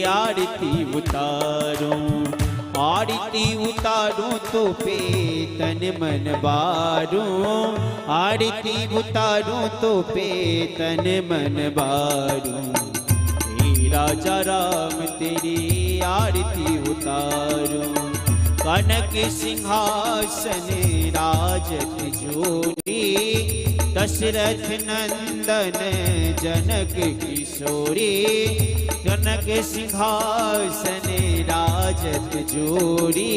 आरती उतारूं, आरती उतारूं तो पे तन मन बारूं, आरती उतारूं तो पे तन मन बारूं। हे राजा राम तेरी आरती उतारूं, कनक सिंहासन राजत जोरी, दशरथ नंदन जनक किशोरी, कनक सिंहासन राजत जोरी,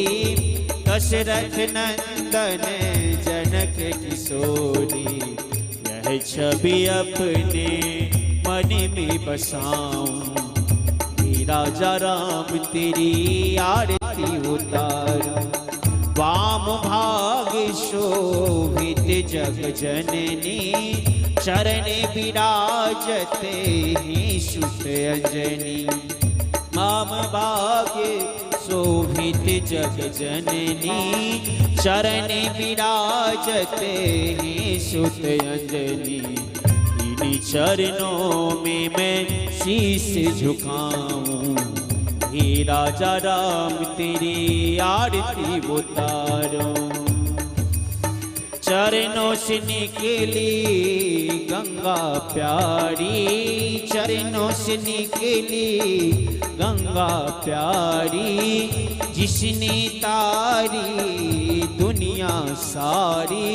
दशरथ नंदन जनक किशोरी। यह छवि अपने मन में बसाऊं, हे राजा राम तेरी आरती उतारूं। वाम भाग शोभित जग जननी, चरण विराजते ही सुत अंजनी। वाम भाग शोभित जग जननी, चरण विराजते ही सुत अंजनी। इन्हीं चरणों में मैं शीश झुकाऊं, हे राजा राम तेरी आरती उतारूं। चरणों से निकली गंगा प्यारी, चरणों से निकली गंगा प्यारी, जिसने तारी दुनिया सारी,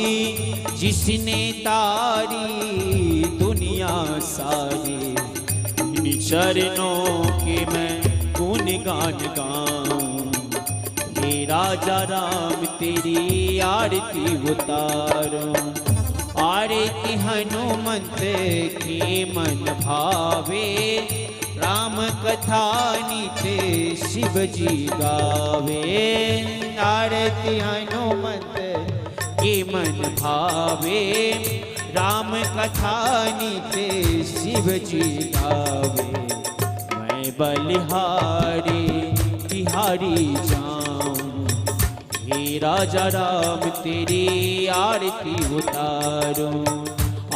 जिसने तारी दुनिया सारी। इन चरणों के मैं गुणगान गाऊं, हे राजा राम तेरी आरती उतारूं। आरती हनुमंत के मन भावे, राम कथा नित्य शिव जी गावे। आरती हनुमंत के मन भावे, राम कथा नित्य शिव जी गावे। मैं बलिहारी बिहारी जाऊं, हे राजा राम तेरी आरती उतारूं।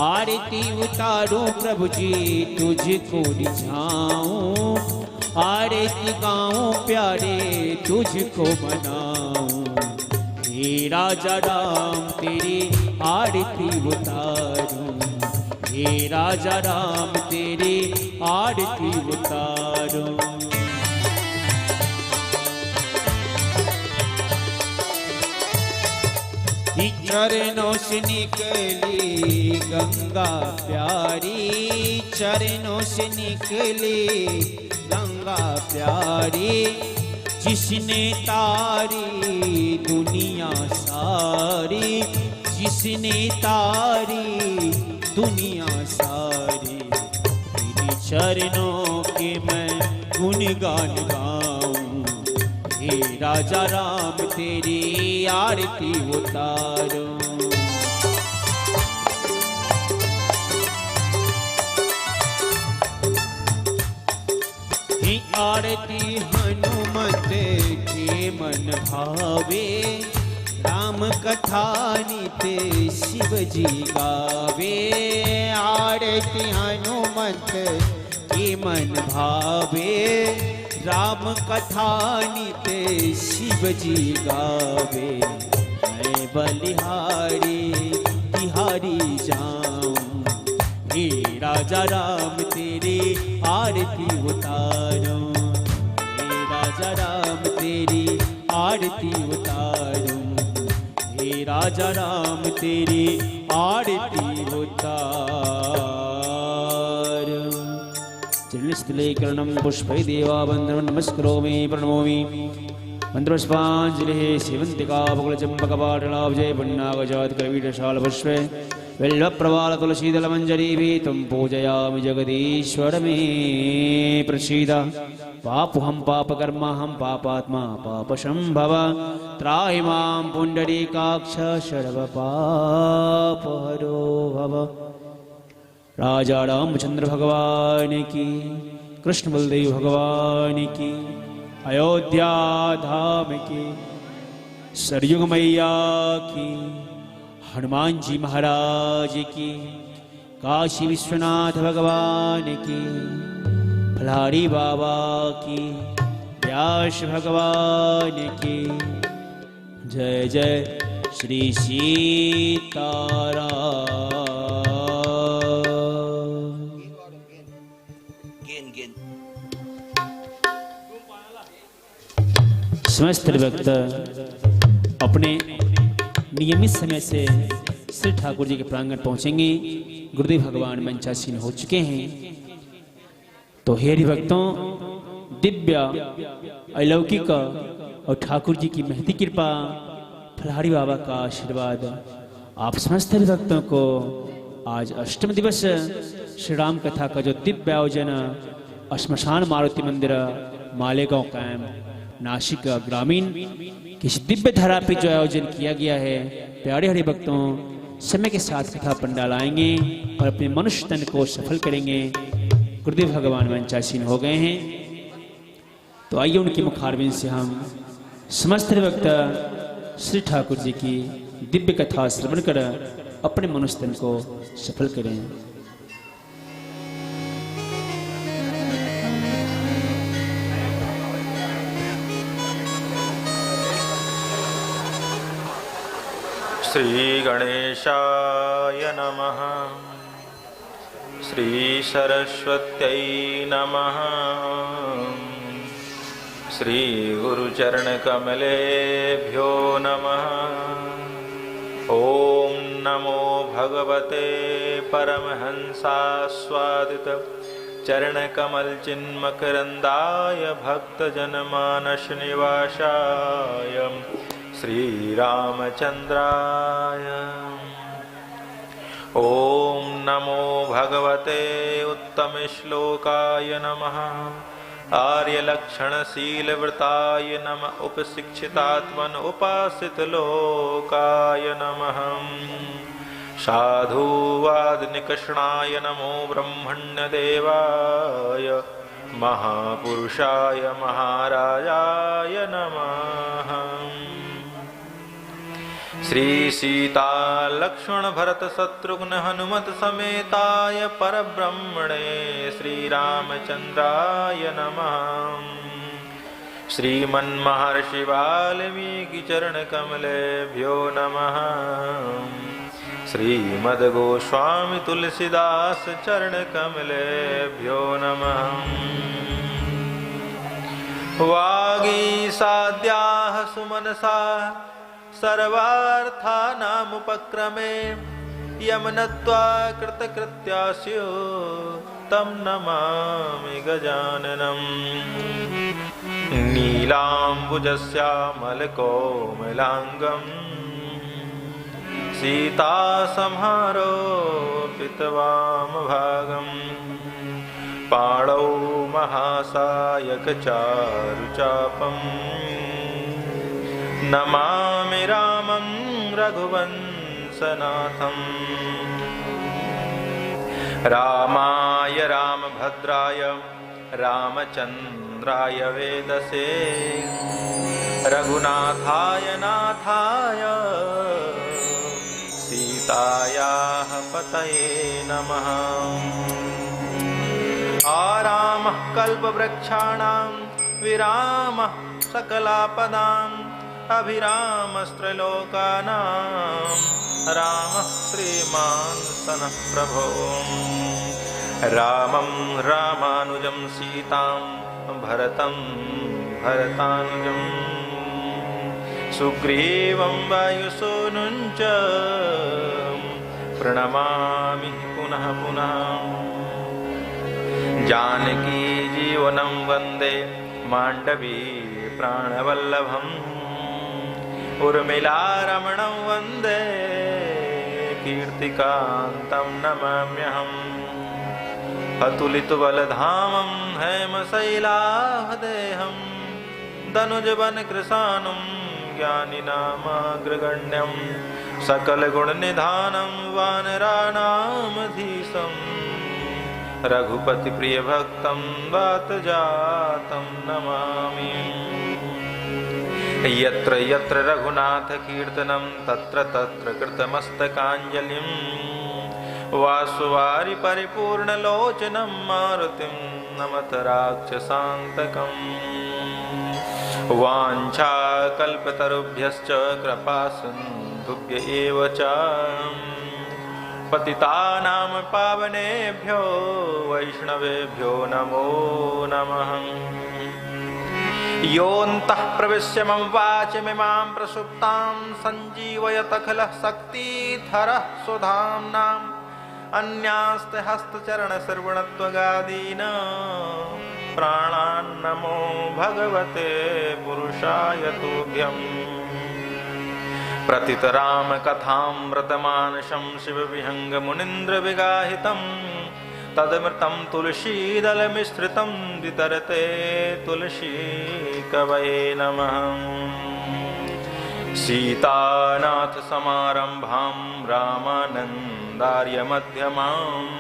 आरती उतारूं प्रभु जी तुझको रिझाऊं, आरती गाऊं प्यारे तुझको मनाऊं। हे राजा राम तेरी आरती उतारूं, हे राजा राम तेरी आरती उतारूं। चरणों से निकली गंगा प्यारी, चरणों से निकली गंगा प्यारी, जिसने तारी दुनिया सारी, जिसने तारी दुनिया सारी। तेरे चरणों के मैं गुणगान गाऊं, हे राजा राम तेरी आरती उतारूं। हे आरती हनुमत के मन भावे, राम कथा नित्य शिव जी गावे। आरती हनुमत के मन भावे, राम कथा नित्य शिव जी गावे। मैं बलिहारी बिहारी जाऊं, हे राजा राम तेरी आरती उतारूं, हे राजा राम तेरी आरती उतारूं, हे राजा राम तेरी आरती उतारूं। चरणस्थलेकरणं पुष्पै देवावन्दनं नमस्करोमि प्रणमोमि। मन्त्रपुष्पाञ्जलिः सेवन्तिका बकुलचम्पकपाटलाब्जय पुण्णागजातकरवीरशालपुष्पे बिल्वप्रवालतुलसीदलमञ्जरीभिः त्वं पूजयामि जगदीश्वर मे प्रसीद। पापोऽहं पापकर्माहं पापात्मा पापसम्भव, त्राहि मां पुण्डरीकाक्ष सर्वपापहरो भव। राजा रामचंद्र भगवान की, कृष्ण बलदेव भगवान की, अयोध्या धाम की, सरयुग मैया की, हनुमान जी महाराज की, काशी विश्वनाथ भगवान की, फलारी बाबा की, व्यास भगवान की जय। जय श्री सीताराम। समस्त भक्त अपने नियमित समय से श्री ठाकुर जी के प्रांगण पहुंचेंगे। गुरुदेव भगवान मंचासीन हो चुके हैं। तो हे हरिभक्तों, दिव्य अलौकिक और ठाकुर जी की महती कृपा, फलारी बाबा का आशीर्वाद आप समस्त भक्तों को आज अष्टम दिवस श्री राम कथा का जो दिव्य आयोजन श्मशान मारुति मंदिर मालेगांव कैंप नासिक ग्रामीण की दिव्य धारा पे जो आयोजन किया गया है, प्यारे हरिभक्तों समय के साथ कथा पंडाल आएंगे और अपने मनुष्य तन को सफल करेंगे। गुरुदेव भगवान मंचासीन हो गए हैं। तो आइए उनकी मुखारबिंद से हम समस्त भक्त श्री ठाकुर जी की दिव्य कथा श्रवण कर अपने मनुष्य तन को सफल करें। श्री गणेशाय नमः। श्री सरस्वत्यै नमः। श्री गुरुचरण कमलेभ्यो नमः। ओम नमो भगवते परमहंसास्वादित चरण कमल चिन्मकरंदाय भक्तजनमानस निवासाय श्री रामचंद्राय। ओम नमो भगवते उत्तम श्लोकाय नमः। आर्यलक्षणशीलव्रताय नमः। उपशिक्षितात्मन उपासित लोकाय नमः। साधुवादनिकषणाय नमो ब्रह्मण्यदेवाय महापुरुषाय महाराजाय नमः। श्री सीता लक्ष्मण भरत शत्रुघ्न हनुमत समेताय परब्रह्मणे श्री रामचंद्राय नमः। श्रीमन्महर्षि वाल्मीकि चरण कमलेभ्यो नमः। श्रीमद्गोस्वामी तुलसीदास चरण कमलेभ्यो नमः। वागीसाद्याः सुमनसा सर्वार्थानामुपक्रमे यमनत्वा कृतकृत्यास्यो तं नमामि गजाननम्। नीलाम्बुजश्यामलकोमलाङ्गम् सीतासंहारोपितवामभागम्। पाणौ महासायकचारुचापम् नमामि रामं रघुवंशनाथम्। रामाय रामभद्राय रामचन्द्राय वेदसे रघुनाथाय नाथाय सीतायाः पतये नमः। आरामः कल्पवृक्षाणां विरामः सकलापदाम् अभिरामस्त्रलोकानां रामः श्रीमान् सनः प्रभो। रामं रामानुजं सीतां भरतं भरतानुजं सुग्रीवं वायुसूनुं च प्रणमामि पुनः पुनः। जानकी जीवनं वन्दे माण्डवी प्राणवल्लभम्। उर्मिलारमणं वन्दे कीर्तिकान्तं नमाम्यहम्। अतुलितबलधामं हेमशैलाहदेहं दनुजवनकृशानुं ज्ञानिनामाग्रगण्यं सकलगुणनिधानं वानराणामधीशं रघुपतिप्रियभक्तं वातजातं नमामि। यत्र यत्र रघुनाथ कीर्तनं तत्र तत्र कृतमस्तकाञ्जलिं। वासुवारि परिपूर्णलोचनं मारुतिं नमत राक्षसान्तकम् वाञ्छाकल्पतरुभ्यश्च कृपासिन्धुभ्य एव च पतितानां पावनेभ्यो वैष्णवेभ्यो नमो नमः। योऽन्तः प्रविश्य मम वाचमिमां प्रसुप्तां सञ्जीवयतखिलः शक्तिधरः स्वधाम्नाम् अन्यास्ते हस्तचरणश्रवणत्वगादीन् प्राणान्नमो भगवते पुरुषाय तुभ्यम्। प्रतितरामकथामृतमानशं शिवविहङ्गमुनीन्द्रविगाहितं तदमृतं तुलसीदलमिश्रितं वितरते तुलसीकवये नमः। सीतानाथसमारम्भां रामानन्दार्यमध्यमाम्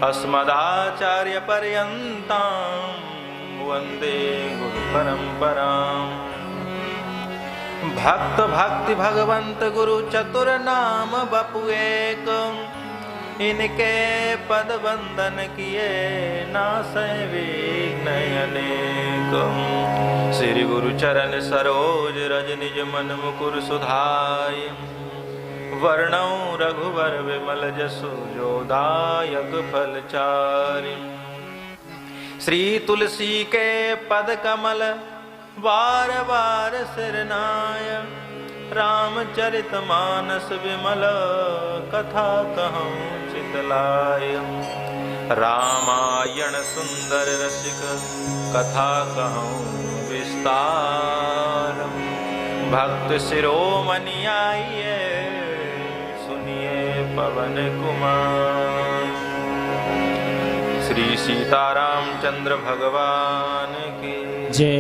अस्मदाचार्यपर्यन्तां वन्दे गुरुपरम्पराम्। भक्त भक्ति भगवंत गुरु चतुर नाम बपु एक, इनके पद वंदन किए नासै विघ्न अनेक। श्री गुरु चरण सरोज रज निज मन मुकुर सुधाय, वर्णौ रघुवर विमल जसु जोदायक फलचारि। श्री तुलसी के पद कमल बार बार सिरनाय, रामचरितमानस विमल कथा कहूँ चितलाय। रामायण सुंदर रसिक कथा कहूँ विस्तार, भक्त शिरोमणि आइए सुनिए पवन कुमार। श्री सीतारामचंद्र भगवान की जय।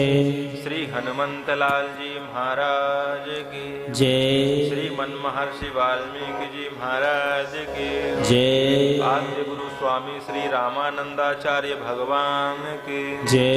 श्री हनुमंत लाल जी महाराज की जय। श्री मन महर्षि वाल्मीकि जी महाराज की जय। आद्य गुरु स्वामी श्री रामानंदाचार्य भगवान की जय।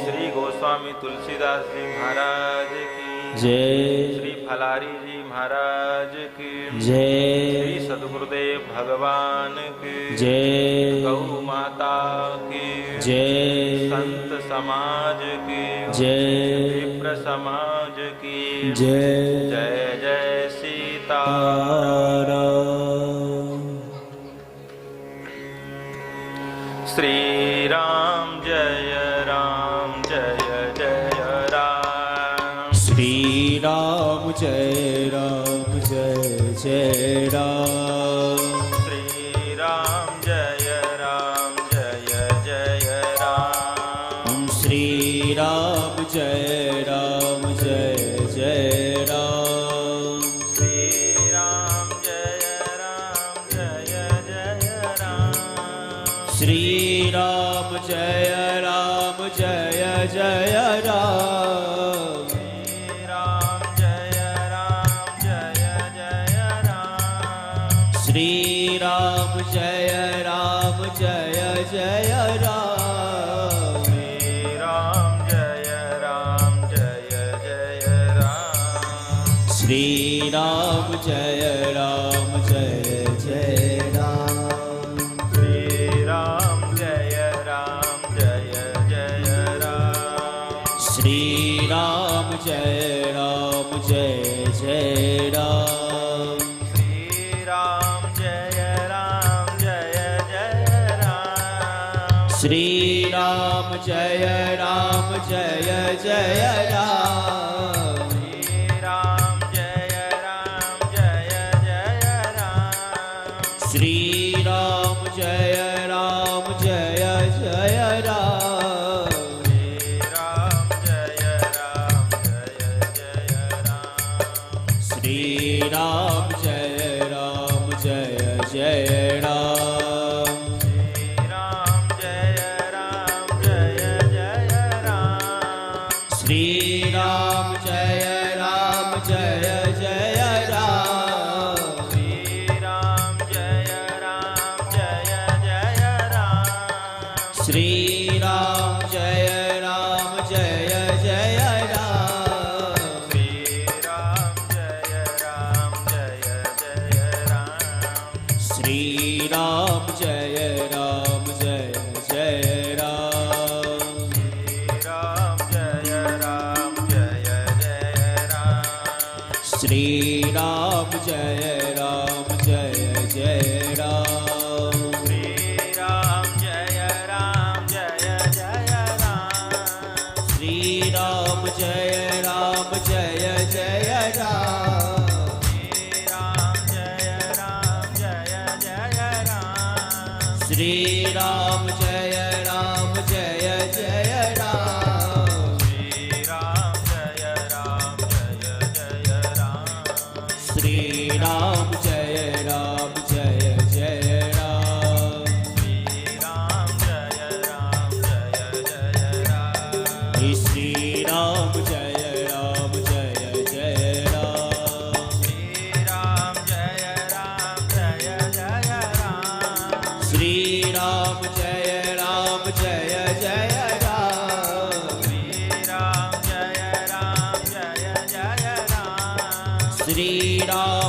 श्री गोस्वामी तुलसीदास जी महाराज की जय। श्री फलारी जी महाराज की जय। श्री सद्गुरुदेव भगवान की जय। गौ माता की जय। संत समाज की जय। विप्र समाज की जय। जय जय सीता। श्री राम जय जय राम। श्री राम जय जय राम। श्री राम जय जय राम। श्री राम जय जय राम। श्री राम जय जय राम। श्री राम जय जय राम। श्री राम जय जय राम। श्री राम जय जय राम। श्री राम जय जय राम। श्री राम जय जय राम। श्री राम जय जय राम। श्री राम जय जय राम। श्री राम जय जय राम। श्री राम जय जय राम। श्री राम श्री राम जय जय राम। श्री राम जय जय राम। श्री राम जय जय राम। श्री राम जय जय राम। श्री राम जय जय राम। श्री राम जय जय राम। श्री राम जय जय राम। श्री राम जय जय राम। श्री राम जय जय राम। श्री राम जय जय राम। श्री राम जय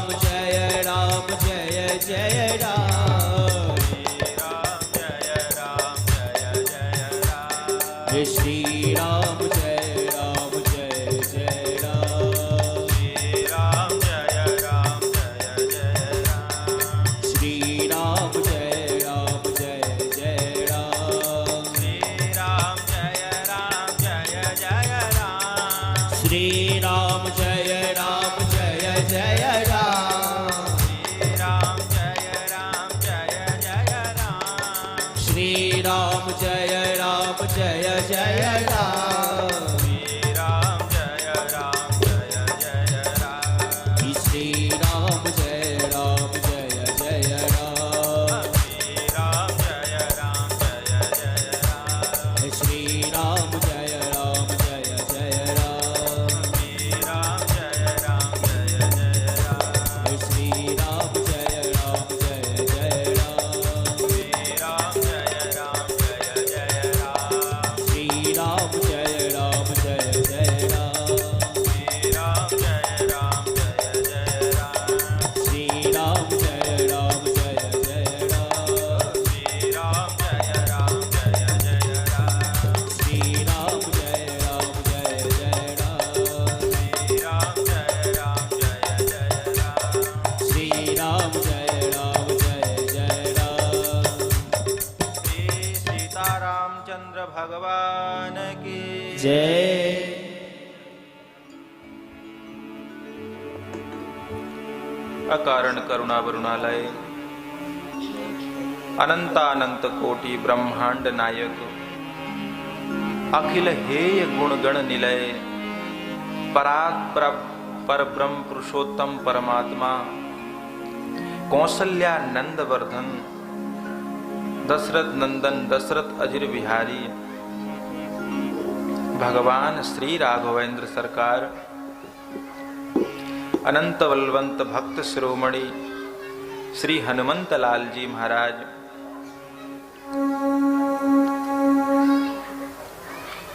जय राम। श्री राम जय जय राम। श्री राम जय जय राम। श्री राम जय जय राम। श्री राम जय जय राम। श्री राम जय जय राम। श्री राम जय जय राम। श्री राम जय जय राम। श्री राम जय जय राम। श्री सीतारामचंद्र भगवान की जय। अकारण करुणा वरुणालय अनंतानंत कोटि ब्रह्मांड नायक अखिल हेय गुणगण निलय परात् पर ब्रह्म पुरुषोत्तम परमात्मा कौसल्या नंद वर्धन दशरथ नंदन दशरथ अजिर बिहारी भगवान श्री राघवेंद्र सरकार अनंत बलवंत भक्त शिरोमणि श्री हनुमंत लाल जी महाराज,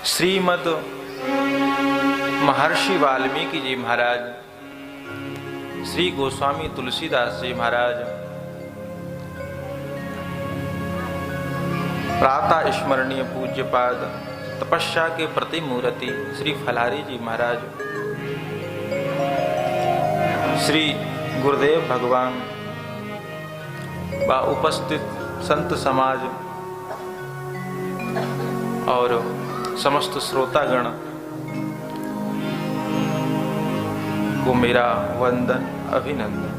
श्रीमद महर्षि वाल्मीकि जी महाराज, श्री गोस्वामी तुलसीदास जी महाराज, प्रातः स्मरणीय पूज्यपाद तपस्या के प्रतिमूर्ति श्री फलारी जी महाराज, श्री गुरुदेव भगवान व उपस्थित संत समाज और समस्त श्रोतागण को मेरा वंदन अभिनंदन।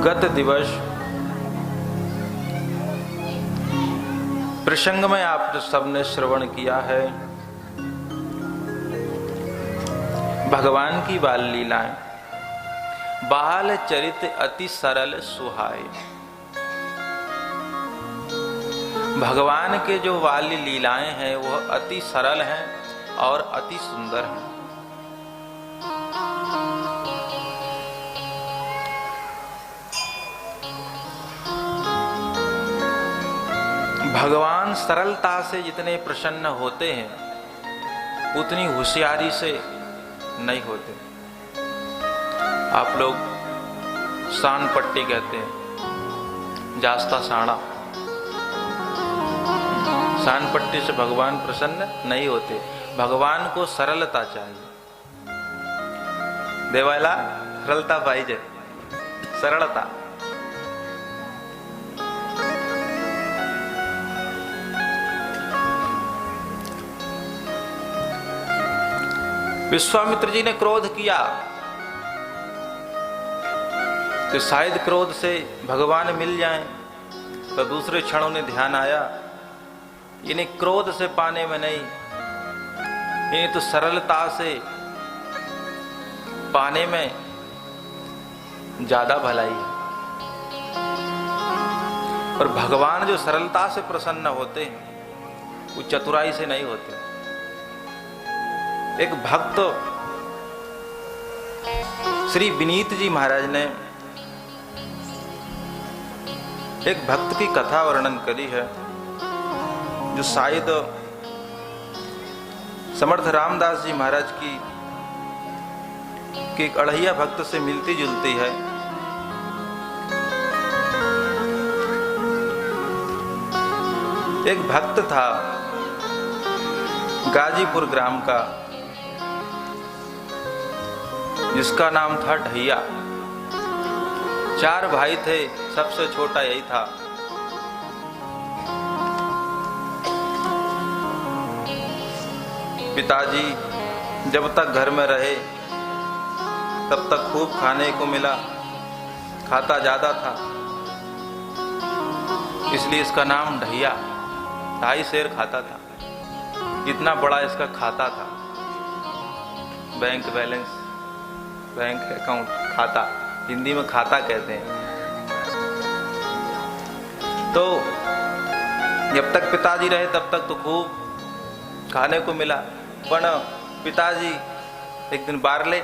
गत दिवस प्रसंग में आप सबने श्रवण किया है भगवान की बाल लीलाएं। बाल चरित अति सरल सुहाए। भगवान के जो बाल लीलाएं हैं वह अति सरल हैं और अति सुंदर हैं। भगवान सरलता से जितने प्रसन्न होते हैं उतनी होशियारी से नहीं होते। आप लोग सान पट्टी कहते हैं, जास्ता साणा। सान पट्टी से भगवान प्रसन्न नहीं होते। भगवान को सरलता चाहिए। देवाला सरलता पाहिजे, सरलता। विश्वामित्र जी ने क्रोध किया कि शायद क्रोध से भगवान मिल जाएं, तो दूसरे क्षण उन्हें ध्यान आया इन्हें क्रोध से पाने में नहीं, इन्हें तो सरलता से पाने में ज्यादा भलाई है। और भगवान जो सरलता से प्रसन्न होते हैं वो चतुराई से नहीं होते। एक भक्त श्री विनीत जी महाराज ने एक भक्त की कथा वर्णन करी है, जो शायद समर्थ रामदास जी महाराज की एक अड़हिया भक्त से मिलती जुलती है। एक भक्त था गाजीपुर ग्राम का, जिसका नाम था ढैया। 4 भाई थे, सबसे छोटा यही था। पिताजी जब तक घर में रहे तब तक खूब खाने को मिला, खाता ज्यादा था, इसलिए इसका नाम ढैया। 2.5 सेर खाता था, इतना बड़ा इसका खाता था। बैंक बैलेंस, बैंक अकाउंट, खाता, हिंदी में खाता कहते हैं। तो जब तक पिताजी रहे तब तक तो खूब खाने को मिला, पण पिताजी एक दिन बारले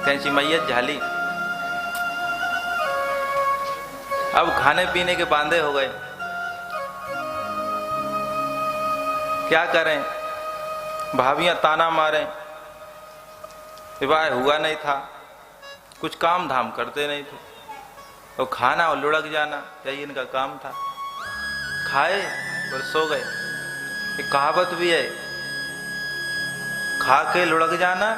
त्यांची मैयत झाली। अब खाने पीने के बांधे हो गए, क्या करें, भाभियां ताना मारें, विवाह हुआ नहीं था, कुछ काम धाम करते नहीं थे, तो खाना और लुढ़क जाना यही इनका काम था। खाए और सो गए। एक कहावत भी है, खा के लुढ़क जाना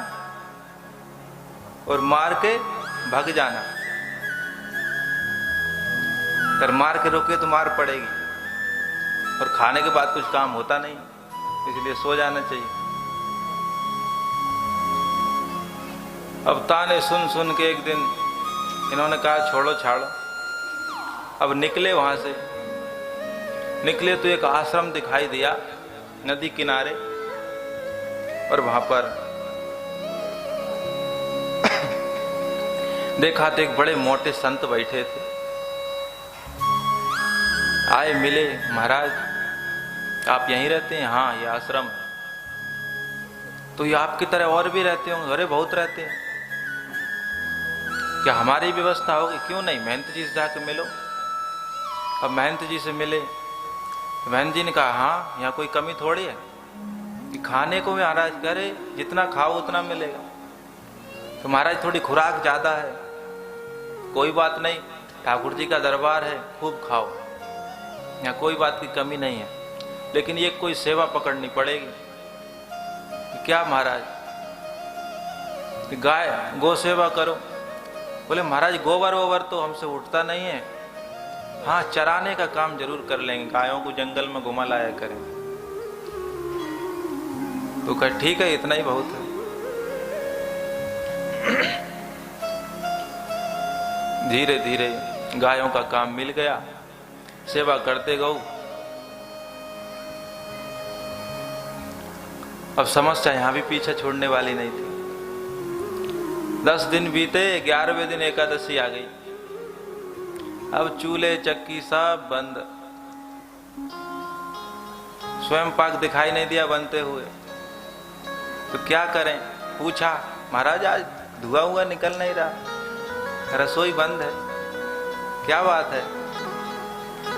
और मार के भाग जाना। अगर मार के रोके तो मार पड़ेगी, और खाने के बाद कुछ काम होता नहीं, इसलिए सो जाना चाहिए। अब ताने सुन सुन के एक दिन इन्होंने कहा छोड़ो छाड़ो। अब निकले, वहां से निकले तो एक आश्रम दिखाई दिया नदी किनारे, और वहां पर देखा तो एक बड़े मोटे संत बैठे थे। आए, मिले, महाराज आप यहीं रहते हैं? हाँ, ये आश्रम है। तो ये आपकी तरह और भी रहते होंगे? अरे बहुत रहते हैं। क्या हमारी व्यवस्था होगी? क्यों नहीं, महंत जी से जाकर मिलो। अब महंत जी से मिले, महंत जी ने कहा हाँ, यहाँ कोई कमी थोड़ी है कि खाने को महाराज करे जितना खाओ उतना मिलेगा। तो महाराज थोड़ी खुराक ज्यादा है, कोई बात नहीं, ठाकुर जी का दरबार है, खूब खाओ, यहाँ कोई बात की कमी नहीं है, लेकिन ये कोई सेवा पकड़नी पड़ेगी। क्या महाराज? गाय गौ सेवा करो। बोले महाराज गोबर वोबर तो हमसे उठता नहीं है, हाँ चराने का काम जरूर कर लेंगे, गायों को जंगल में घुमा लाया करें। तो कह ठीक है, इतना ही बहुत है। धीरे धीरे गायों का काम मिल गया, सेवा करते गौ। अब समस्या यहां भी पीछे छोड़ने वाली नहीं थी। 10 दिन बीते, 11वें दिन एकादशी आ गई। अब चूल्हे चक्की सब बंद, स्वयं पाक दिखाई नहीं दिया बनते हुए। तो क्या करें? पूछा महाराज आज धुआं हुआ निकल नहीं रहा, रसोई बंद है, क्या बात है?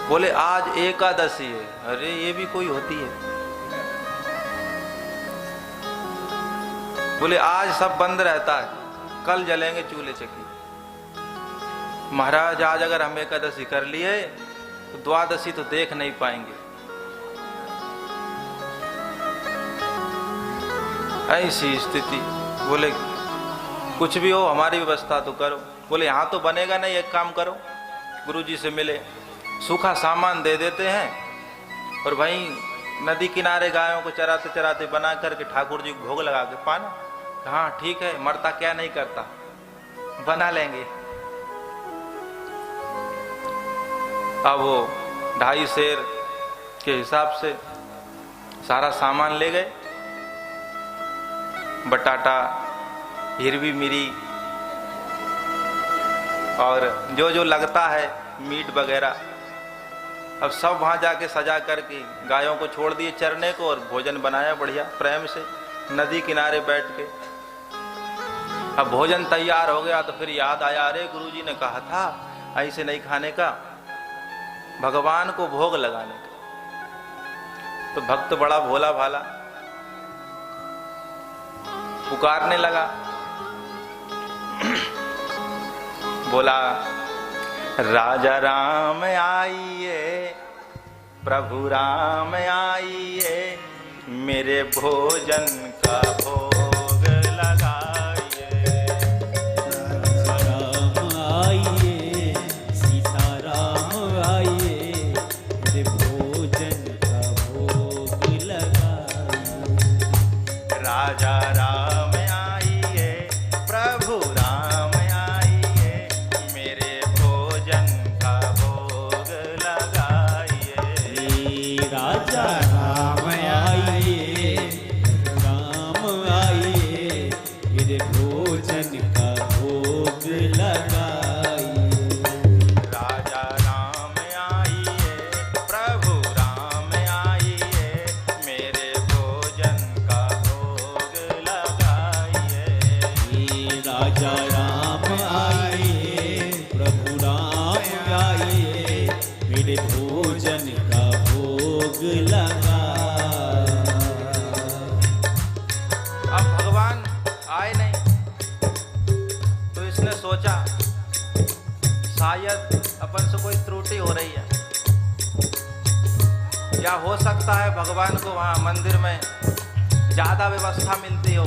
बोले आज एकादशी है। अरे ये भी कोई होती है? बोले आज सब बंद रहता है, कल जलेंगे चूल्हे चक्की। महाराज आज अगर हम एकादशी कर लिए तो द्वादशी तो देख नहीं पाएंगे। ऐसी स्थिति। बोले कुछ भी हो हमारी व्यवस्था तो करो। बोले यहाँ तो बनेगा नहीं, एक काम करो, गुरुजी से मिले, सूखा सामान दे देते हैं और भाई नदी किनारे गायों को चराते चराते बना करके ठाकुर जी को भोग लगा के पाना। हाँ ठीक है, मरता क्या नहीं करता, बना लेंगे। अब वो 2.5 सेर के हिसाब से सारा सामान ले गए, बटाटा, हिरवी मिरी और जो जो लगता है मीट वगैरह, अब सब वहां जाके सजा करके गायों को छोड़ दिए चरने को और भोजन बनाया बढ़िया प्रेम से नदी किनारे बैठ के। अब भोजन तैयार हो गया तो फिर याद आया, अरे गुरुजी ने कहा था ऐसे नहीं खाने का, भगवान को भोग लगाने का। तो भक्त बड़ा भोला भाला पुकारने लगा, बोला राजा राम आइए, प्रभु राम आइए, मेरे भोजन का भोग लगाइए। राजा राम आइए, सीता राम आइए, मेरे भोजन का भोग लगाइए। राजा राम आइए, प्रभु राम आइए, मेरे भोजन का भोग लगाइए। राजा राम आइए, राम आइए, मेरे भोजन का भोग लगाइए। राजा राम आइए, प्रभु राम आइए, मेरे भोजन का भोग लगाइए। राजा राम आइए, प्रभु राम आइए, मेरे भोजन का भोग लगा। अब भगवान आए नहीं तो इसने सोचा शायद अपन से कोई त्रुटि हो रही है, या हो सकता है भगवान को वहाँ मंदिर में ज़्यादा व्यवस्था मिलती हो,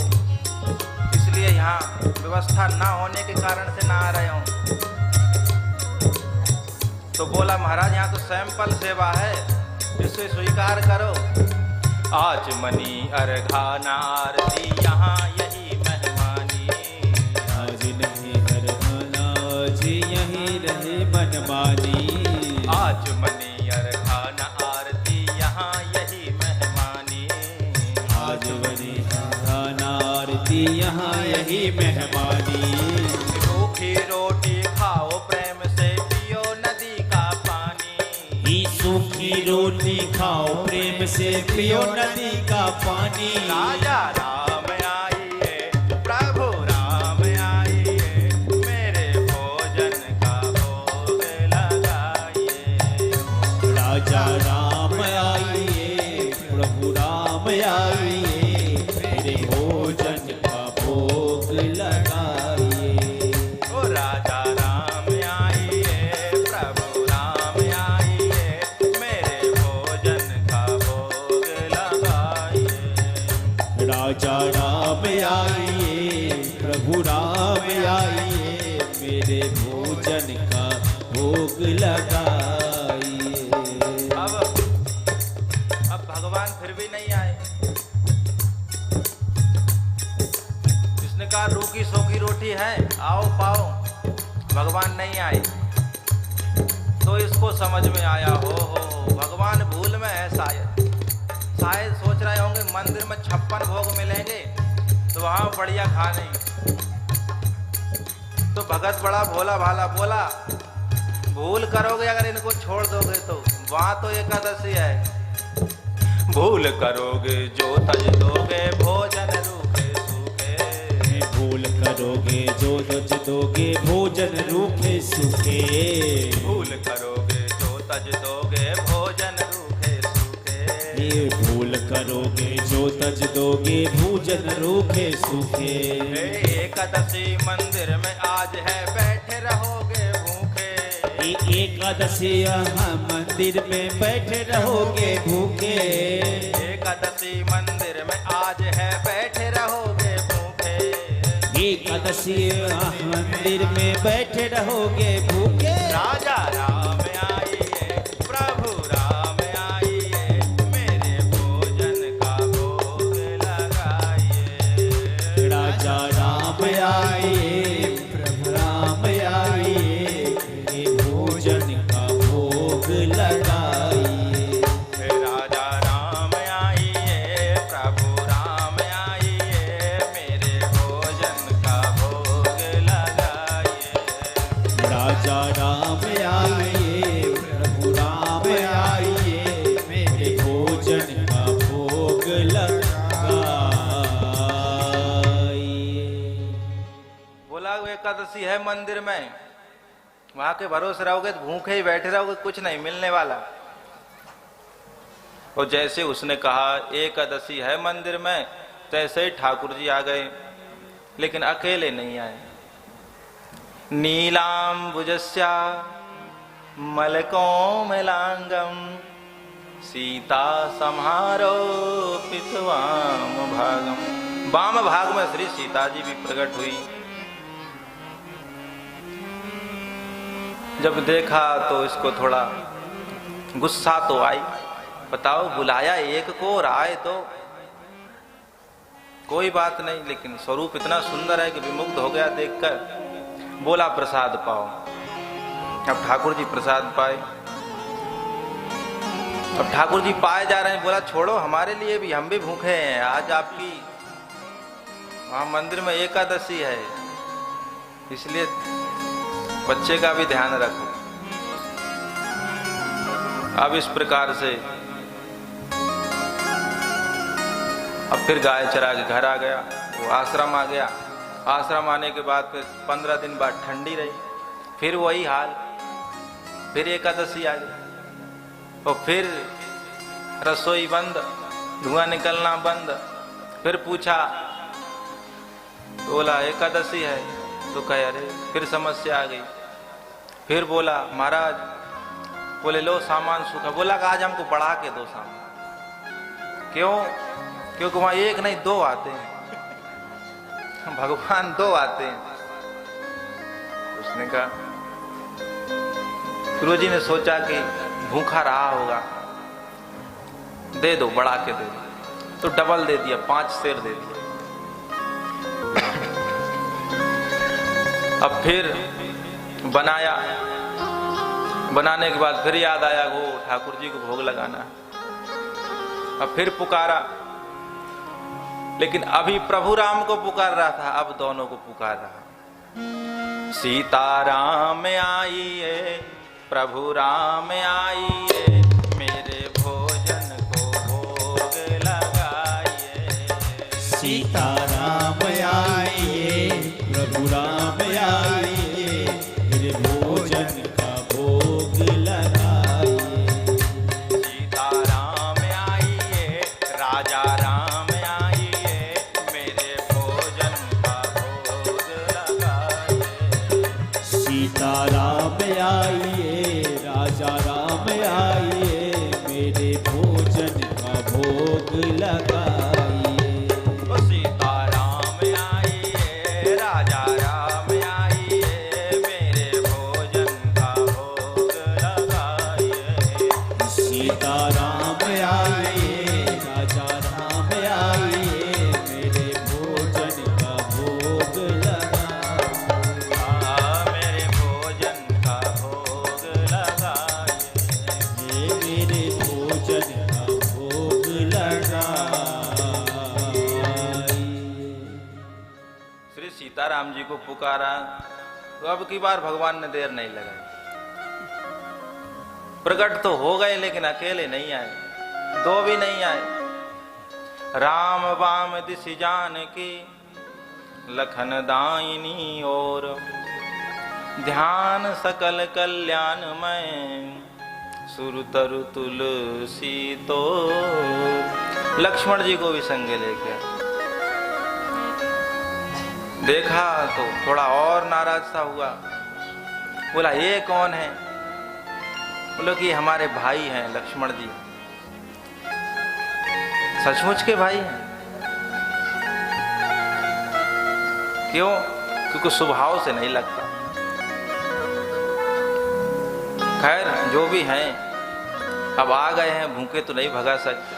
इसलिए यहाँ व्यवस्था ना होने के कारण से ना आ रहे हों। तो बोला महाराज यहाँ तो सैंपल सेवा है, इसे स्वीकार करो। आज मनी अर्घाना आरती यहाँ यही मेहमानी, आज नहीं हर खाना, आज यहीं रहे मनमानी। आज मनी अर्घाना आरती यहाँ यही मेहमानी। आज बनी खाना आरती यहाँ यही मेहमानी। रूखी रोटी खाओ प्रेम से, पियो नदी का पानी। ही सूखी रोटी खाओ प्रेम से, पियो नदी का पानी। राजा राम आइए, प्रभु राम आइए, मेरे भोजन का भोग लगाइए। राजा राम आइए, प्रभु राम आइए, मेरे भोजन का भोग लगाइए। ओ राजा राम आइए, प्रभु राम आइए, मेरे भोजन का भोग लगाइए। राजा राम आइए, प्रभु राम आइए, मेरे भोजन का भोग लगाइए। अब भगवान फिर भी नहीं आए। जिसने कहा रूखी सूखी रोटी है, आओ पाओ, भगवान नहीं आए। तो इसको समझ में आया, हो भगवान भूल में है शायद। शायद सोच रहे होंगे मंदिर में 56 भोग मिलेंगे तो वहाँ बढ़िया खाने। तो भगत बड़ा भोला भाला बोला, भूल करोगे अगर इनको छोड़ दोगे तो, वहाँ तो एकादशी है। भूल करोगे जो तज दोगे, भोजन रूखे सूखे। भूल करोगे जो तज दोगे, भोजन रूखे सूखे। भूल करोगे जो तज दोगे, भोजन रूखे सूखे। भूल करोगे जो तज दोगे, भोजन रूखे सूखे। एकादशी मंदिर में आज है, बैठे रहोगे भूखे। एकादशी यहाँ मंदिर में बैठे रहोगे भूखे। एकादशी मंदिर में आज है बैठे रहोगे भूखे। एकादशी यहाँ मंदिर में बैठे रहोगे भूखे। राजा राम आइए प्रभु राम आइए मेरे भोजन का भोग लगाइए। राजा राम आइए प्रभु राम आइए मेरे भोजन का भोग लगाइए। राजा राम आइए प्रभु राम आइए मेरे भोजन का भोग लगाइए। राजा राम आइए प्रभु राम आइए मेरे भोजन का भोग लगाइए। बोला वो एकादशी है मंदिर में, वहां के भरोसे रहोगे तो भूखे ही बैठे रहोगे, कुछ नहीं मिलने वाला। और जैसे उसने कहा एकादशी है मंदिर में, तैसे ही ठाकुर जी आ गए, लेकिन अकेले नहीं आए। नीलांबुजस्या मलकोमलांगम सीता समारोपित वाम भागम। वाम भाग में श्री सीता जी भी प्रकट हुई। जब देखा तो इसको थोड़ा गुस्सा तो आई। बताओ बुलाया एक को और आए तो कोई बात नहीं, लेकिन स्वरूप इतना सुंदर है कि विमुग्ध हो गया देखकर। बोला प्रसाद पाओ। अब ठाकुर जी प्रसाद पाए। अब ठाकुर जी पाए जा रहे हैं। बोला छोड़ो हमारे लिए भी, हम भी भूखे हैं। आज आपकी वहां मंदिर में एकादशी है, इसलिए बच्चे का भी ध्यान रखो। अब इस प्रकार से अब फिर गाय चरा के घर आ गया। वो आश्रम आ गया। आश्रम आने के बाद फिर 15 दिन बाद ठंडी रही, फिर वही हाल, फिर एकादशी आ गई और फिर रसोई बंद, धुआं निकलना बंद। फिर पूछा, बोला एकादशी है, तो कहे अरे फिर समस्या आ गई। फिर बोला महाराज, बोले लो सामान सूखा। बोला कि आज हमको बढ़ा के दो सामान। क्यों? क्योंकि वहां एक नहीं दो आते हैं, भगवान दो आते हैं। उसने कहा, गुरुजी ने सोचा कि भूखा रहा होगा, दे दो, बढ़ा के दे दो। तो डबल दे दिया, 5 सेर दे दिया। अब फिर बनाया। बनाने के बाद फिर याद आया वो ठाकुर जी को भोग लगाना है। अब फिर पुकारा, लेकिन अभी प्रभु राम को पुकार रहा था, अब दोनों को पुकार रहा। सीताराम आइए प्रभु राम आइए मेरे भोजन को भोग लगाइए। सीताराम आइए प्रभु राम आइए मेरे भोजन का भोग लगाइए। सीताराम आइए राजा राम आइए मेरे भोजन का भोग लगाइए। सीताराम आइए राजा राम आइए मेरे भोजन का भोग लगाइए। सीताराम आइए राजा राम आइए मेरे भोजन का भोग लगाइए। सीताराम आइए राजा राम आइए मेरे भोजन का भोग लगाइए। मेरे भोजन का भोग लगाइए। मेरे भोजन का भोग लगाइए। श्री सीताराम जी को पुकारा तो अब की बार भगवान ने देर नहीं लगाई। प्रकट तो हो गए, लेकिन अकेले नहीं आए, दो भी नहीं आए। राम वाम दिश जान की लखन दायिनी और ध्यान सकल कल्याण में सुर तरु तुलसी तो। लक्ष्मण जी को भी संगे लेके देखा तो थोड़ा और नाराज सा हुआ। बोला ये कौन है? बोलो कि हमारे भाई हैं लक्ष्मण जी। सचमुच के भाई हैं। क्यों? क्योंकि स्वभाव से नहीं लगता। खैर जो भी हैं, अब आ गए हैं, भूखे तो नहीं भगा सकते।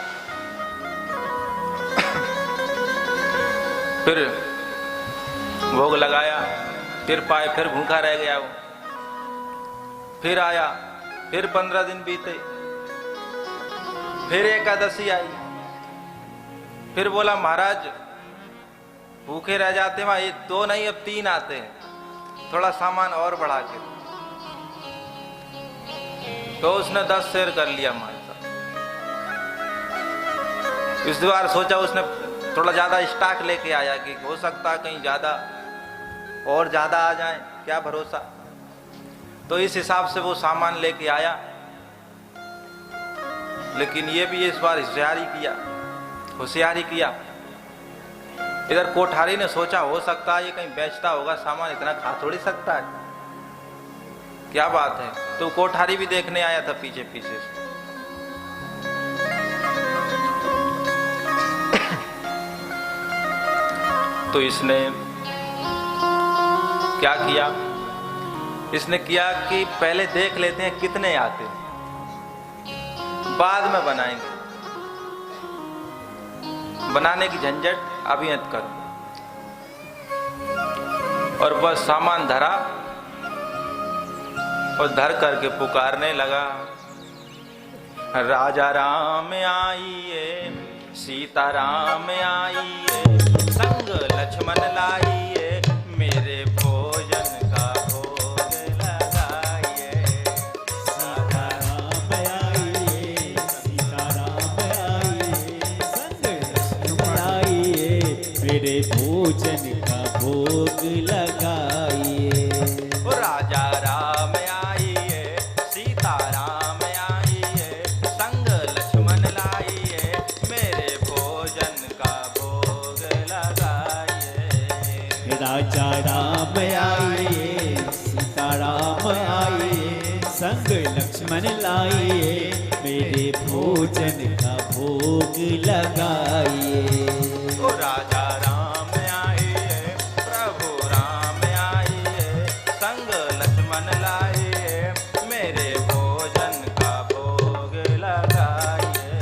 फिर भोग लगाया, फिर पाए, फिर भूखा रह गया वो। फिर आया, फिर 15 दिन बीते, फिर एकादशी आई। फिर बोला महाराज भूखे रह जाते हैं, ये 2 नहीं अब 3 आते हैं, थोड़ा सामान और बढ़ा के। तो उसने 10 शेर कर लिया मांसा। इस बार सोचा उसने थोड़ा ज्यादा स्टॉक लेके आया कि हो सकता है कहीं ज्यादा और ज्यादा आ जाए, क्या भरोसा। तो इस हिसाब से वो सामान लेके आया। लेकिन ये भी इस बार होशियारी किया। इधर कोठारी ने सोचा हो सकता है ये कहीं बेचता होगा सामान, इतना खा थोड़ी सकता है, क्या बात है। तो कोठारी भी देखने आया था पीछे पीछे से। तो इसने क्या किया? इसने किया कि पहले देख लेते हैं कितने आते हैं, बाद में बनाएंगे, बनाने की झंझट अभी मत करो। और बस सामान धरा और धर करके पुकारने लगा, राजा राम आइए, सीता राम आइए, संग लक्ष्मण लाइए, मेरे भोजन का भोग लगाइए। सीता राम आइए, सीता राम आइए, संग लक्ष्मण लाइए, मेरे भोजन का भोग लगाइए। ओ राजा राम आइए, सीता राम आइए, संग लक्ष्मण लाइए, मेरे भोजन का भोग लगाइए। राजा राम आइए, सीता राम आइए, संग लक्ष्मण लाइए, मेरे भोजन का भोग लगाइए। ओ राजा राम आइए, प्रभु राम आइए, संग लक्ष्मण लाइए, मेरे भोजन का भोग लगाइए।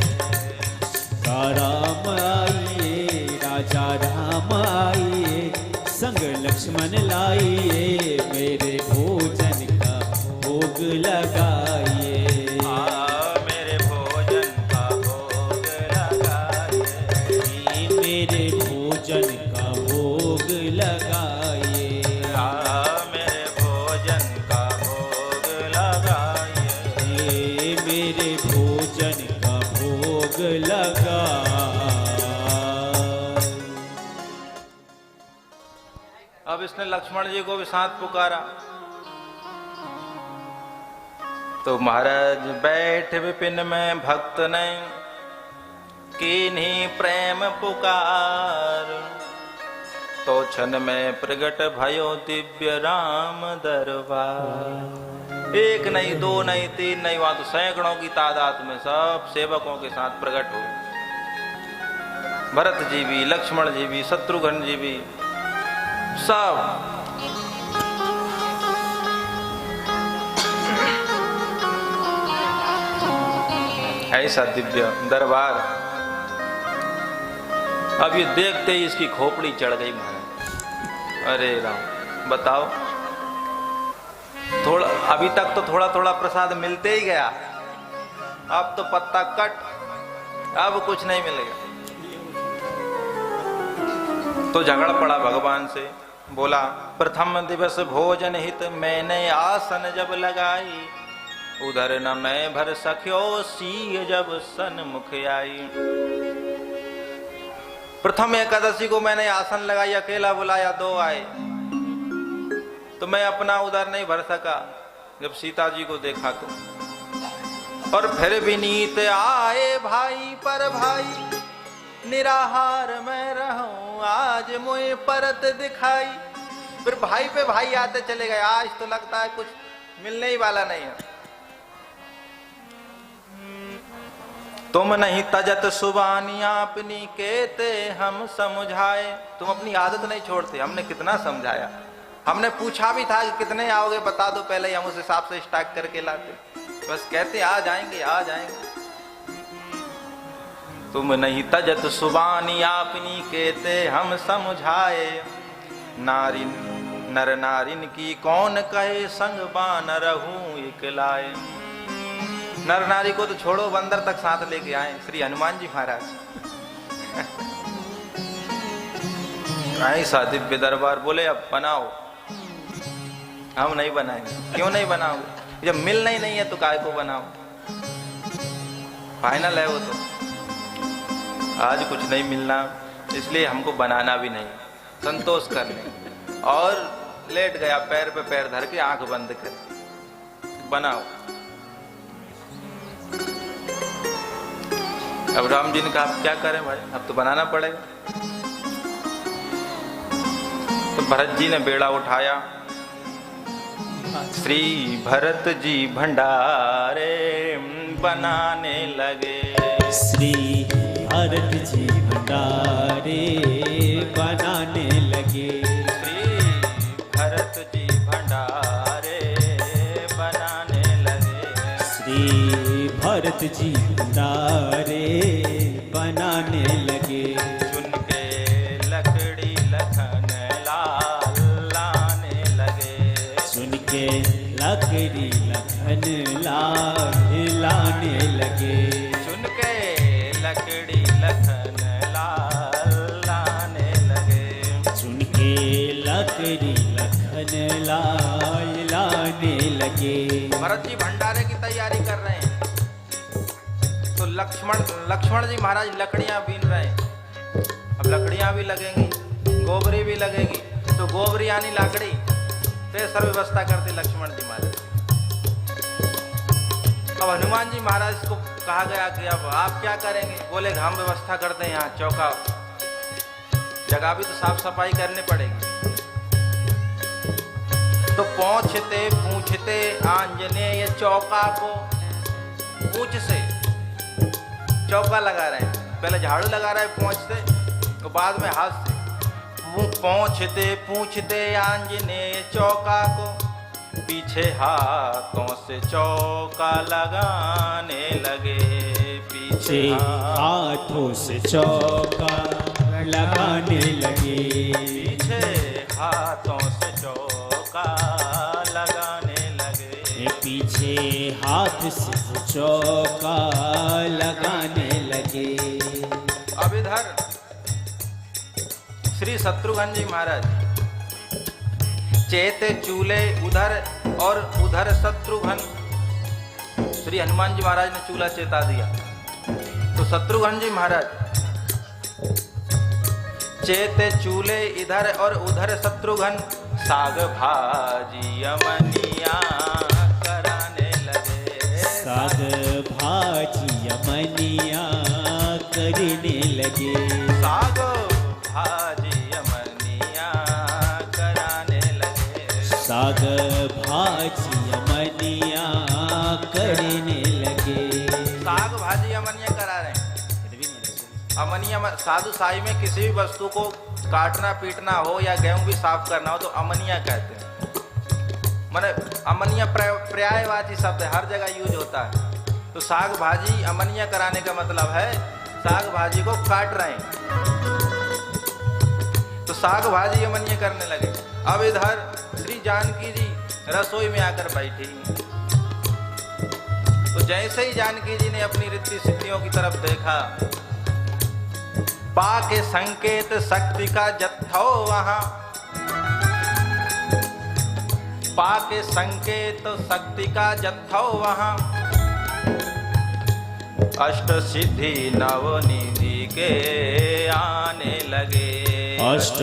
राम आइए, राजा राम आइए, संग लक्ष्मण लाइए, मेरे भोजन का भोग लगाइए। मेरे भोजन का भोग लगाइए। मेरे भोजन का भोग लगाइए। मेरे भोजन का भोग लगाइए। मेरे भोजन का भोग लगाइए। अब इसने लक्ष्मण जी को भी साथ पुकारा। तो महाराज बैठ विपिन में भक्त ने कीन्ही प्रेम पुकार, तो क्षण में प्रगट भयो दिव्य राम दरबार। 1 नहीं 2 नहीं 3 नहीं, वहां तो सैकड़ों की तादाद में सब सेवकों के साथ प्रकट हुए। भरत जी भी, लक्ष्मण जी भी, शत्रुघ्न जी भी, सब। ऐसा दिव्य दरबार। अब ये देखते ही इसकी खोपड़ी चढ़ गई महाराज। अरे राम, बताओ, थोड़ा अभी तक तो थोड़ा थोड़ा प्रसाद मिलते ही गया, अब तो पत्ता कट, अब कुछ नहीं मिलेगा। तो झगड़ पड़ा भगवान से, बोला प्रथम दिवस भोजन हित मैंने आसन जब लगाई, उधर न मैं भर सख्यो सीय जब सन्मुख आई। प्रथम एकादशी को मैंने आसन लगाई, अकेला बुलाया, 2 आए, तो मैं अपना उधर नहीं भर सका जब सीता जी को देखा तो। और फिर विनीत आए भाई पर भाई, निराहार मैं रहूं आज मुझे परत दिखाई। फिर भाई पे भाई आते चले गए, आज तो लगता है कुछ मिलने ही वाला नहीं है। तुम नहीं तजत सुबानियां अपनी कहते हम समझाए। तुम अपनी आदत नहीं छोड़ते, हमने कितना समझाया। हमने पूछा भी था कि कितने आओगे बता दो पहले, हम उस हिसाब से स्टॉक करके लाते, बस कहते आ जाएंगे आ जाएंगे। तुम नहीं तजत सुबानियां अपनी कहते हम समझाए। नारी नर नारिन की कौन कहे संग बान रहूं इकलाए। नर नारी को तो छोड़ो, बंदर तक साथ लेके आए श्री हनुमान जी महाराज। ऐसा दिव्य दरबार। बोले अब बनाओ। हम नहीं बनाएंगे। क्यों नहीं बनाओगे? जब मिलना ही नहीं है तो काय को बनाओ। फाइनल है वो तो। आज कुछ नहीं मिलना, इसलिए हमको बनाना भी नहीं, संतोष करने। और लेट गया पैर पे पैर धर के, आंख बंद कर बनाओ। अब राम जी ने कहा अब क्या करें भाई, अब तो बनाना पड़ेगा। तो भरत जी ने बेड़ा उठाया। श्री भरत जी भंडारे बनाने लगे। श्री भरत जी भंडारे बनाने लगे। श्री भरत जी भंडारे बनाने लगे। श्री भरत जी भंडारे बनाने लगे। चुन के लकड़ी लखन लाल लाने लगे। चुन के लकड़ी लखन लाल लाने लगे। चुन के लकड़ी लखन लाल लाने लगे। चुन के लकड़ी लखन लाल लाने लगे। भरत जी भंडारे की तैयारी कर रहे हैं तो लक्ष्मण जी महाराज लकड़ियां बीन रहे हैं। अब लकड़ियां भी लगेंगी, गोबरी भी लगेगी, तो गोबरी यानी लाकड़ी से सर्व व्यवस्था करते लक्ष्मण जी महाराज। अब हनुमान जी महाराज को कहा गया कि अब आप क्या करेंगे? बोले हम व्यवस्था करते हैं, यहाँ चौका जगह भी तो साफ सफाई करनी पड़ेगी। तो पूछते आंजनेय चौका को, पूछ से चौका लगा रहे हैं। पहले झाड़ू लगा रहे हैं पूंछ से, तो बाद में हाथ से। पूछते आंजनेय चौका को, पीछे हाथों से चौका लगाने लगे। पीछे हाथों से चौका लगाने लगे। पीछे हाथों से चौका लगाने लगे। पीछे हाथ से चौका लगाने लगे। अब इधर श्री शत्रुघ्न जी महाराज चेते चूल्हे उधर और उधर शत्रुघ्न। श्री हनुमान जी महाराज ने चूल्हा चेता दिया तो शत्रुघ्न जी महाराज चेते चूल्हे इधर और उधर शत्रुघ्न साग भाजी अमनिया कराने लगे। साग भाजी अमनिया करने लगे। साग भाजी अमनिया कराने लगे। साग भाजी अमनिया करने लगे। साग भाजी अमनिया करा रहे हैं। अमनिया साधु साई में किसी भी वस्तु को काटना पीटना हो या गेहूं भी साफ करना हो तो अमनिया कहते हैं। माने अमनिया पर्यायवाची शब्द है, हर जगह यूज होता है। तो साग भाजी अमनिया कराने का मतलब है साग भाजी को काट रहे हैं, तो साग भाजी अमनिया करने लगे। अब इधर श्री जानकी जी रसोई में आकर बैठी, तो जैसे ही जानकी जी ने अपनी रिद्धि सिद्धियों की तरफ देखा, पा के संकेत शक्ति का जत्थो वहां, पा के संकेत शक्ति का जत्थो वहां, अष्ट सिद्धि नवनिधि के आने लगे। अष्ट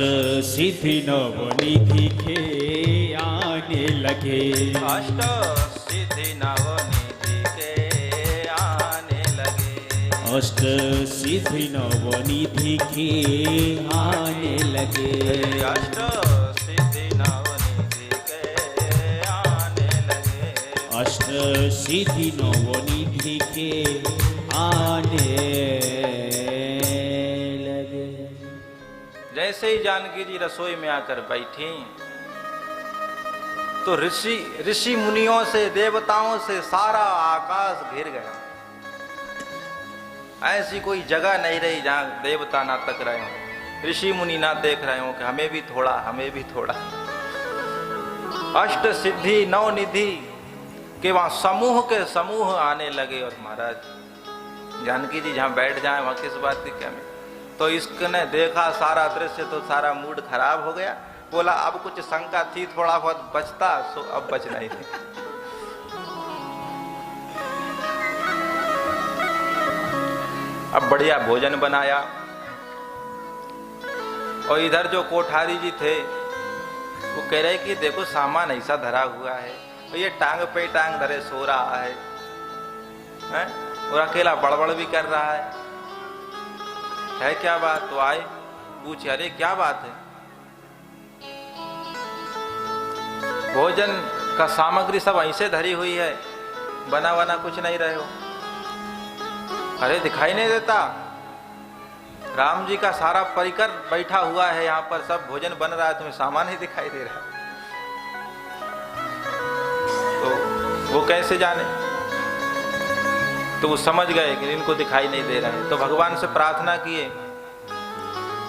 सिद्धि नवनिधि के आने लगे। अष्ट सिद्धि नवनिधि के आने लगे। अष्ट सिद्धि नवनिधि के आने लगे। अष्ट सिद्धि नवनिधि के आने लगे। अष्ट सिद्धि नवनिधि के आने जैसे ही जानकी जी रसोई में आकर बैठी तो ऋषि मुनियों से, देवताओं से सारा आकाश घिर गया। ऐसी कोई जगह नहीं रही जहां देवता ना तक रहे हो, ऋषि मुनि ना देख रहे हो कि हमें भी थोड़ा, हमें भी थोड़ा। अष्ट सिद्धि नौ निधि के वहां समूह के समूह आने लगे। और महाराज जानकी जी जहां बैठ जाए वहां किस बात की क्या में। तो इसने देखा सारा दृश्य तो सारा मूड खराब हो गया। बोला अब कुछ शंका थी, थोड़ा बहुत बचता, सो अब बच नहीं थी। अब बढ़िया भोजन बनाया और इधर जो कोठारी जी थे वो कह रहे कि देखो सामान ऐसा धरा हुआ है और ये टांग पे टांग धरे सो रहा है, हैं? और अकेला बड़बड़ भी कर रहा है क्या बात। तो आए पूछे, अरे क्या बात है। भोजन का सामग्री सब ऐसे धरी हुई है, बना बना कुछ नहीं रहे हो। अरे दिखाई नहीं देता, राम जी का सारा परिकर बैठा हुआ है यहाँ पर, सब भोजन बन रहा है, तुम्हें सामान ही दिखाई दे रहा है। तो वो कैसे जाने। तो वो समझ गए कि इनको दिखाई नहीं दे रहा है। तो भगवान से प्रार्थना किए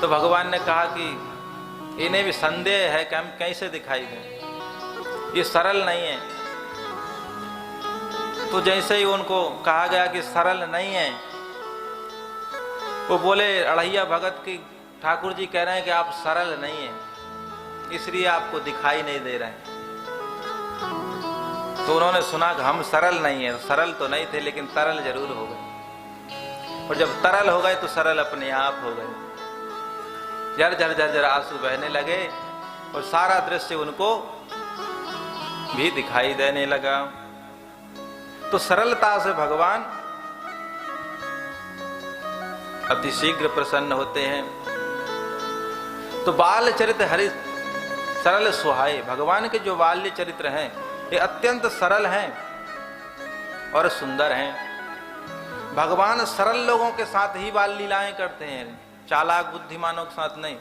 तो भगवान ने कहा कि इन्हें भी संदेह है कि हम कैसे दिखाई दें, ये सरल नहीं है। तो जैसे ही उनको कहा गया कि सरल नहीं है, वो बोले अड़हिया भगत की ठाकुर जी कह रहे हैं कि आप सरल नहीं हैं, इसलिए आपको दिखाई नहीं दे रहे हैं। तो उन्होंने सुना कि हम सरल नहीं है। सरल तो नहीं थे लेकिन तरल जरूर हो गए, और जब तरल हो गए तो सरल अपने आप हो गए। झर झर झर झर आंसू बहने लगे और सारा दृश्य उनको भी दिखाई देने लगा। तो सरलता से भगवान अति शीघ्र प्रसन्न होते हैं। तो बाल चरित्र हरि सरल सुहाए, भगवान के जो बाल्य चरित्र हैं ये अत्यंत सरल हैं और सुंदर हैं। भगवान सरल लोगों के साथ ही बाल लीलाएं करते हैं, चालाक बुद्धिमानों के साथ नहीं।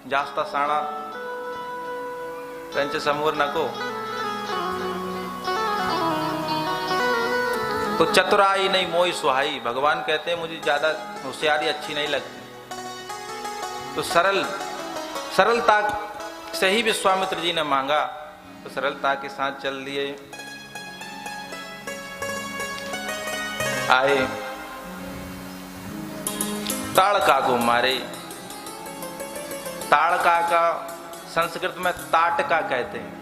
जास्ता साणा त्यांचे समोर नको। तो चतुराई नहीं मोई सुहाई, भगवान कहते हैं मुझे ज्यादा होशियारी अच्छी नहीं लगती। तो सरलता से ही विश्वामित्र जी ने मांगा, तो सरलता के साथ चल दिए। आए ताड़का को मारे। ताड़का का संस्कृत में ताटका कहते हैं,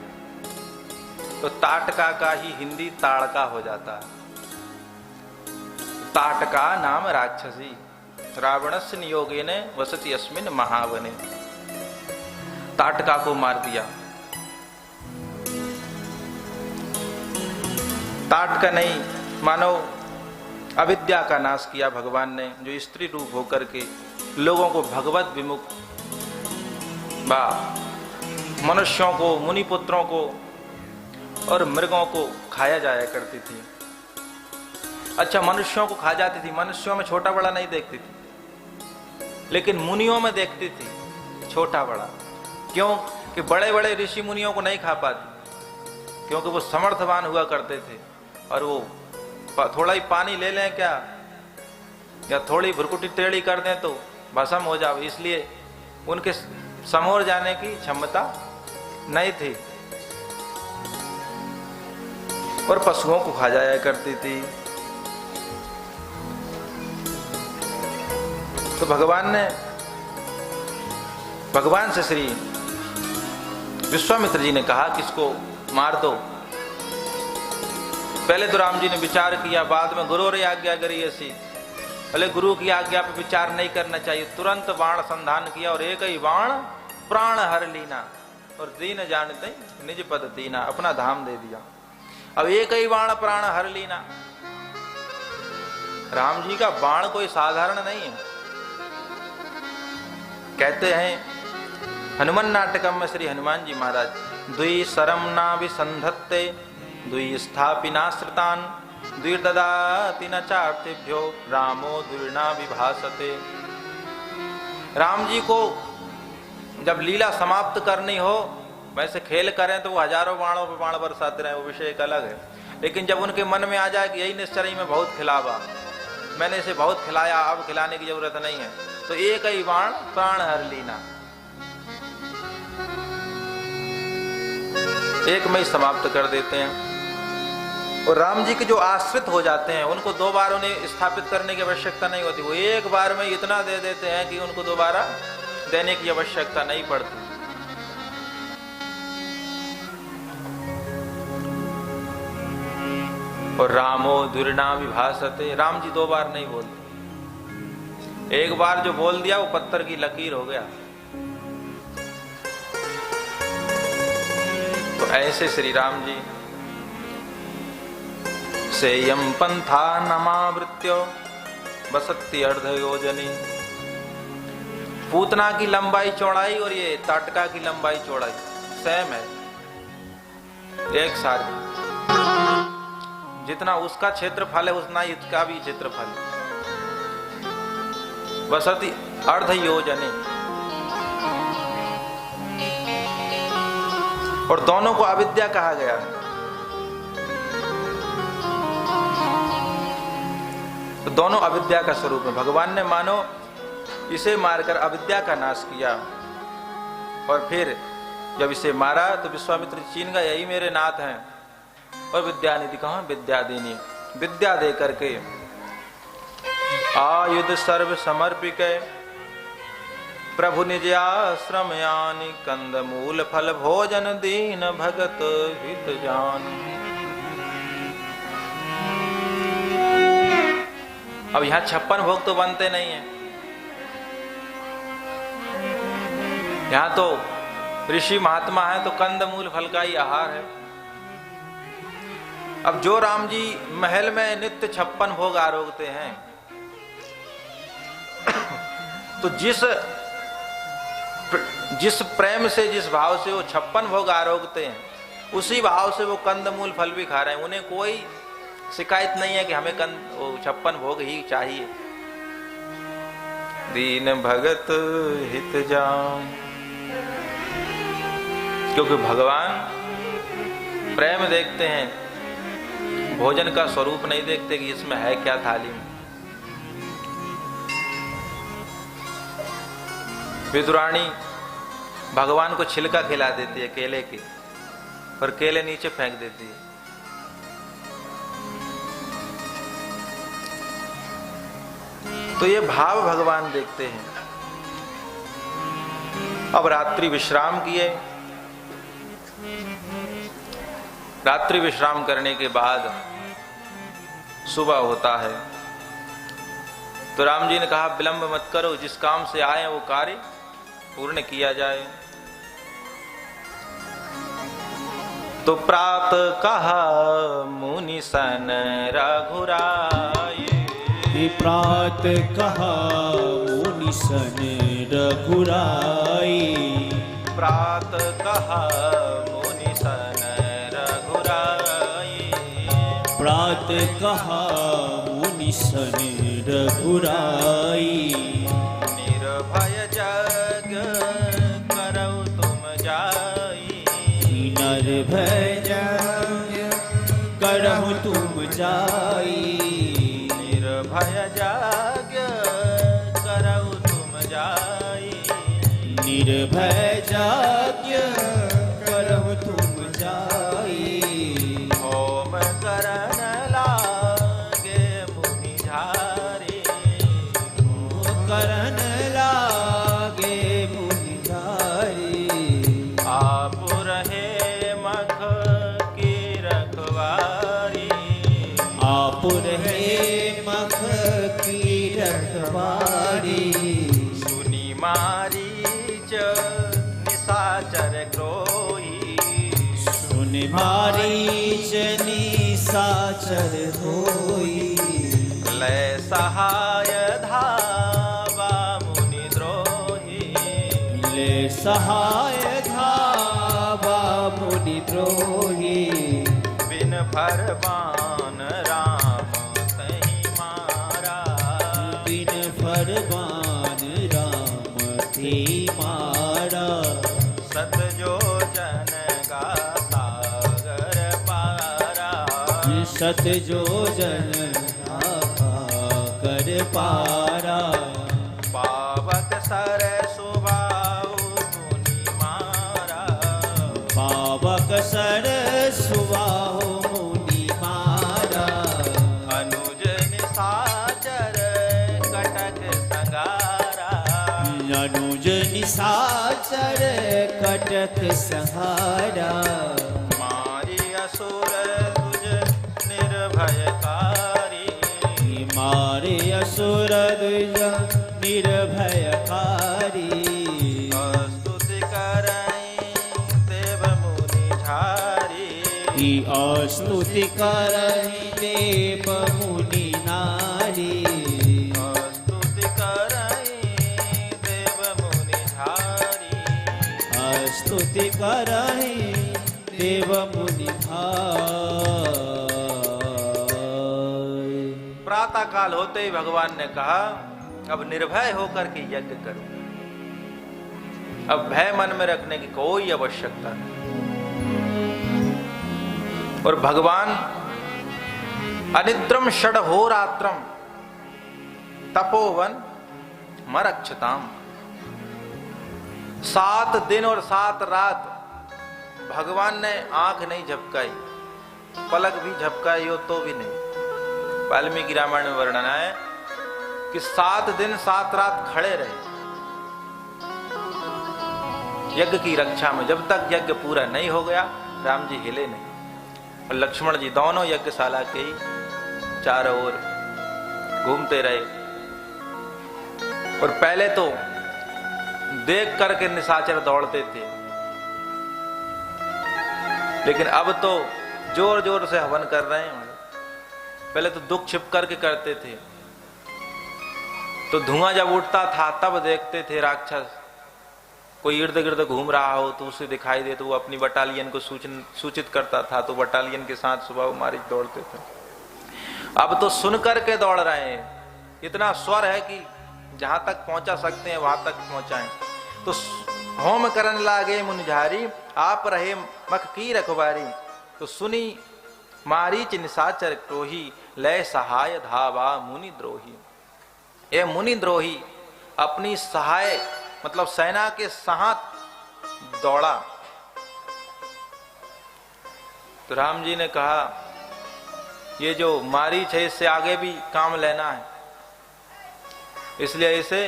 तो ताटका का ही हिंदी ताड़का हो जाता है। ताटका नाम राक्षसी रावणस्य नियोगेन वसति अस्मिन् महावने। ताटका को मार दिया। ताटका नहीं, मानो अविद्या का नाश किया भगवान ने, जो स्त्री रूप होकर के लोगों को भगवत विमुख मनुष्यों को, मुनि पुत्रों को और मृगों को खाया जाया करती थी। अच्छा, मनुष्यों को खा जाती थी, मनुष्यों में छोटा बड़ा नहीं देखती थी, लेकिन मुनियों में देखती थी छोटा बड़ा। क्यों कि बड़े बड़े ऋषि मुनियों को नहीं खा पाती, क्योंकि वो समर्थवान हुआ करते थे और वो थोड़ा ही पानी ले लें क्या या थोड़ी भुरकुटी टेढ़ी कर दें तो भस्म हो जाओ, इसलिए उनके समोर जाने की क्षमता नहीं थी और पशुओं को खा जाया करती थी। तो भगवान से श्री विश्वामित्र जी ने कहा कि इसको मार दो। पहले तो राम जी ने विचार किया, बाद में गुरु रे आज्ञा करी ऐसी। पहले गुरु की आज्ञा पर विचार नहीं करना चाहिए, तुरंत बाण संधान किया और एक ही बाण प्राण हर लीना और दीन जानते निज पद दीना, अपना धाम दे दिया। अब एक ही बाण प्राण हर लीना। राम जी का बाण कोई साधारण नहीं है। कहते हैं हनुमान नाटकम में श्री हनुमान जी महाराज, द्वि सरम ना विसंधत्ते द्वि स्थापिनाश्रितान द्विर्ददाति न चार्तेभ्यो रामो द्विर्ना विभासते। राम जी को जब लीला समाप्त करनी हो, वैसे खेल करें तो वो हजारों बाणों पर बाण बरसाते रहे, वो विषय एक अलग है। लेकिन जब उनके मन में आ जाए कि यही निश्चय में बहुत खिलावा, मैंने इसे बहुत खिलाया, अब खिलाने की जरूरत नहीं है, तो एक ही बाण प्राण हर लीना, एक में ही समाप्त कर देते हैं। और राम जी के जो आश्रित हो जाते हैं उनको दो बार उन्हें स्थापित करने की आवश्यकता नहीं होती, वो एक बार में इतना दे देते हैं कि उनको दोबारा देने की आवश्यकता नहीं पड़ती। और रामो दुर्ना विभासते, राम जी दो बार नहीं बोलते, एक बार जो बोल दिया वो पत्थर की लकीर हो गया। तो ऐसे श्री राम जी सेयम पंथा नमावृत्यो बसत्ति अर्धयोजनी, पूतना की लंबाई चौड़ाई और ये ताटका की लंबाई चौड़ाई सेम है, एक सारी, जितना उसका क्षेत्रफल है उतना ही इसका भी क्षेत्रफल है। बसति अर्धयोजनी, और दोनों को अविद्या कहा गया। तो दोनों अविद्या का स्वरूप है। भगवान ने मानो इसे मारकर अविद्या का नाश किया, और फिर जब इसे मारा तो विश्वामित्र चीन का यही मेरे नाथ हैं, और विद्यानिधि कहा विद्या देनी, विद्या दे करके आयुध सर्व समर्पिक प्रभु निज आश्रम यानी, कंद मूल फल भोजन दीन भगत हित जान। अब यहां 56 भोग तो बनते नहीं है, यहां तो ऋषि महात्मा है तो कंद मूल फल का ही आहार है। अब जो राम जी महल में नित्य 56 भोग आरोगते हैं, तो जिस प्रेम से, जिस भाव से वो 56 भोग आरोगते हैं, उसी भाव से वो कंदमूल फल भी खा रहे हैं। उन्हें कोई शिकायत नहीं है कि हमें 56 भोग ही चाहिए। दीन भगत हित जान, क्योंकि भगवान प्रेम देखते हैं, भोजन का स्वरूप नहीं देखते कि इसमें है क्या थाली में। विदुरानी भगवान को छिलका खिला देती है केले की, और केले नीचे फेंक देती है। तो ये भाव भगवान देखते हैं। अब रात्रि विश्राम किए, रात्रि विश्राम करने के बाद सुबह होता है, तो राम जी ने कहा विलंब मत करो, जिस काम से आए वो कार्य पूर्ण किया जाए। तो प्रात कहा मुनि सन रघुराई, प्रात कहा मुनि सन रघुराई, प्रात कहा मुनि सन रघुराई, प्रात कहा मुनि सन रघुराई। निर्भय जग करौ तुम जाई, निर्भय जग करहु तुम जाई, निर्भय जग करौ तुम जाई, निर्भय जग करहु तुम जाई। होम करन लागे मुनि झारी, करन लागे मुनि झारी, आप रहे मख की रखवारी, आप रहे मख की रखवारी। सुनी मारीच निशाचर क्रोही, सुन मारीच निशाचर होई, लय सहाय धावा मुनि द्रोही, ले सहाय धावा मुनि द्रोही। बिन फरमान राम तहि मारा, बिन फरमान राम ते मारा, सत योजन कर पारा। पावक सर सुबाहु मुनि मारा। पावक सर सुबाहु मुनि मारा। अनुज निशाचर कटक संगारा। अनुज निशाचर कटक संहारा। मारी असुर दुज निर्भयकारी। मारे असुर दुज निर्भयकारी। स्तुति करई देव मुनि झारी। स्तुति करहि देव मुनि नारी। स्तुति करई देव मुनि झारी। स्तुति करहि देव मुनि धारी। प्रातः काल होते ही भगवान ने कहा अब निर्भय होकर के यज्ञ करो। अब भय मन में रखने की कोई आवश्यकता नहीं। और भगवान अनिद्रम षडहोरात्रम तपोवन मरक्षताम, 7 दिन और 7 रात भगवान ने आंख नहीं झपकाई, पलक भी झपकाई हो तो भी नहीं। वाल्मीकि रामायण में वर्णन है कि 7 दिन 7 रात खड़े रहे यज्ञ की रक्षा में। जब तक यज्ञ पूरा नहीं हो गया राम जी हिले नहीं। और लक्ष्मण जी दोनों यज्ञशाला के ही चारों ओर घूमते रहे। और पहले तो देख करके निशाचर दौड़ते थे, लेकिन अब तो जोर जोर से हवन कर रहे हैं। पहले तो दुख छिप करके करते थे, तो धुआं जब उठता था तब देखते थे राक्षस कोई इर्द गिर्द घूम रहा हो तो उसे दिखाई दे तो वो अपनी बटालियन को सूचित करता था, तो बटालियन के साथ सुबह मारी दौड़ते थे। अब तो सुन करके दौड़ रहे हैं। इतना स्वर है कि जहां तक पहुंचा सकते हैं वहां तक पहुंचाएं। तो होम करन लागे मुनिझारी, आप रहे मख की रखवारी। तो सुनी मारीच निशाचर क्रोही, लय सहाय धावा मुनि द्रोही। ये मुनि द्रोही अपनी सहाय मतलब सेना के साथ दौड़ा। तो राम जी ने कहा ये जो मारीच है इससे आगे भी काम लेना है, इसलिए इसे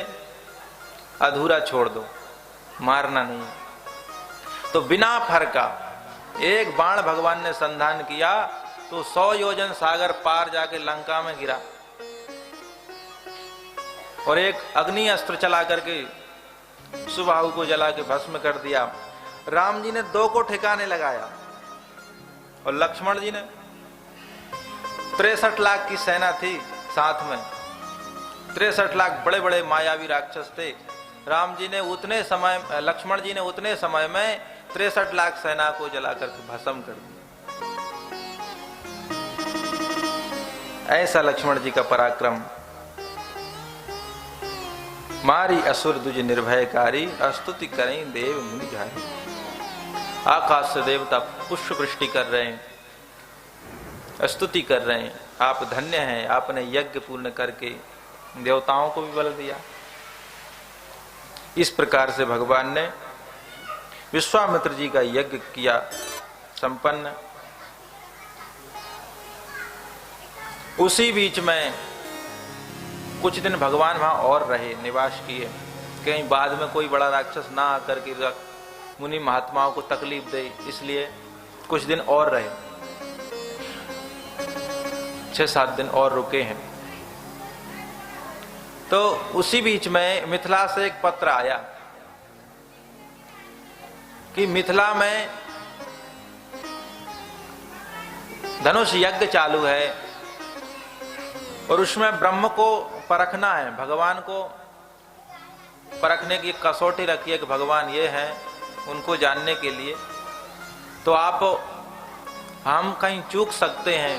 अधूरा छोड़ दो, मारना नहीं। तो बिना फरका एक बाण भगवान ने संधान किया तो 100 योजन सागर पार जाके लंका में गिरा। और एक अग्नि अस्त्र चला करके सुबाहु को जला के भस्म कर दिया। राम जी ने 2 को ठिकाने लगाया और लक्ष्मण जी ने 63 लाख की सेना थी साथ में। 63 लाख बड़े बड़े मायावी राक्षस थे। राम जी ने उतने समय, लक्ष्मण जी ने उतने समय में 63 लाख सेना को जलाकर भस्म कर दिया। ऐसा लक्ष्मण जी का पराक्रम। मारी असुर दुज निर्भयकारी, स्तुति करें देव मुनि झारी। आकाश से देवता पुष्प वृष्टि कर रहे हैं, स्तुति कर रहे हैं। आप धन्य हैं, आपने यज्ञ पूर्ण करके देवताओं को भी बल दिया। इस प्रकार से भगवान ने विश्वामित्र जी का यज्ञ किया संपन्न। उसी बीच में कुछ दिन भगवान वहां और रहे, निवास किए, कहीं बाद में कोई बड़ा राक्षस ना आकर के मुनि महात्माओं को तकलीफ दे, इसलिए कुछ दिन और रहे। 6-7 दिन और रुके हैं। तो उसी बीच में मिथिला से एक पत्र आया कि मिथिला में धनुष यज्ञ चालू है और उसमें ब्रह्म को परखना है, भगवान को परखने की कसौटी रखी है कि भगवान ये हैं, उनको जानने के लिए। तो हम कहीं चूक सकते हैं,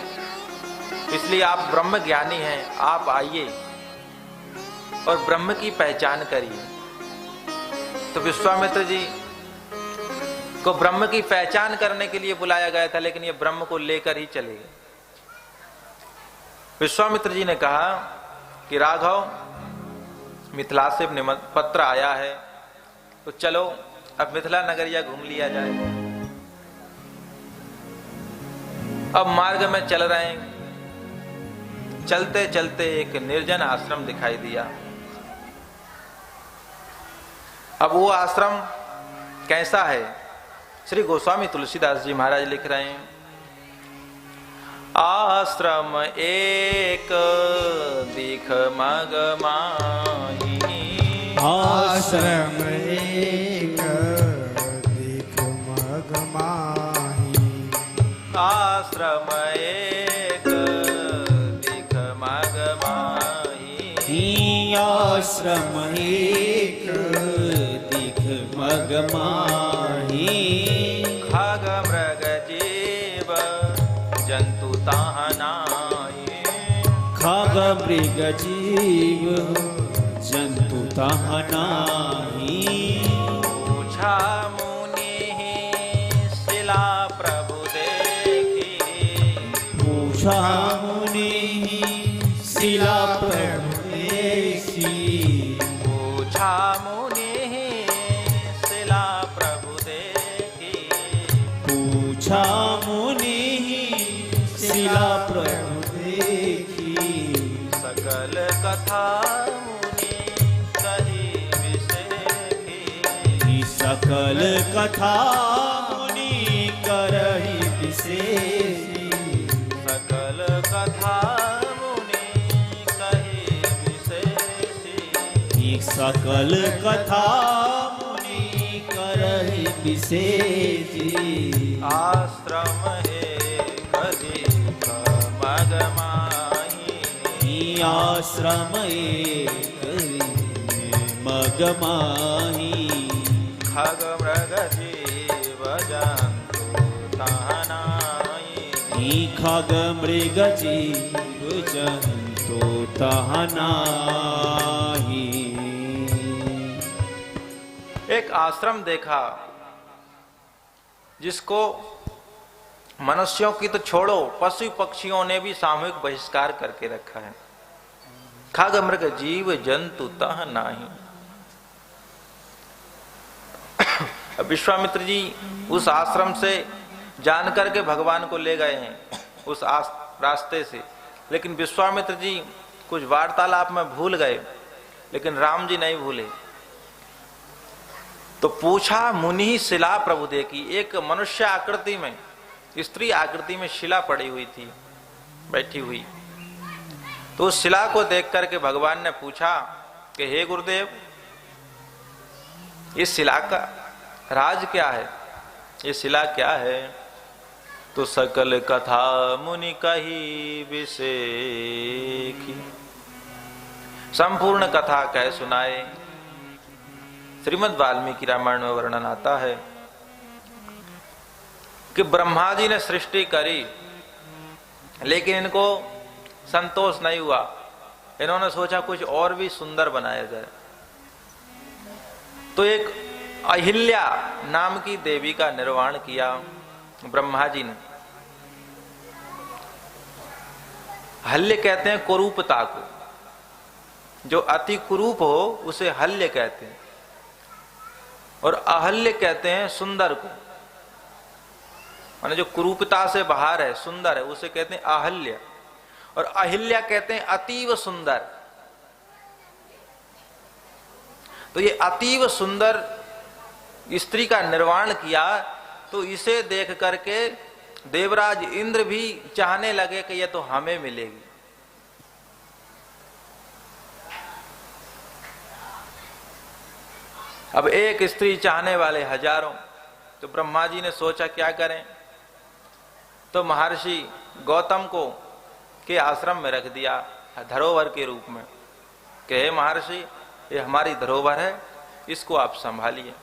इसलिए आप ब्रह्म ज्ञानी हैं, आप आइए और ब्रह्म की पहचान करिए। तो विश्वामित्र जी को ब्रह्म की पहचान करने के लिए बुलाया गया था, लेकिन ये ब्रह्म को लेकर ही चले गए। विश्वामित्र जी ने कहा कि राघव, मिथिला से पत्र आया है, तो चलो अब मिथिला नगरिया घूम लिया जाए। अब मार्ग में चल रहे हैं, चलते चलते एक निर्जन आश्रम दिखाई दिया। अब वो आश्रम कैसा है, श्री गोस्वामी तुलसीदास जी महाराज लिख रहे हैं, आश्रम एक दिख मग माही, आश्रम एक दिख मग माही, आश्रम एक दिख मग माही, आश्रम एक दिख मग माही, खग मृग जीव जंतु ताह नाहि, खग मृग जीव जंतु ताह नाहि, पूछा मुनि शिला प्रभु देखी, पूछा मुनि शिला प्रभु देखी, पूछा मुनि शिला प्रभु देखी, पूछा मुनि शिला प्रभु देखी, सकल कथा मुनि कही विषेखी, सकल कथा मुनि करहि विशेषी, सकल कथा मुनि कही विशेषी, सकल कथा मुनि करहि विशेषी, आश्रम एक दिख मग माही, आश्रम एक मग माही, खग मृग जीव जंतु ताह नाहि, खग मृग जीव जंतु ताह नाहि। एक आश्रम देखा जिसको मनुष्यों की तो छोड़ो, पशु पक्षियों ने भी सामूहिक बहिष्कार करके रखा है। खग मृग जीव जंतु ताह नाहि। अब विश्वामित्र जी उस आश्रम से जान करके भगवान को ले गए हैं उस रास्ते से, लेकिन विश्वामित्र जी कुछ वार्तालाप में भूल गए, लेकिन राम जी नहीं भूले। तो पूछा मुनि शिला प्रभु देखी, एक मनुष्य आकृति में, स्त्री आकृति में शिला पड़ी हुई थी, बैठी हुई। तो उस शिला को देख करके भगवान ने पूछा कि हे गुरुदेव, इस शिला का राज क्या है, ये शिला क्या है? तो सकल कथा मुनि कही विषेखी, संपूर्ण कथा कह सुनाए। श्रीमद् वाल्मीकि रामायण में वर्णन आता है कि ब्रह्मा जी ने सृष्टि करी, लेकिन इनको संतोष नहीं हुआ। इन्होंने सोचा कुछ और भी सुंदर बनाया जाए। तो एक अहिल्या नाम की देवी का निर्माण किया ब्रह्मा जी ने। हल्य कहते हैं कुरूपता को, जो अति कुरूप हो उसे हल्य कहते हैं, और अहल्य कहते हैं सुंदर को। माने जो कुरूपता से बाहर है, सुंदर है, उसे कहते हैं अहल्य। और अहिल्या कहते हैं अतीव सुंदर। तो ये अतीव सुंदर स्त्री का निर्माण किया, तो इसे देख करके देवराज इंद्र भी चाहने लगे कि ये तो हमें मिलेगी। अब एक स्त्री चाहने वाले हजारों। तो ब्रह्मा जी ने सोचा क्या करें, तो महर्षि गौतम को के आश्रम में रख दिया धरोहर के रूप में कि हे महर्षि, ये हमारी धरोहर है, इसको आप संभालिए।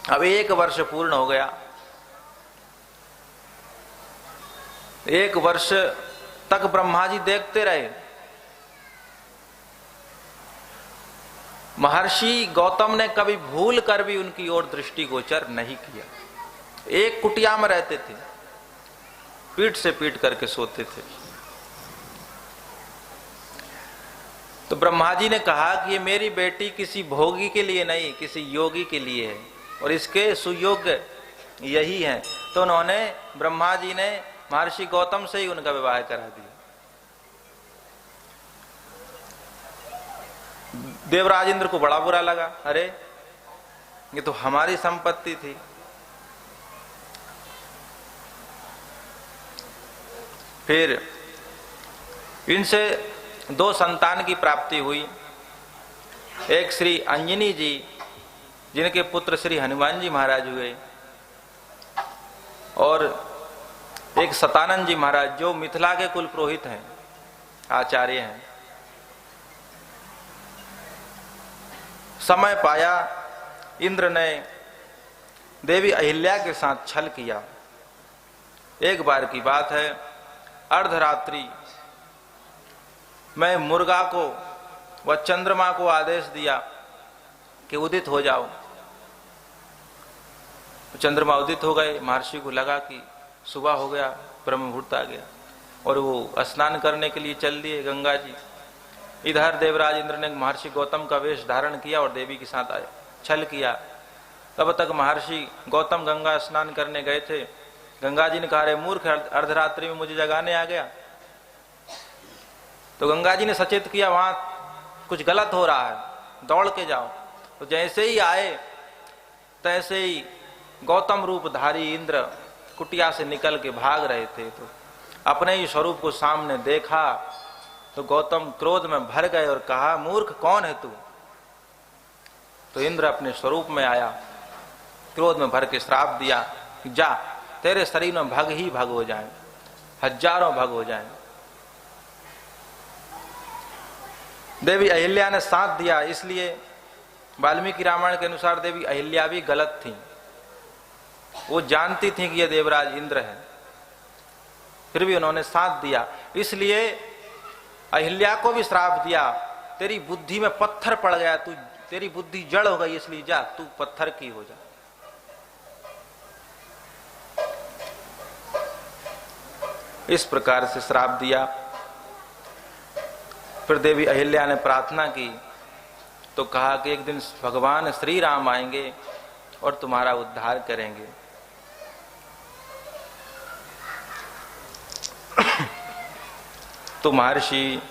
अब 1 वर्ष पूर्ण हो गया। 1 वर्ष तक ब्रह्मा जी देखते रहे। महर्षि गौतम ने कभी भूल कर भी उनकी ओर दृष्टिगोचर नहीं किया। एक कुटिया में रहते थे, पीठ से पीठ करके सोते थे। तो ब्रह्मा जी ने कहा कि ये मेरी बेटी किसी भोगी के लिए नहीं, किसी योगी के लिए है और इसके सुयोग्य यही है। तो उन्होंने, ब्रह्मा जी ने महर्षि गौतम से ही उनका विवाह करा दिया। देवराज इंद्र को बड़ा बुरा लगा, अरे ये तो हमारी संपत्ति थी। फिर इनसे 2 संतान की प्राप्ति हुई। एक श्री अंजनी जी, जिनके पुत्र श्री हनुमान जी महाराज हुए, और एक सतानंद जी महाराज, जो मिथिला के कुल पुरोहित हैं, आचार्य हैं। समय पाया इंद्र ने देवी अहिल्या के साथ छल किया। एक बार की बात है, अर्धरात्रि मैं मुर्गा को व चंद्रमा को आदेश दिया कि उदित हो जाओ। चंद्रमा उदित हो गए। महर्षि को लगा कि सुबह हो गया, ब्रह्म मुहूर्त आ गया, और वो स्नान करने के लिए चल दिए गंगा जी। इधर देवराज इंद्र ने महर्षि गौतम का वेश धारण किया और देवी के साथ आए, छल किया। तब तक महर्षि गौतम गंगा स्नान करने गए थे। गंगा जी ने कहा, रे मूर्ख, अर्धरात्रि में मुझे जगाने आ गया। तो गंगा जी ने सचेत किया, वहां कुछ गलत हो रहा है, दौड़ के जाओ। तो जैसे ही आए तैसे ही गौतम रूपधारी इंद्र कुटिया से निकल के भाग रहे थे। तो अपने ही स्वरूप को सामने देखा तो गौतम क्रोध में भर गए और कहा, मूर्ख कौन है तू? तो इंद्र अपने स्वरूप में आया, क्रोध में भर के श्राप दिया, जा तेरे शरीर में भग ही भग हो जाए, हजारों भग हो जाए। देवी अहिल्या ने साथ दिया। इसलिए वाल्मीकि रामायण के अनुसार देवी अहिल्या भी गलत थी। वो जानती थी कि यह देवराज इंद्र है, फिर भी उन्होंने साथ दिया। इसलिए अहिल्या को भी श्राप दिया, तेरी बुद्धि में पत्थर पड़ गया, तू, तेरी बुद्धि जड़ हो गई, इसलिए जा तू पत्थर की हो जा। इस प्रकार से श्राप दिया। फिर देवी अहिल्या ने प्रार्थना की तो कहा कि एक दिन भगवान श्री राम आएंगे और तुम्हारा उद्धार करेंगे। तो महर्षि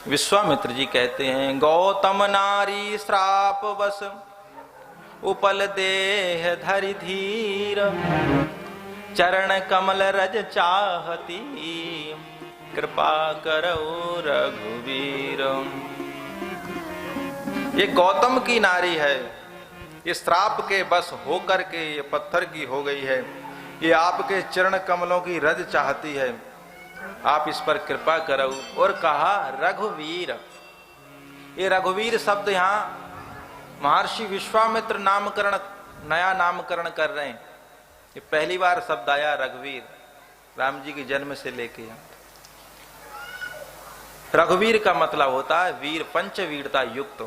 विश्वामित्र जी कहते हैं, गौतम नारी श्राप बस उपल देह धरि धीर, चरण कमल रज चाहती, कृपा करो रघुवीर। ये गौतम की नारी है, ये श्राप के बस होकर के ये पत्थर की हो गई है। ये आपके चरण कमलों की रज चाहती है, आप इस पर कृपा करो। और कहा रघुवीर। ये रघुवीर शब्द यहाँ महर्षि विश्वामित्र नामकरण, नया नामकरण कर रहे हैं। ये पहली बार शब्द आया रघुवीर, राम जी के जन्म से लेके। रघुवीर का मतलब होता है वीर, पंचवीरता युक्त।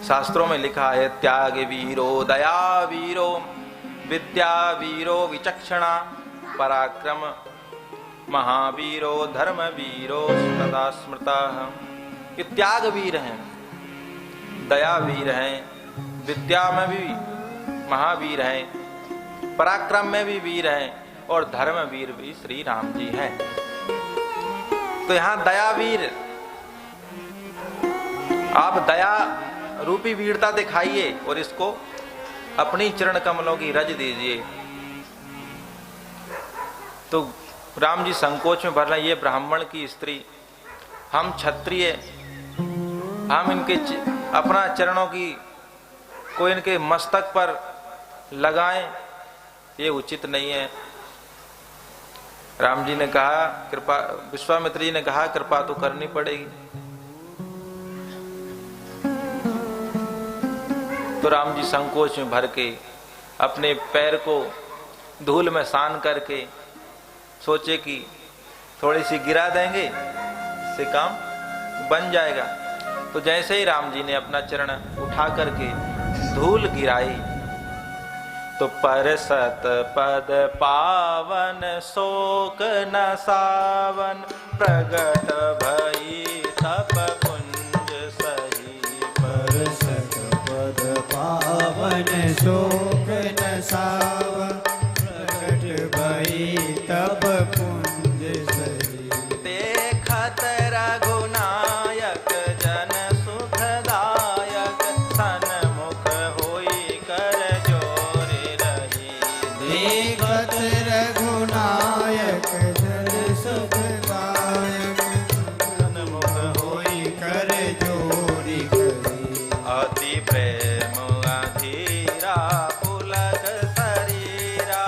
शास्त्रों में लिखा है, त्याग वीरो दया वीरो विद्या वीरो विचक्षणा, पराक्रम महावीरो धर्म वीरो सदा स्मृता। ये त्याग वीर हैं, दया वीर हैं, विद्या में भी महावीर हैं, पराक्रम में भी वीर हैं, और धर्म वीर भी श्री राम जी हैं। तो यहां दया वीर, आप दया रूपी वीरता दिखाइए और इसको अपनी चरण कमलों की रज दीजिए। तो राम जी संकोच में भर रहे, ये ब्राह्मण की स्त्री, हम क्षत्रिय, हम इनके अपना चरणों की को इनके मस्तक पर लगाएं, ये उचित नहीं है। राम जी ने कहा, कृपा, विश्वामित्र जी ने कहा, कृपा तो करनी पड़ेगी। तो राम जी संकोच में भर के अपने पैर को धूल में सान करके सोचे कि थोड़ी सी गिरा देंगे, इससे काम बन जाएगा। तो जैसे ही राम जी ने अपना चरण उठा करके धूल गिराई, तो परसत पद पावन शोक न सावन, प्रगट भई तप शोक न सावा, प्रकट भई तब पुंज सही। देखत रघुनायक जन सुखदायक, सन्मुख होई कर जोर रही। देखत रघुनायक जन सुखदायक, सन्मुख होई कर जोरी करी। अति प्रेम अधीरा पुलक शरीरा,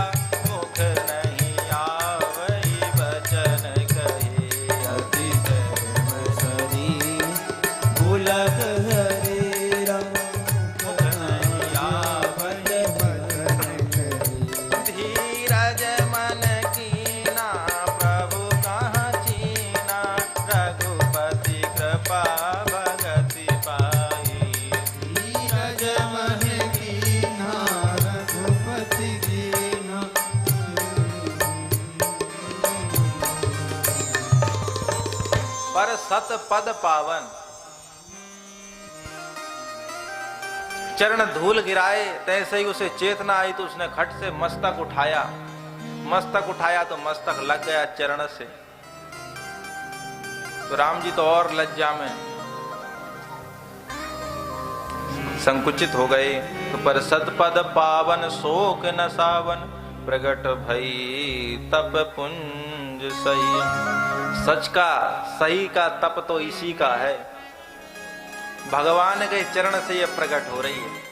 मुख नहीं आवई बचन कही। अति प्रेम शरीर पुलक शरीरा, मुख नहीं आवई बचन करी। धीरज मन कीना, प्रभु कहाँ चीना, रघुपति कृपा भगति पाई। धीरज मन कीन्हा, रघुपति कीन्हा। पर सत पद पावन, चरण धूल गिराए, तैसे ही उसे चेतना आई तो उसने खट से मस्तक उठाया। मस्तक उठाया तो मस्तक लग गया चरण से। तो राम जी तो और लज्जा में संकुचित हो गए। तो पर सतपद पावन शोक न सावन, प्रगट भई तप पुंज सही। सच का सही का तप तो इसी का है, भगवान के चरण से यह प्रकट हो रही है।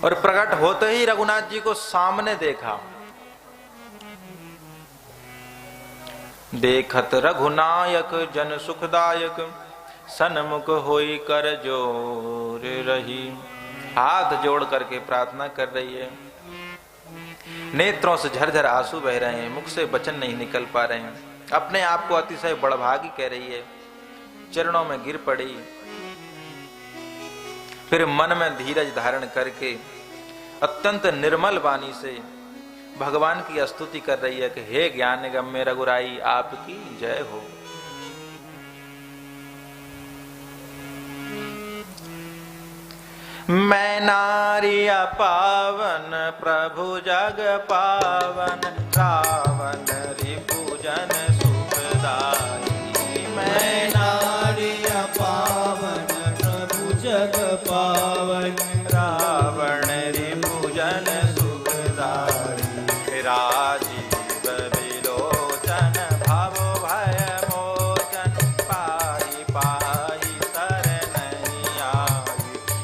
और प्रकट होते ही रघुनाथ जी को सामने देखा। देखत रघुनायक जन सुखदायक, सन्मुख होई कर जोर रही। हाथ जोड़ करके प्रार्थना कर रही है। नेत्रों से झरझर आंसू बह रहे हैं, मुख से वचन नहीं निकल पा रहे हैं। अपने आप को अतिशय बड़भागी कह रही है। चरणों में गिर पड़ी। फिर मन में धीरज धारण करके अत्यंत निर्मल वाणी से भगवान की स्तुति कर रही है कि हे ज्ञान गम्य रघुराई, आपकी जय हो। मैं नारी पावन प्रभु जग पावन, रावण रिपुजन सुखदाई। मैं नारी पावन प्रभु जग पावन, रावण रिपुजन सुखदाई। राजीव विलोचन भव भय मोचन, पाई पाई शरण आई।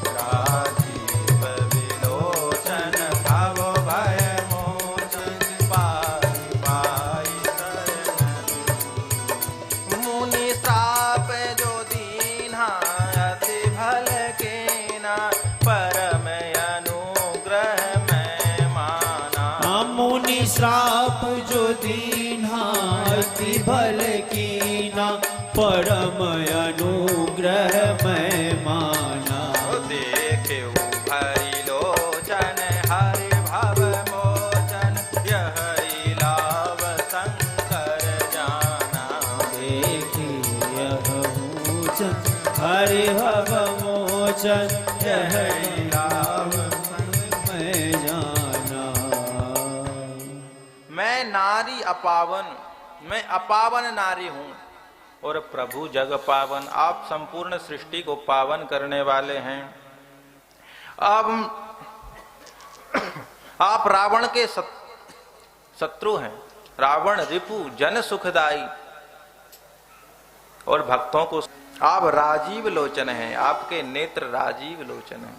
राजीव विलोचन भव भय मोचन, पाई पाई शरण। मुनि श्राप जो दीन्हा, अति भल कीना, परम अनुग्रह मैं माना। मुनि श्राप जो दीन्हा, अति भल कीना, परम अनुग्रह मैं माना। देखे हरि लोचन हरि भव मोचन, यही लाभ शंकर जाना। देखी यह मोचन हरि भव मोचन, यह लाभ मैं जाना। मैं नारी अपावन, मैं अपावन नारी हूं और प्रभु जग पावन। आप संपूर्ण सृष्टि को पावन करने वाले हैं। अब आप रावण के शत्रु हैं। रावण रिपु जन सुखदाई, और भक्तों को आप राजीव लोचन हैं। आपके नेत्र राजीव लोचन हैं,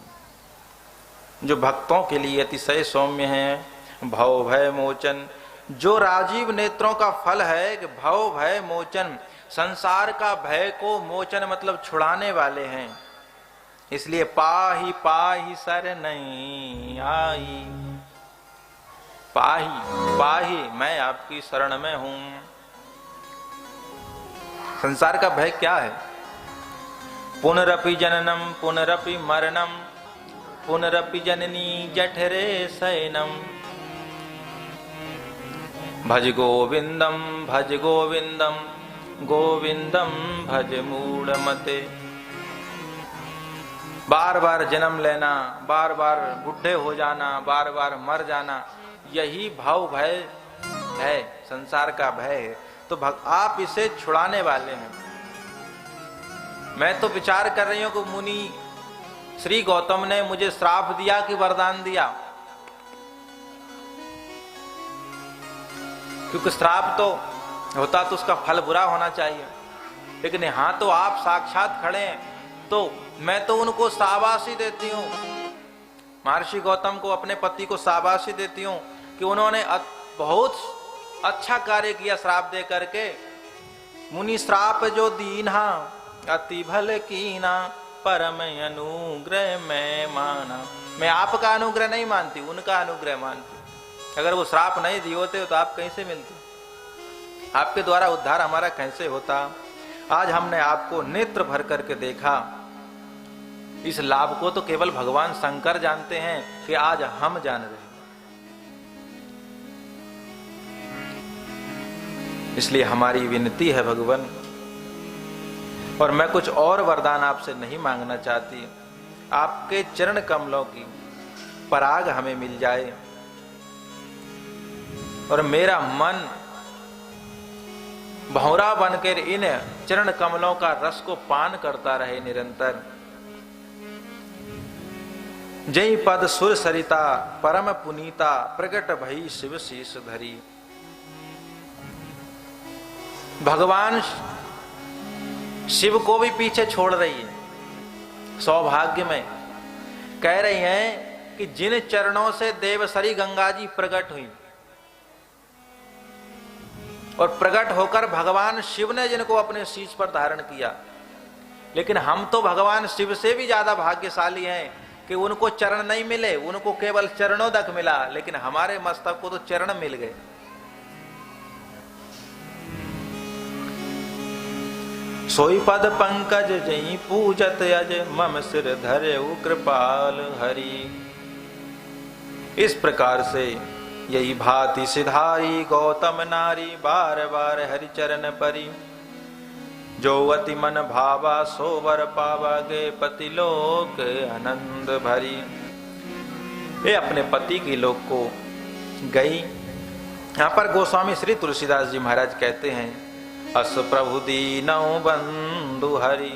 जो भक्तों के लिए अतिशय सौम्य हैं। भव भय मोचन, जो राजीव नेत्रों का फल है कि भव भय मोचन, संसार का भय को मोचन मतलब छुड़ाने वाले हैं। इसलिए पाही पाही सर नहीं आई। पाही पाही, मैं आपकी शरण में हूं। संसार का भय क्या है? पुनरपि जननम पुनरपि मरणम, पुनरपि जननी जठरे शयनम। भज गोविंदम भज गोविंदम, गोविंदम भज मूढ़मते। बार बार जन्म लेना, बार बार बुढ़े हो जाना, बार बार मर जाना, यही भाव भय है, संसार का भय है। तो आप इसे छुड़ाने वाले हैं। मैं तो विचार कर रही हूं कि मुनि श्री गौतम ने मुझे श्राप दिया कि वरदान दिया, क्योंकि श्राप तो होता तो उसका फल बुरा होना चाहिए, लेकिन यहां तो आप साक्षात खड़े हैं, तो मैं तो उनको शाबाशी देती हूं। महर्षि गौतम को, अपने पति को शाबाशी देती हूं कि उन्होंने बहुत अच्छा कार्य किया श्राप दे करके। मुनि श्राप जो दीना अति भल कीना, परम अनुग्रह मैं माना। मैं आपका अनुग्रह नहीं मानती, उनका अनुग्रह मानती। अगर वो श्राप नहीं दिए होते तो आप कहीं से मिलते, आपके द्वारा उद्धार हमारा कैसे होता। आज हमने आपको नेत्र भर करके देखा। इस लाभ को तो केवल भगवान शंकर जानते हैं कि आज हम जान रहे हैं। इसलिए हमारी विनती है भगवान, और मैं कुछ और वरदान आपसे नहीं मांगना चाहती, आपके चरण कमलों की पराग हमें मिल जाए और मेरा मन भौरा बनकर इन चरण कमलों का रस को पान करता रहे निरंतर। जय पद सुर सरिता परम पुनीता, प्रकट भई शिव शीस धरी। भगवान शिव को भी पीछे छोड़ रही है। सौभाग्य में कह रही हैं कि जिन चरणों से देवसरी गंगा जी प्रकट हुई, और प्रकट होकर भगवान शिव ने जिनको अपने शीश पर धारण किया, लेकिन हम तो भगवान शिव से भी ज्यादा भाग्यशाली हैं कि उनको चरण नहीं मिले, उनको केवल चरणों तक मिला, लेकिन हमारे मस्तक को तो चरण मिल गए। सोई पद पंकज जई पूजत अज, मम सिर धरे कृपाल हरि। इस प्रकार से यही भांति सिधारी गौतम नारी, बार बार हरि चरण परी। जो अति मन भावा सो वर पावा, गे पति लोक आनंद भरी। ये अपने पति की लोक को गई। यहाँ पर गोस्वामी श्री तुलसीदास जी महाराज कहते हैं, अस प्रभु दीनौ बंधु हरि,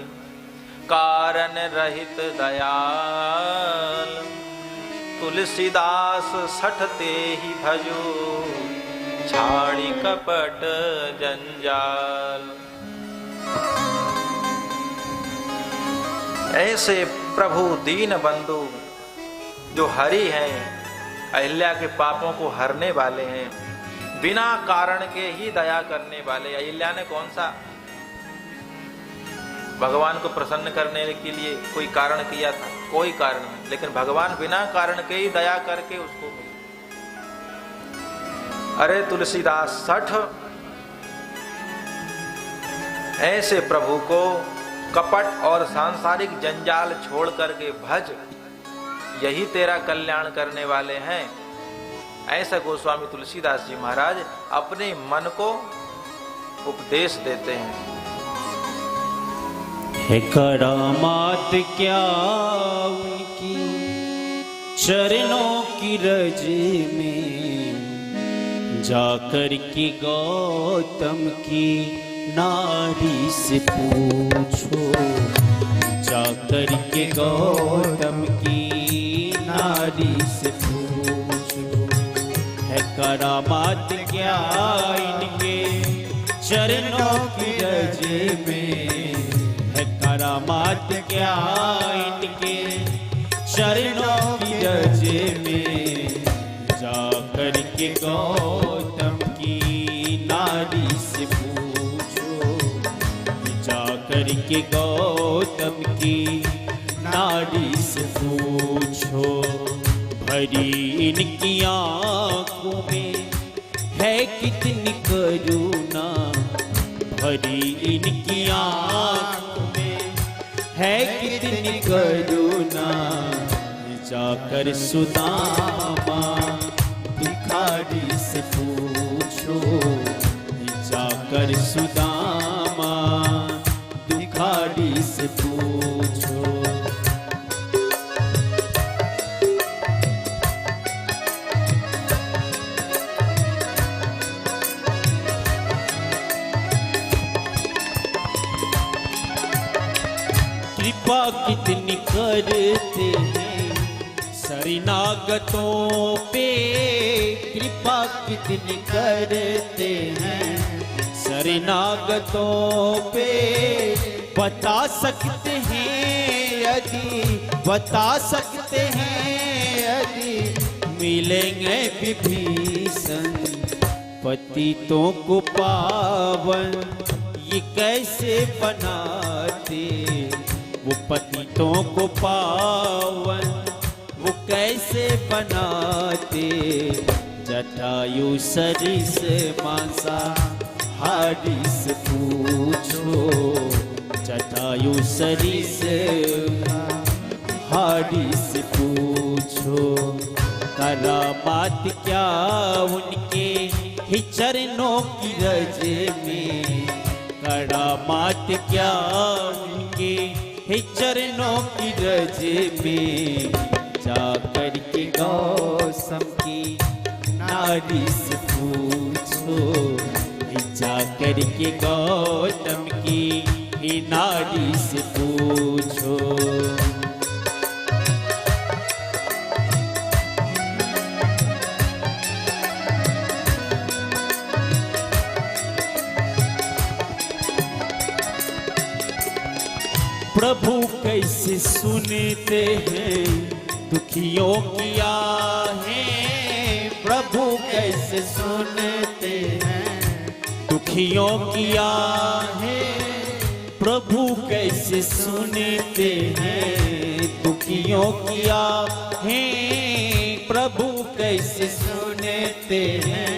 कारण रहित दयाल। तुलसीदास सठते ही भजो, छाड़ी कपट जंजाल। ऐसे प्रभु दीन बंधु जो हरि हैं, अहिल्या के पापों को हरने वाले हैं, बिना कारण के ही दया करने वाले। अहिल्या ने कौन सा भगवान को प्रसन्न करने के लिए कोई कारण किया था? कोई कारण नहीं, लेकिन भगवान बिना कारण के ही दया करके उसको मिले। अरे तुलसीदास सठ, ऐसे प्रभु को कपट और सांसारिक जंजाल छोड़ करके भज, यही तेरा कल्याण करने वाले हैं। ऐसा गोस्वामी तुलसीदास जी महाराज अपने मन को उपदेश देते हैं। है करामात क्या उनकी चरणों की रज में, जाकर के गौतम की नारी से पूछो, जाकर के गौतम की नारी से पूछो। है करामात क्या इनके चरणों की रज में, है करामात क्या इनके चरणों की रज में। जाकर के गौतम की नारी से पूछो, जाकर के गौतम की नारी से पूछो। भरी इनकी आंखों में है कितनी करुणा, भरी इनकी आंखों में है कितनी करुणा। जाकर सुदामा भिखारी से पूछो, जाकर सुदामा भिखारी से पूछो। कृपा कितनी करते हैं शरणागतों पे, कृपा कितनी करते हैं शरणागतों पे। बता सकते हैं यदि, बता सकते हैं यदि मिलेंगे विभीषण पतितों को पावन, ये कैसे बनाते वो पतितों को पावन, वो कैसे बनाते। जटायु सरिस मांसा हारिस पूछो, जटायु सरिस हारिस पूछो। करामात क्या उनके ही चरणों की रज में, करामात क्या उनके ही चरणों की रज में। जाकर के गौसम की नारी से पूछो, जाकर के गौतम की ही नारी से पूछो। प्रभु कैसे सुनते हैं दुखियों की आहें, प्रभु कैसे सुनते हैं दुखियों की आहें। प्रभु कैसे सुनते हैं दुखियों की आहें, प्रभु कैसे सुनते हैं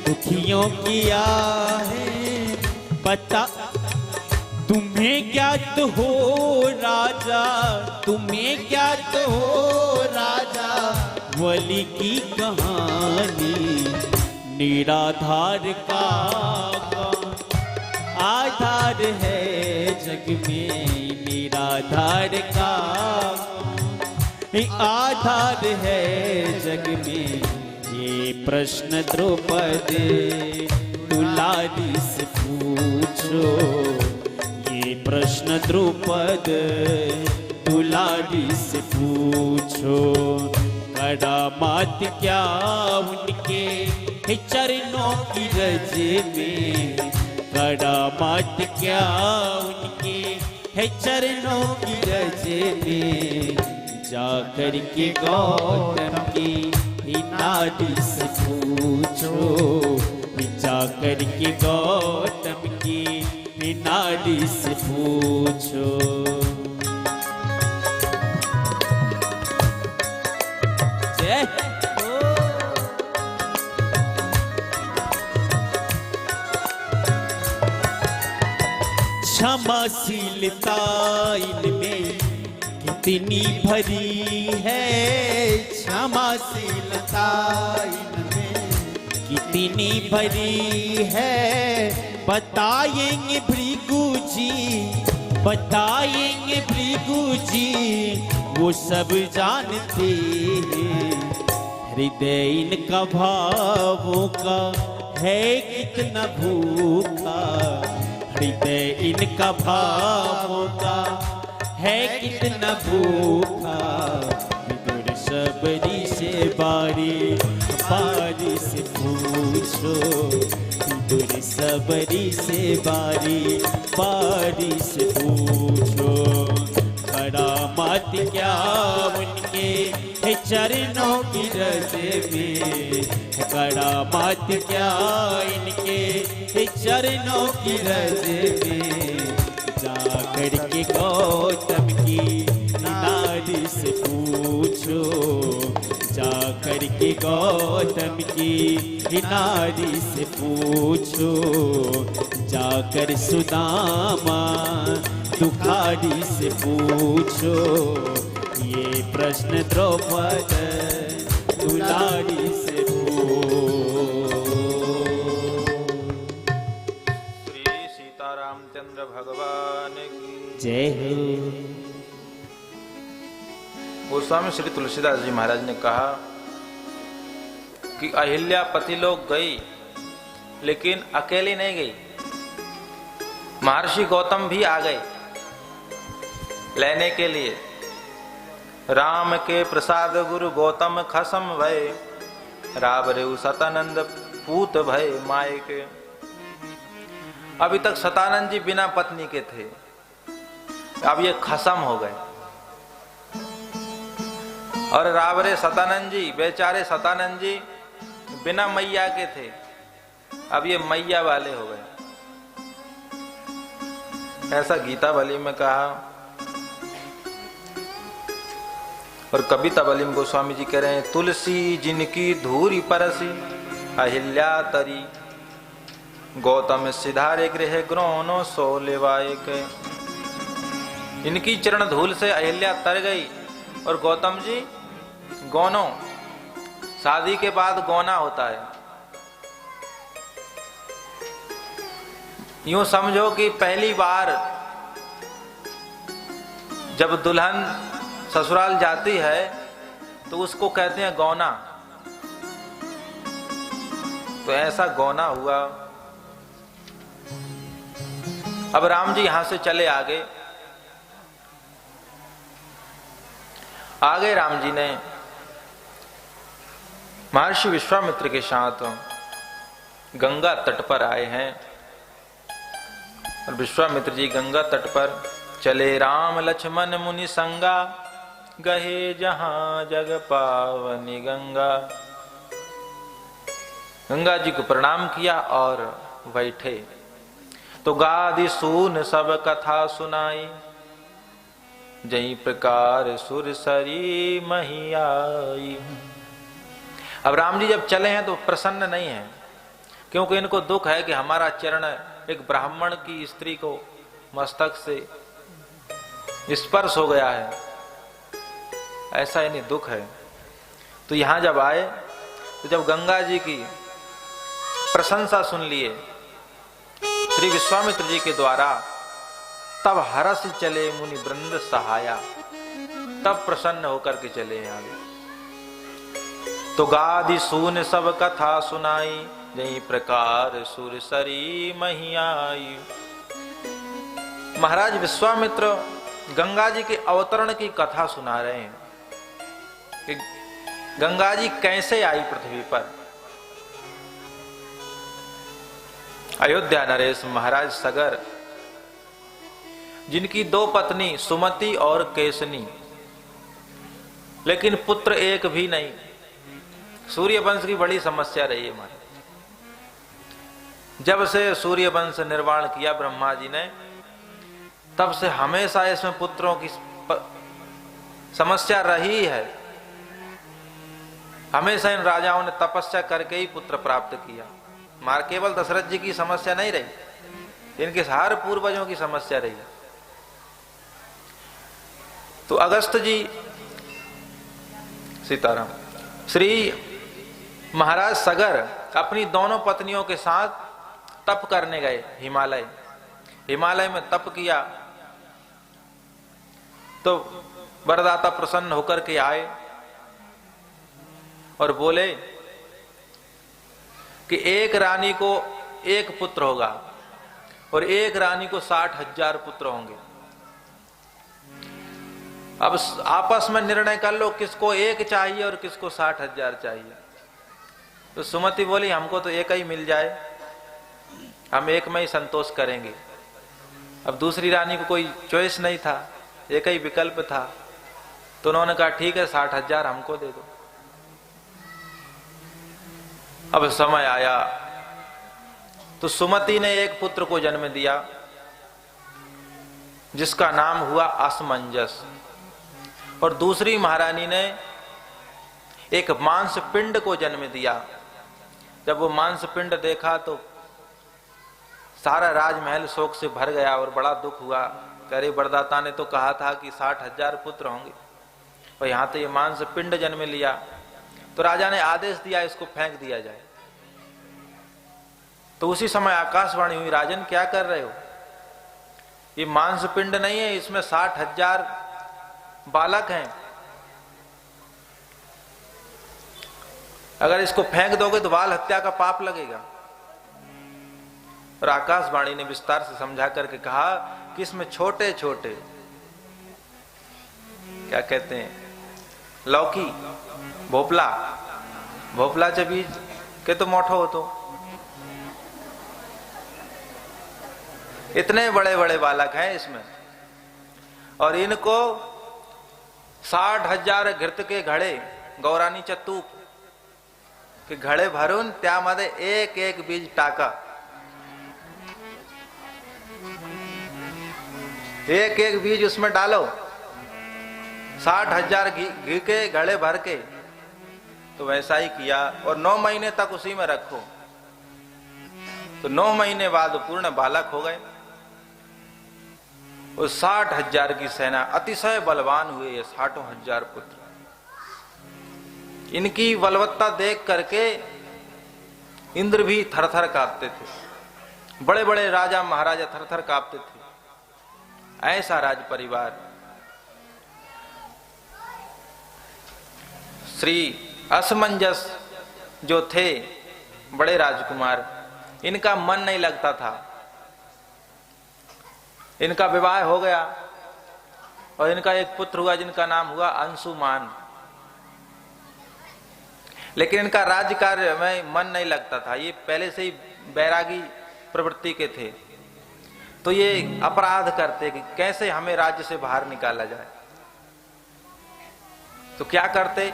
दुखियों की आहें। पता तुम्हें ज्ञात हो राजा, तुम्हें ज्ञात हो राजा वली की कहानी। निराधार का आधार है जग में, निराधार का आधार है जग में। ये प्रश्न द्रौपदी दुलारी से पूछो, ये प्रश्न द्रुपद दुलारी से पूछो। करामात क्या उनके चरणों की रज में, करामात क्या उनके चरणों की रज में। जाकर के गौतम की नारी से पूछो, जाकर के गौतम की नारी से पूछो। जय हो। क्षमाशीलता इनमें कितनी भरी है, क्षमाशीलता इनमें कितनी भरी है। बताएंगे भृगु जी, बताएंगे भृगु जी वो सब जानते हैं। हृदय इनका भावों का है कितना भूखा, हृदय इनका भावों का है कितना भूखा। विदुर सबरी से बारी बारी से पूछो, विदुर सबरी से बारी बारी से पूछो। करामात क्या उनके चरणों की रज में, करामात क्या इनके चरणों की रज में। जाकर के गौतम की नारी से पूछो, जाकर के गौतम की नारी से पूछो। जाकर सुदामा दुखारी से पूछो, ये प्रश्न द्रौपद दुलारी से पूछो। श्री सीतारामचंद्र भगवान की जय हो। गोस्वामी श्री तुलसीदास जी महाराज ने कहा कि अहिल्या पति लोग गई, लेकिन अकेली नहीं गई, महर्षि गौतम भी आ गए। लेने के लिए। राम के प्रसाद गुरु गौतम खसम भय, रावरेउ सतानंद पूत भय माए के। अभी तक सतानंद जी बिना पत्नी के थे, अब ये खसम हो गए। और रावरे सतानंद जी, बेचारे सतानंद जी बिना मैया के थे, अब ये मैया वाले हो गए। ऐसा गीता बलि में कहा। और कविता बलि में गोस्वामी जी कह रहे हैं, तुलसी जिनकी धूरी परसी अहिल्या तरी, गौतम सिधारे गृह ग्रोनो सो लेवाए के। इनकी चरण धूल से अहिल्या तर गई और गौतम जी गौनो, शादी के बाद गौना होता है। यूं समझो कि पहली बार जब दुल्हन ससुराल जाती है तो उसको कहते हैं गौना। तो ऐसा गौना हुआ। अब राम जी यहां से चले आगे राम जी ने महर्षि विश्वामित्र के साथ गंगा तट पर आए हैं। और विश्वामित्र जी गंगा तट पर चले, राम लक्ष्मण मुनि संगा, गहे जहां जग पावनी गंगा। गंगा जी को प्रणाम किया और बैठे। तो गादि सून सब कथा सुनाई, जई प्रकार सुर सरी मही आई। अब राम जी जब चले हैं तो प्रसन्न नहीं है, क्योंकि इनको दुख है कि हमारा चरण एक ब्राह्मण की स्त्री को मस्तक से स्पर्श हो गया है, ऐसा इन्हें दुख है। तो यहां जब आए तो जब गंगा जी की प्रशंसा सुन लिए श्री विश्वामित्र जी के द्वारा, तब हरस चले मुनि वृंद सहाया, तब प्रसन्न होकर के चले आगे। तो गादि सून सब कथा सुनाई, जई प्रकार सुर सरी मही आई। महाराज विश्वामित्र गंगा जी के अवतरण की कथा सुना रहे हैं कि गंगा जी कैसे आई पृथ्वी पर। अयोध्या नरेश महाराज सगर, जिनकी दो पत्नी सुमति और केसनी, लेकिन पुत्र एक भी नहीं। सूर्यवंश की बड़ी समस्या रही है हमारे। जब से सूर्यवंश निर्माण किया ब्रह्मा जी ने, तब से हमेशा इसमें पुत्रों की समस्या रही है। हमेशा इन राजाओं ने तपस्या करके ही पुत्र प्राप्त किया। मार केवल दशरथ जी की समस्या नहीं रही, इनके हर पूर्वजों की समस्या रही। तो अगस्त जी, सीताराम, श्री महाराज सगर अपनी दोनों पत्नियों के साथ तप करने गए हिमालय। हिमालय में तप किया तो वरदाता प्रसन्न होकर के आए और बोले कि एक रानी को एक पुत्र होगा और एक रानी को 60,000 पुत्र होंगे। अब आपस में निर्णय कर लो किसको एक चाहिए और किसको 60,000 चाहिए। तो सुमति बोली हमको तो एक ही मिल जाए, हम एक में ही संतोष करेंगे। अब दूसरी रानी को कोई चॉइस नहीं था, एक ही विकल्प था। तो उन्होंने कहा ठीक है 60,000 हमको दे दो। अब समय आया तो सुमति ने एक पुत्र को जन्म दिया जिसका नाम हुआ असमंजस, और दूसरी महारानी ने एक मांस पिंड को जन्म दिया। जब वो मांस पिंड देखा तो सारा राजमहल शोक से भर गया और बड़ा दुख हुआ। अरे वरदाता ने तो कहा था कि 60,000 पुत्र होंगे और यहां तो ये मांस पिंड जन्म लिया। तो राजा ने आदेश दिया इसको फेंक दिया जाए। तो उसी समय आकाशवाणी हुई, राजन क्या कर रहे हो, ये मांस पिंड नहीं है, इसमें 60,000 बालक हैं, अगर इसको फेंक दोगे तो बाल हत्या का पाप लगेगा। और आकाशवाणी ने विस्तार से समझा करके कहा कि इसमें छोटे छोटे क्या कहते हैं, लौकी, भोपला, भोपला चे बीज के तो मोठो हो तो इतने बड़े बड़े बालक हैं इसमें, और इनको 60,000 घृत के घड़े गौरानी चतूप के घड़े भरून त्यामध्ये एक एक बीज टाका, एक एक बीज उसमें डालो, 60,000 घी के घड़े भर के। तो वैसा ही किया और 9 महीने तक उसी में रखो, तो 9 महीने बाद पूर्ण बालक हो गए। उस 60,000 की सेना अतिशय बलवान हुए, ये 60,000 पुत्र। इनकी बलवत्ता देख करके इंद्र भी थरथर कांपते थे, बड़े बड़े राजा महाराजा थरथर कांपते थे। ऐसा राज परिवार। श्री असमंजस जो थे बड़े राजकुमार, इनका मन नहीं लगता था। इनका विवाह हो गया और इनका एक पुत्र हुआ जिनका नाम हुआ अंशुमान, लेकिन इनका राज्य कार्य में मन नहीं लगता था। ये पहले से ही बैरागी प्रवृत्ति के थे, तो ये अपराध करते कि कैसे हमें राज्य से बाहर निकाला जाए। तो क्या करते,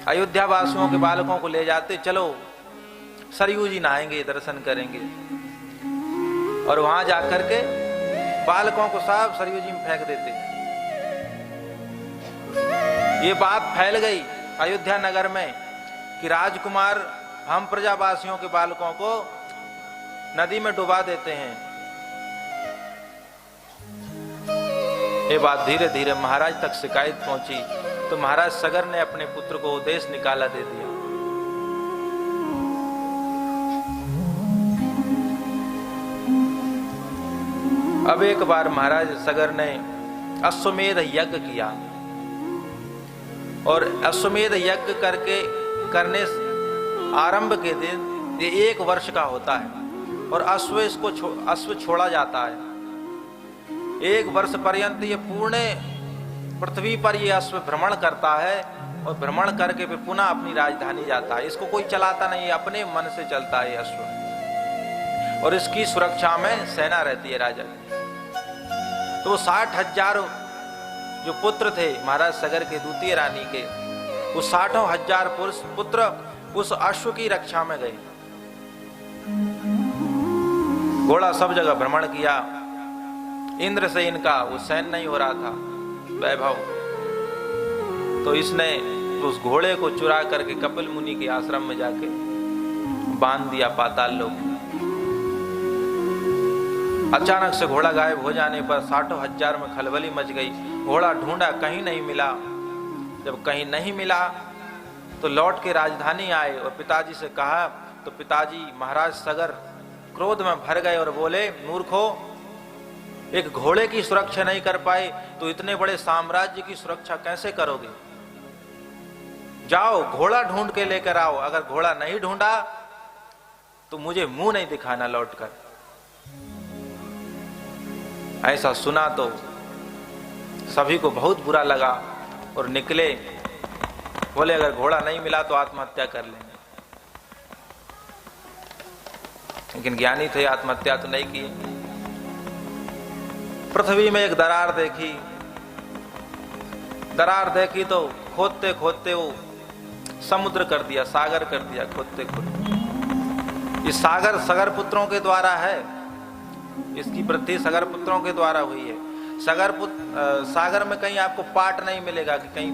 अयोध्या वासियों के बालकों को ले जाते, चलो सरयू जी नहाएंगे, दर्शन करेंगे, और वहां जाकर के बालकों को सब सरयू जी में फेंक देते। ये बात फैल गई अयोध्या नगर में कि राजकुमार हम प्रजावासियों के बालकों को नदी में डुबा देते हैं। ये बात धीरे धीरे महाराज तक शिकायत पहुंची, तो महाराज सगर ने अपने पुत्र को देश निकाला दे दिया। अब एक बार महाराज सगर ने अश्वमेध यज्ञ किया, और अश्वमेध यज्ञ करने आरंभ के दिन ये 1 वर्ष का होता है, और अश्व छोड़ा जाता है। 1 वर्ष पर्यंत ये पूर्ण पृथ्वी पर ये अश्व भ्रमण करता है, और भ्रमण करके फिर पुनः अपनी राजधानी जाता है। इसको कोई चलाता नहीं, अपने मन से चलता है अश्व, और इसकी सुरक्षा में सेना रहती है राजा। तो वो 60,000 जो पुत्र थे महाराज सगर के द्वितीय रानी के, वो 60,000 पुत्र उस अश्व की रक्षा में गए। घोड़ा सब जगह भ्रमण किया, इंद्र से इनका वो सहन नहीं हो रहा था वैभव, तो इसने उस घोड़े को चुरा करके कपिल मुनि के आश्रम में जाके बांध दिया पाताल लोक। अचानक से घोड़ा गायब हो जाने पर 60,000 में खलबली मच गई। घोड़ा ढूंढा, कहीं नहीं मिला। जब कहीं नहीं मिला तो लौट के राजधानी आए और पिताजी से कहा, तो पिताजी महाराज सगर क्रोध में भर गए और बोले, मूर्खो, एक घोड़े की सुरक्षा नहीं कर पाए तो इतने बड़े साम्राज्य की सुरक्षा कैसे करोगे? जाओ घोड़ा ढूंढ के लेकर आओ, अगर घोड़ा नहीं ढूंढा तो मुझे मुंह नहीं दिखाना लौटकर। ऐसा सुना तो सभी को बहुत बुरा लगा और निकले, बोले अगर घोड़ा नहीं मिला तो आत्महत्या कर लेंगे। लेकिन ज्ञानी थे, आत्महत्या तो नहीं की। पृथ्वी में एक दरार देखी तो खोदते खोदते वो समुद्र कर दिया, सागर कर दिया खोदते खोदते। ये सगर पुत्रों के द्वारा है, इसकी वृद्धि सगर पुत्रों के द्वारा हुई है। सागर में कहीं आपको पाट नहीं मिलेगा कि कहीं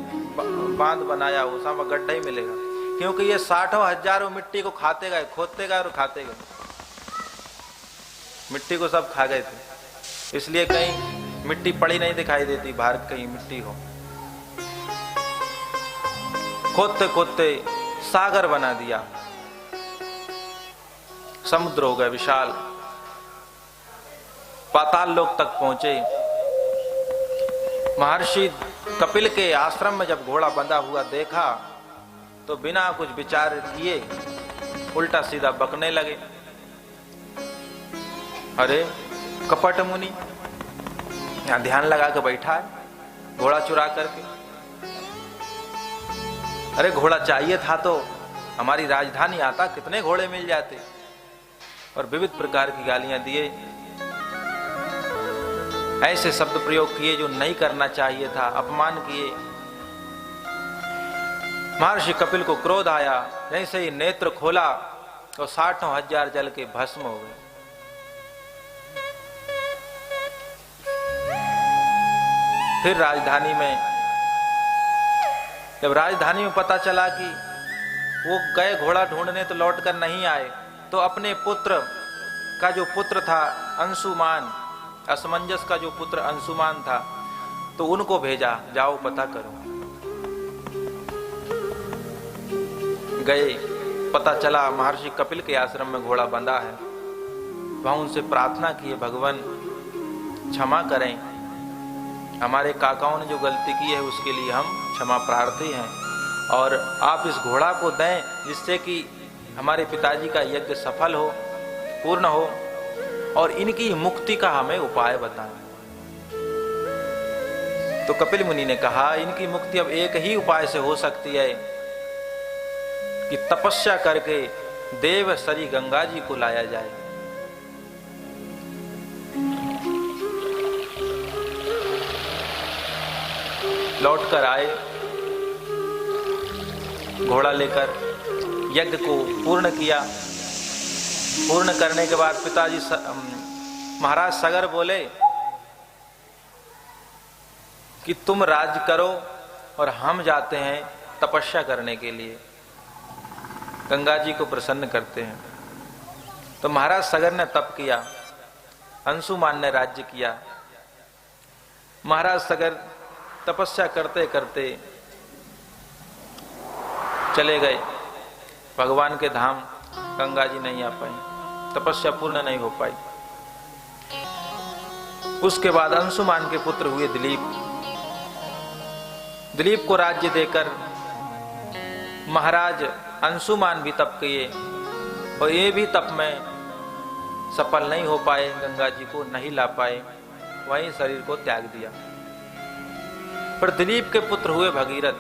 बांध बनाया हो, सब गड्ढा ही मिलेगा, क्योंकि ये 60,000 मिट्टी को खाते गए, खोदते गए और खाते गए, मिट्टी को सब खा गए थे। इसलिए कहीं मिट्टी पड़ी नहीं दिखाई देती, बाहर कहीं मिट्टी हो। खोदते खोदते सागर बना दिया, समुद्र हो गया विशाल। पाताल लोक तक पहुंचे। महर्षि कपिल के आश्रम में जब घोड़ा बंधा हुआ देखा तो बिना कुछ विचार किए उल्टा सीधा बकने लगे। अरे कपट मुनि, यहां ध्यान लगा के बैठा है, घोड़ा चुरा करके अरे घोड़ा चाहिए था तो हमारी राजधानी आता, कितने घोड़े मिल जाते। और विविध प्रकार की गालियां दिए, ऐसे शब्द प्रयोग किए जो नहीं करना चाहिए था, अपमान किए। महर्षि कपिल को क्रोध आया, जैसे ही नेत्र खोला तो 60,000 जल के भस्म हो गए। फिर राजधानी में, जब राजधानी में पता चला कि वो गए घोड़ा ढूंढने तो लौटकर नहीं आए, तो अपने पुत्र का जो पुत्र था अंशुमान, असमंजस का जो पुत्र अंशुमान था, तो उनको भेजा, जाओ पता करो। गए, पता चला महर्षि कपिल के आश्रम में घोड़ा बंधा है। वहां उनसे प्रार्थना की, भगवान क्षमा करें, हमारे काकाओं ने जो गलती की है उसके लिए हम क्षमा प्रार्थी हैं, और आप इस घोड़ा को दें जिससे कि हमारे पिताजी का यज्ञ सफल हो, पूर्ण हो, और इनकी मुक्ति का हमें उपाय बताएं। तो कपिल मुनि ने कहा, इनकी मुक्ति अब एक ही उपाय से हो सकती है कि तपस्या करके देव सरी गंगा जी को लाया जाए। लौटकर आए, घोड़ा लेकर यज्ञ को पूर्ण किया। पूर्ण करने के बाद पिताजी महाराज सगर बोले कि तुम राज्य करो और हम जाते हैं तपस्या करने के लिए, गंगा जी को प्रसन्न करते हैं। तो महाराज सगर ने तप किया, अंशुमान ने राज्य किया। महाराज सगर तपस्या करते करते चले गए भगवान के धाम, गंगा जी नहीं आ पाई, तपस्या पूर्ण नहीं हो पाई। उसके बाद अंशुमान के पुत्र हुए दिलीप। दिलीप को राज्य देकर महाराज अंशुमान भी तप किए, और ये भी तप में सफल नहीं हो पाए, गंगा जी को नहीं ला पाए, वहीं शरीर को त्याग दिया। पर दिलीप के पुत्र हुए भगीरथ।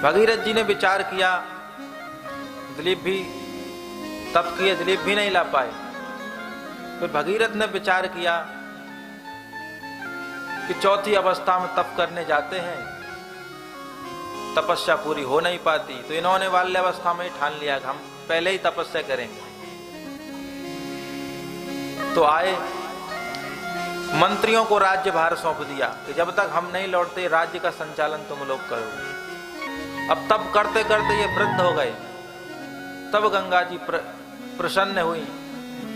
भगीरथ जी ने विचार किया, दिलीप भी तप किए, दिलीप भी नहीं ला पाए। फिर भगीरथ ने विचार किया कि चौथी अवस्था में तप करने जाते हैं, तपस्या पूरी हो नहीं पाती, तो इन्होंने बाल्य अवस्था में ठान लिया कि हम पहले ही तपस्या करेंगे। तो आए, मंत्रियों को राज्य भार सौंप दिया कि जब तक हम नहीं लौटते राज्य का संचालन तुम लोग करो। अब तब करते करते ये वृद्ध हो गए। तब गंगा जी प्रसन्न हुई,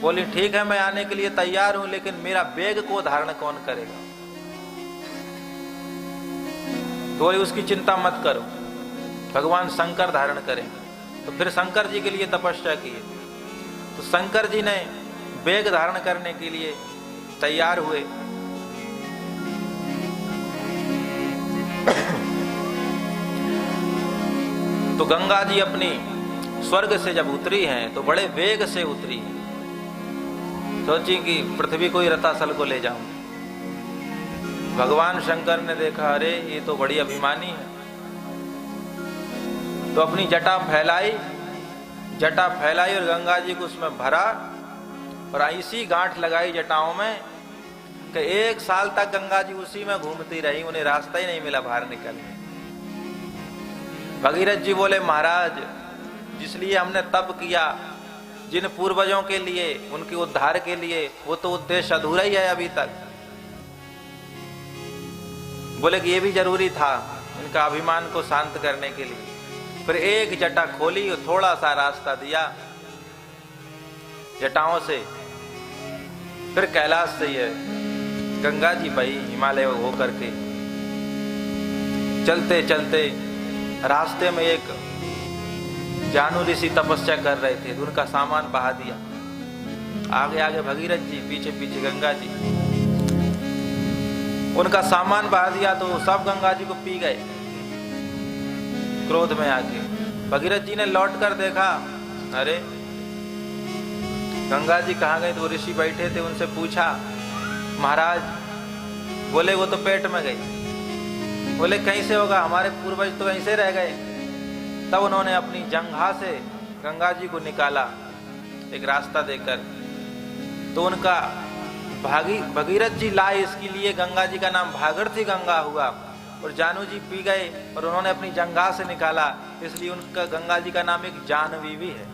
बोली ठीक है मैं आने के लिए तैयार हूं, लेकिन मेरा बेग को धारण कौन करेगा। तो बोली उसकी चिंता मत करो, भगवान शंकर धारण करेंगे। तो फिर शंकर जी के लिए तपस्या की। तो शंकर जी ने बेग धारण करने के लिए तैयार हुए। तो गंगा जी अपनी स्वर्ग से जब उतरी हैं तो बड़े वेग से उतरी हैं। सोची कि पृथ्वी को ही रतासल को ले जाऊं। भगवान शंकर ने देखा, अरे ये तो बड़ी अभिमानी है, तो अपनी जटा फैलाई और गंगा जी को उसमें भरा और ऐसी गांठ लगाई जटाओं में कि 1 साल तक गंगा जी उसी में घूमती रही, उन्हें रास्ता ही नहीं मिला बाहर निकलने। भगीरथ जी बोले, महाराज जिसलिए हमने तप किया, जिन पूर्वजों के लिए, उनके उद्धार के लिए, वो तो उद्देश्य अधूरा ही है अभी तक। बोले कि ये भी जरूरी था इनका अभिमान को शांत करने के लिए। फिर एक जटा खोली और थोड़ा सा रास्ता दिया जटाओं से। फिर कैलाश से ये गंगा जी बही हिमालय होकर के। चलते चलते रास्ते में एक जानु ऋषि तपस्या कर रहे थे, तो उनका सामान बहा दिया। आगे आगे भगीरथ जी, पीछे पीछे गंगा जी। उनका सामान बहा दिया तो सब गंगा जी को पी गए क्रोध में आके। भगीरथ जी ने लौट कर देखा, अरे गंगा जी कहाँ गए। तो ऋषि बैठे थे, उनसे पूछा महाराज। बोले वो तो पेट में गई। बोले कहीं से होगा, हमारे पूर्वज तो कहीं से रह गए। तब उन्होंने अपनी जंघा से गंगा जी को निकाला एक रास्ता देकर। तो उनका भगीरथ जी लाए, इसके लिए गंगा जी का नाम भागीरथी गंगा हुआ। और जानू जी पी गए और उन्होंने अपनी जंघा से निकाला, इसलिए उनका गंगा जी का नाम एक जानवी भी है।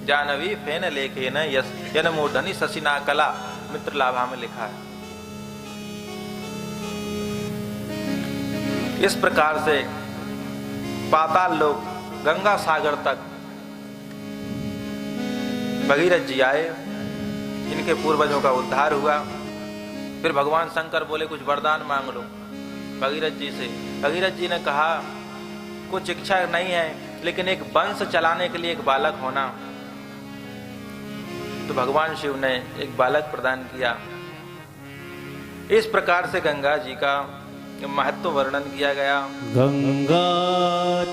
जानवी फेन लेखे न यस यन मूर्धनि शशिना कला, मित्र लाभा में लिखा है। इस प्रकार से पाताल लोक गंगा सागर तक भगीरथ जी आए, इनके पूर्वजों का उद्धार हुआ। फिर भगवान शंकर बोले कुछ वरदान मांग लो भगीरथ जी से। भगीरथ जी ने कहा कुछ इच्छा नहीं है, लेकिन एक वंश चलाने के लिए एक बालक होना। तो भगवान शिव ने एक बालक प्रदान किया। इस प्रकार से गंगा जी का महत्व वर्णन किया गया। गंगा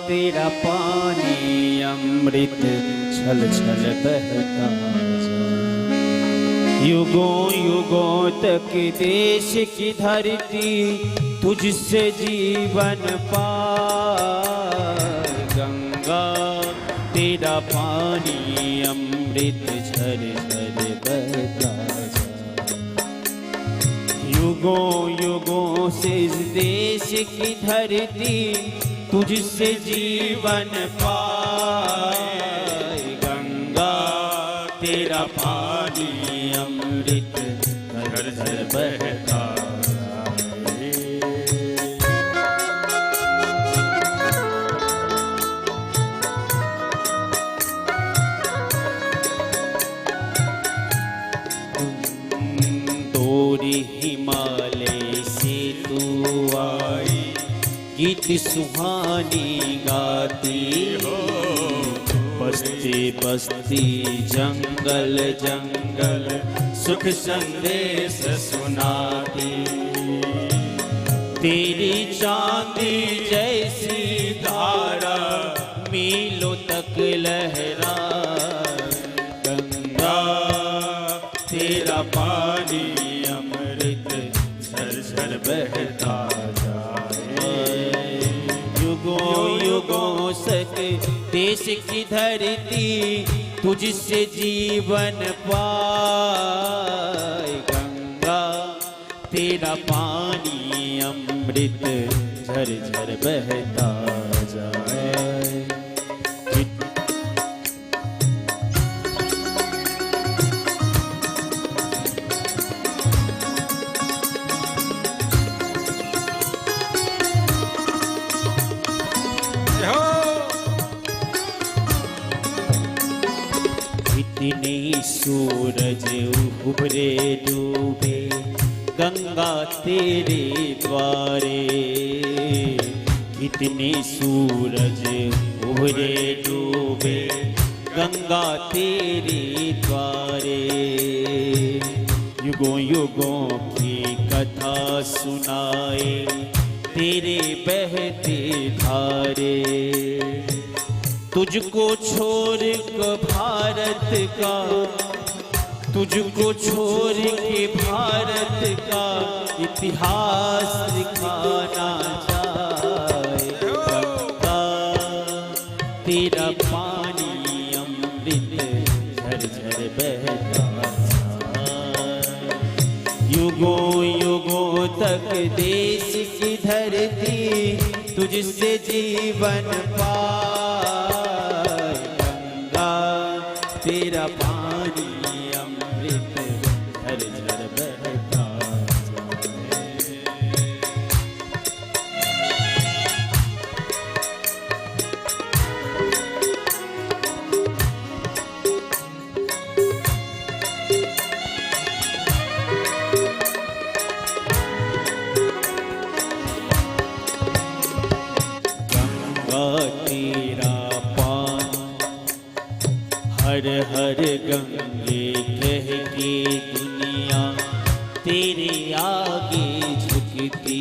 तेरा पानी अमृत छल छल बहता जा, युगों युगों तक देश की धरती तुझसे जीवन पाए। गंगा तेरा पानी अमृत झर झर बहता जा, युगों युगों से इस देश की धरती तुझसे जीवन पाए। गंगा तेरा पानी अमृत झर झर बहता हिमालय से तू आई, गीत सुहानी गाती हो। बस्ती बस्ती जंगल जंगल सुख संदेश सुनाती। तेरी चांदी जैसी धारा मीलों तक लहरा। गंगा तेरा पानी झर बहता जाए, युगों युगों तक देश की धरती तुझसे जीवन पाए। गंगा तेरा पानी अमृत झर झर बहता जाए। इतने सूरज उभरे डूबे गंगा तेरे द्वारे। कितने सूरज उभरे डूबे गंगा तेरे द्वारे। युगों युगों की कथा सुनाए तेरे बहते धारे। तुझको छोड़ के भारत का, तुझको छोड़ के भारत का इतिहास दिखाना चाहे। गंगा तेरा पानी अमृत झर झर बहता जाए, युगों युगों तक देश की धरती तुझसे जीवन पाए। गंगा तेरा पानी अमृत झर झर बहता जाए। गंगा तेरा पानी हर हर गंगे कह के दुनिया तेरे आगे झुकती।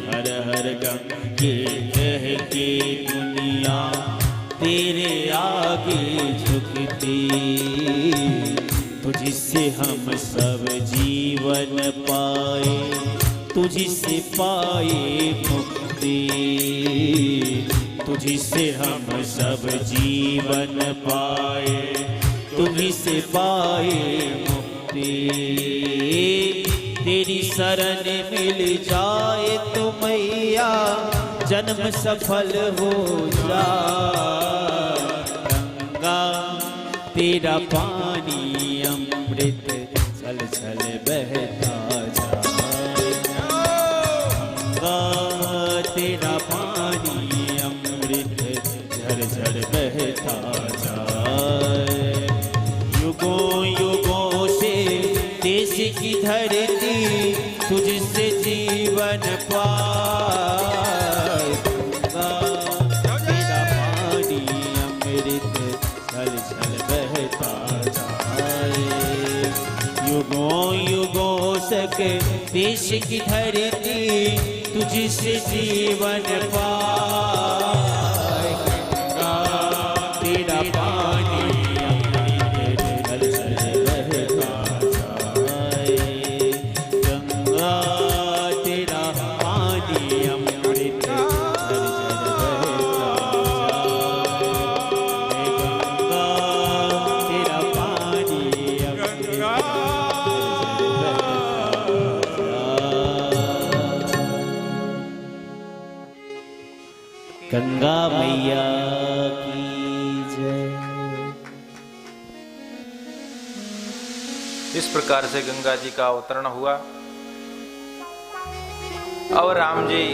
हर हर गंगे कह के दुनिया तेरे आगे झुकती। तुझसे हम सब जीवन पाए, तुझी से पाए मुक्ति, तुझी से हम सब जीवन पाए, तुझी से पाए मुक्ति। तेरी शरण मिल जाए तो मैया जन्म सफल हो जाए। गंगा तेरा पानी अमृत छल छल बहता जाए। गंगा तेरा पानी अमृत झर झर बहता जाए। युगों युगों से देश की धरती तुझसे जीवन पाए। गंगा तेरा पानी अमृत छल छल बहता जाए। युगों युगों तक देश की धरती तुझसे जीवन पाए। गंगा तेरा पानी अमृत छल छल बहता जाए। गंगा तेरा पानी अमृत छल छल बहता जाए। गंगा तेरा पानी अमृत छल छल बहता जाए। गंगा मैया की जय। इस प्रकार से गंगा जी का अवतरण हुआ और राम जी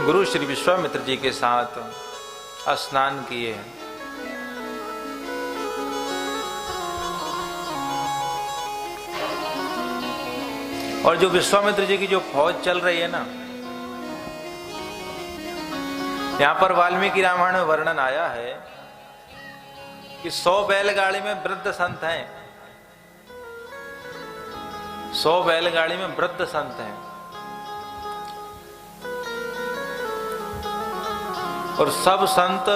गुरु श्री विश्वामित्र जी के साथ स्नान किए। और जो विश्वामित्र जी की जो फौज चल रही है ना, यहां पर वाल्मीकि रामायण में वर्णन आया है कि 100 बैलगाड़ी में वृद्ध संत हैं। 100 बैलगाड़ी में वृद्ध संत हैं और सब संत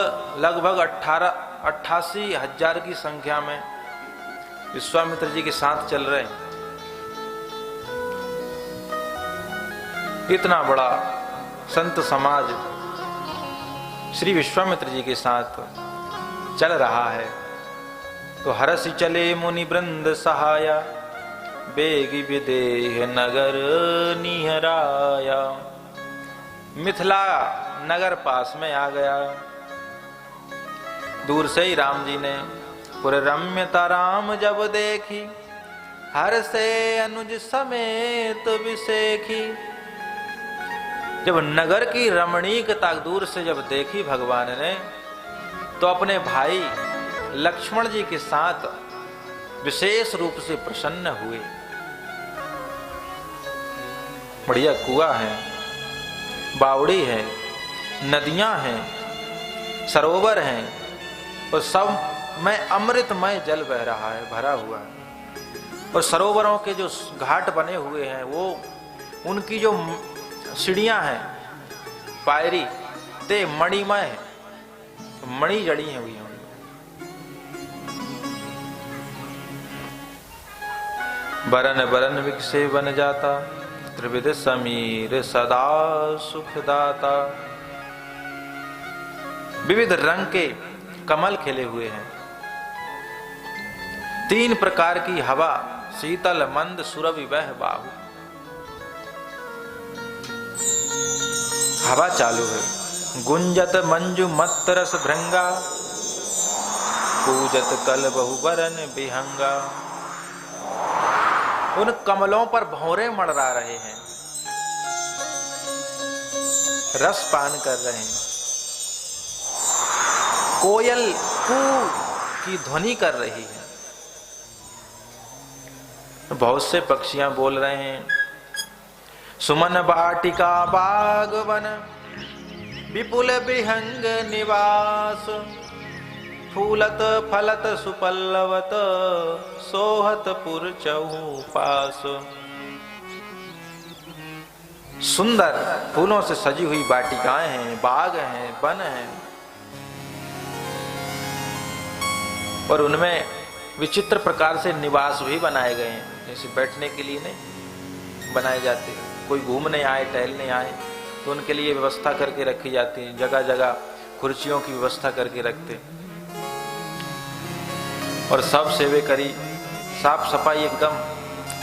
लगभग 88 हजार की संख्या में विश्वामित्र जी के साथ चल रहे हैं। इतना बड़ा संत समाज श्री विश्वामित्र जी के साथ चल रहा है तो हरसि चले मुनि वृंद सहाया, बेगी विदेह नगर निहराया। मिथिला नगर पास में आ गया। दूर से ही राम जी ने पुर रम्यता राम जब देखी, हर से अनुज समेत विसेखी। जब नगर की रमणीकता दूर से जब देखी भगवान ने, तो अपने भाई लक्ष्मण जी के साथ विशेष रूप से प्रसन्न हुए। बढ़िया कुआं है, बावड़ी है, नदियां हैं, सरोवर हैं और सब में अमृतमय जल बह रहा है, भरा हुआ है। और सरोवरों के जो घाट बने हुए हैं, वो उनकी जो सीढ़ियां हैं, पायरी ते मणिमय है, मणि जड़ी हुई है। बरन बरन विकसे बन जाता, त्रिविध समीर सदा सुखदाता। विविध रंग के कमल खिले हुए हैं। 3 प्रकार की हवा, शीतल मंद सुरभि वह बाहु। हवा चालू है। गुंजत मंजु मत रस भृंगा, पूजत कल बहुबरन बिहंगा। उन कमलों पर भौरे मड़रा रहे हैं, रस पान कर रहे हैं। कोयल कू की ध्वनि कर रही है। बहुत से पक्षियां बोल रहे हैं। सुमन बाटिका बागवन, विपुल विहंग निवास। फूलत फलत सुपल्लवत, सोहत पुर चहु पास। सुंदर फूलों से सजी हुई बाटिकाएं हैं, बाग हैं, वन हैं और उनमें विचित्र प्रकार से निवास भी बनाए गए हैं। जैसे बैठने के लिए नहीं, बनाए जाते हैं। कोई घूमने आए, टहलने आए तो उनके लिए व्यवस्था करके रखी जाती है, जगह जगह कुर्सियों की व्यवस्था करके रखते और सब सेवे करी, साफ सफाई एकदम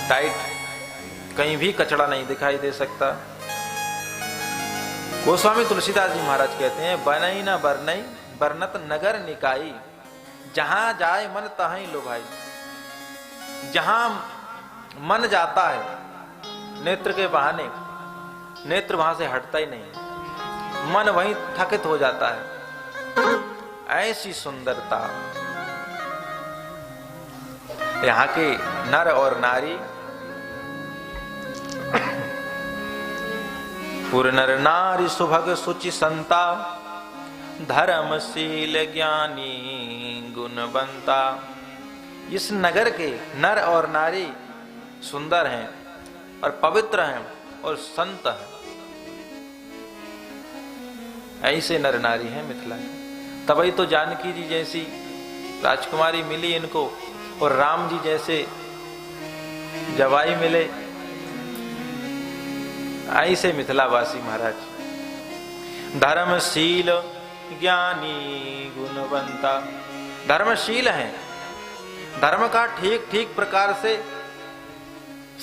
टाइट, कहीं भी कचरा नहीं दिखाई दे सकता। गोस्वामी तुलसीदास जी महाराज कहते हैं, बनई न बरनई बरनत नगर निकाई, जहां जाए मन तहीं लुभाई। जहां मन जाता है नेत्र के बहाने, नेत्र वहां से हटता ही नहीं, मन वहीं थकित हो जाता है। ऐसी सुंदरता यहाँ के नर और नारी, पुर नर नारी सुभग सुचि संता, धर्मशील ज्ञानी गुणवंता। इस नगर के नर और नारी सुंदर हैं और पवित्र हैं और संत हैं। ऐसे नर नारी हैं मिथिला के। तभी तो जानकी जी जैसी राजकुमारी मिली इनको और राम जी जैसे जवाई मिले। ऐसे मिथिलावासी महाराज धर्मशील ज्ञानी गुणवंता, धर्मशील हैं, धर्म का ठीक ठीक प्रकार से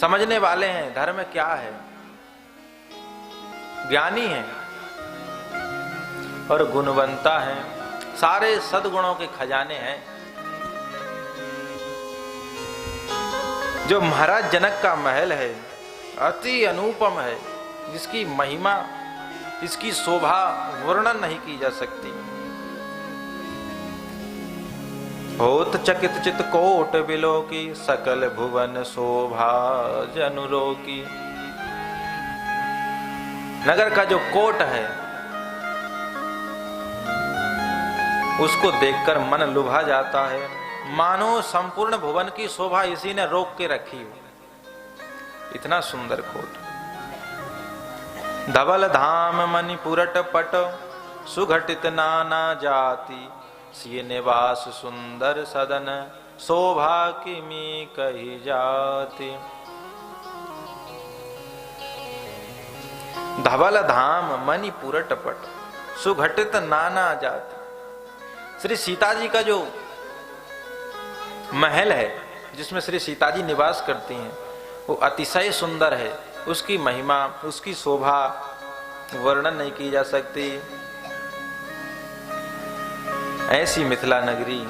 समझने वाले हैं, धर्म क्या है, ज्ञानी हैं और गुणवंता हैं, सारे सद्गुणों के खजाने हैं। जो महाराज जनक का महल है अति अनुपम है, जिसकी महिमा, इसकी शोभा वर्णन नहीं की जा सकती। होत चकित चित कोट बिलो की, सकल भुवन शोभा जनुरो की। नगर का जो कोट है उसको देखकर मन लुभा जाता है, मानो संपूर्ण भुवन की शोभा इसी ने रोक के रखी हो। इतना सुंदर कोट। धवल धाम मणिपुरट पट, सुघटित नाना जाति, सिय निवास सुंदर सदन, शोभा किमी कही जाति। धवल धाम मणिपुरट पट, सुघटित नाना जाति। श्री सीता जी का जो महल है जिसमें श्री सीता जी निवास करती हैं वो अतिशय सुंदर है। उसकी महिमा, उसकी शोभा वर्णन नहीं की जा सकती। ऐसी मिथिला नगरी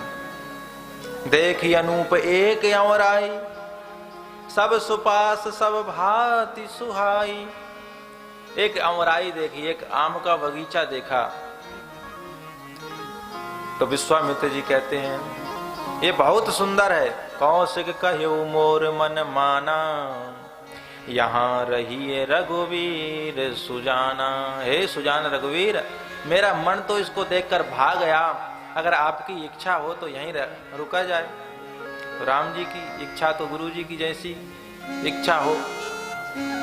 देखी अनूप एक और आई, सब सुपास सब भांति सुहाई। एक अमराई देखी, एक आम का बगीचा देखा तो विश्वामित्र जी कहते हैं ये बहुत सुंदर है। कौशिक कह्यो मोर मन माना, यहाँ रहिए रघुवीर सुजाना। हे सुजान रघुवीर, मेरा मन तो इसको देखकर भाग गया, अगर आपकी इच्छा हो तो यहीं रुका जाए। तो राम जी की इच्छा तो गुरु जी की जैसी इच्छा हो।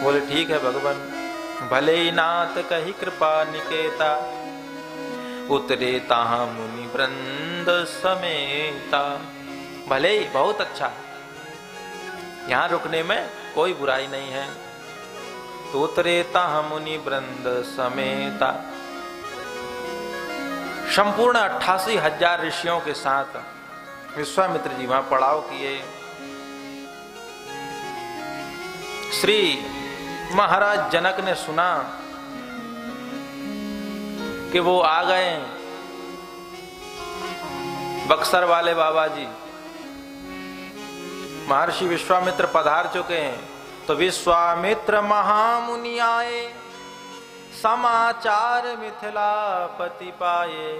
बोले ठीक है भगवान, भले ही नाथ कही कृपा निकेता, उतरे ताहा मुनि वृंद समेता। भले ही, बहुत अच्छा, यहाँ रुकने में कोई बुराई नहीं है। तो उतरे ताहा मुनि वृंद समेता। संपूर्ण 88,000 ऋषियों के साथ विश्वामित्र जी वहां पड़ाव किए। श्री महाराज जनक ने सुना कि वो आ गए बक्सर वाले बाबा जी, महर्षि विश्वामित्र पधार चुके हैं। तो विश्वामित्र महामुनि आए, समाचार मिथिलापति पाए।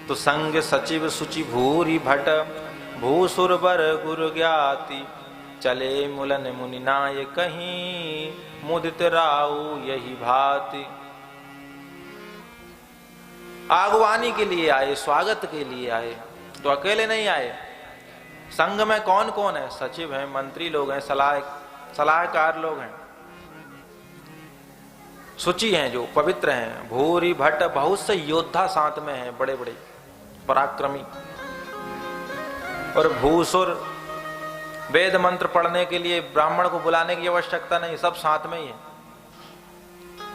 तो संग सचिव सुचि भूरि भट, भूसुरबर गुरु ज्ञाति। चले मुलन मुनि नाय कहीं, मुदित राउ यही भांति। आगवानी के लिए आए, स्वागत के लिए आए। तो अकेले नहीं आए, संघ में कौन कौन है? सचिव हैं, मंत्री लोग हैं, सलाहकार लोग हैं, सुचि हैं जो पवित्र हैं, भूरि भट्ट, बहुत से योद्धा साथ में हैं, बड़े बड़े पराक्रमी। और भूसुर वेद मंत्र पढ़ने के लिए ब्राह्मण को बुलाने की आवश्यकता नहीं, सब साथ में ही है।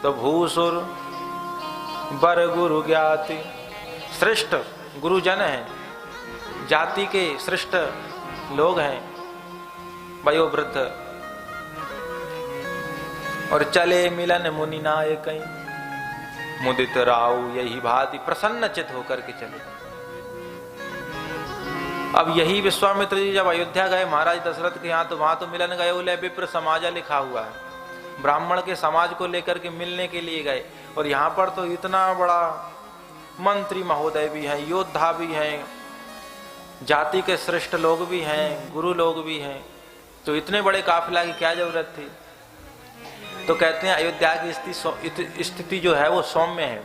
तो भूसुर बर गुरु ज्ञाति, श्रेष्ठ गुरुजन हैं, जाति के श्रेष्ठ लोग हैं, वयोवृद्ध। और चले मिलन मुनि नायक, मुदित राव यही भांति, प्रसन्न चित होकर के चले। अब यही विश्वामित्र जी जब अयोध्या गए महाराज दशरथ के यहाँ, तो वहां तो मिलन गए बोले विप्र समाजा लिखा हुआ है, ब्राह्मण के समाज को लेकर के मिलने के लिए गए। और यहाँ पर तो इतना बड़ा मंत्री महोदय भी हैं, योद्धा भी हैं, जाति के श्रेष्ठ लोग भी हैं, गुरु लोग भी हैं, तो इतने बड़े काफिला की क्या जरूरत थी। तो कहते हैं अयोध्या की स्थिति जो है वो सौम्य है,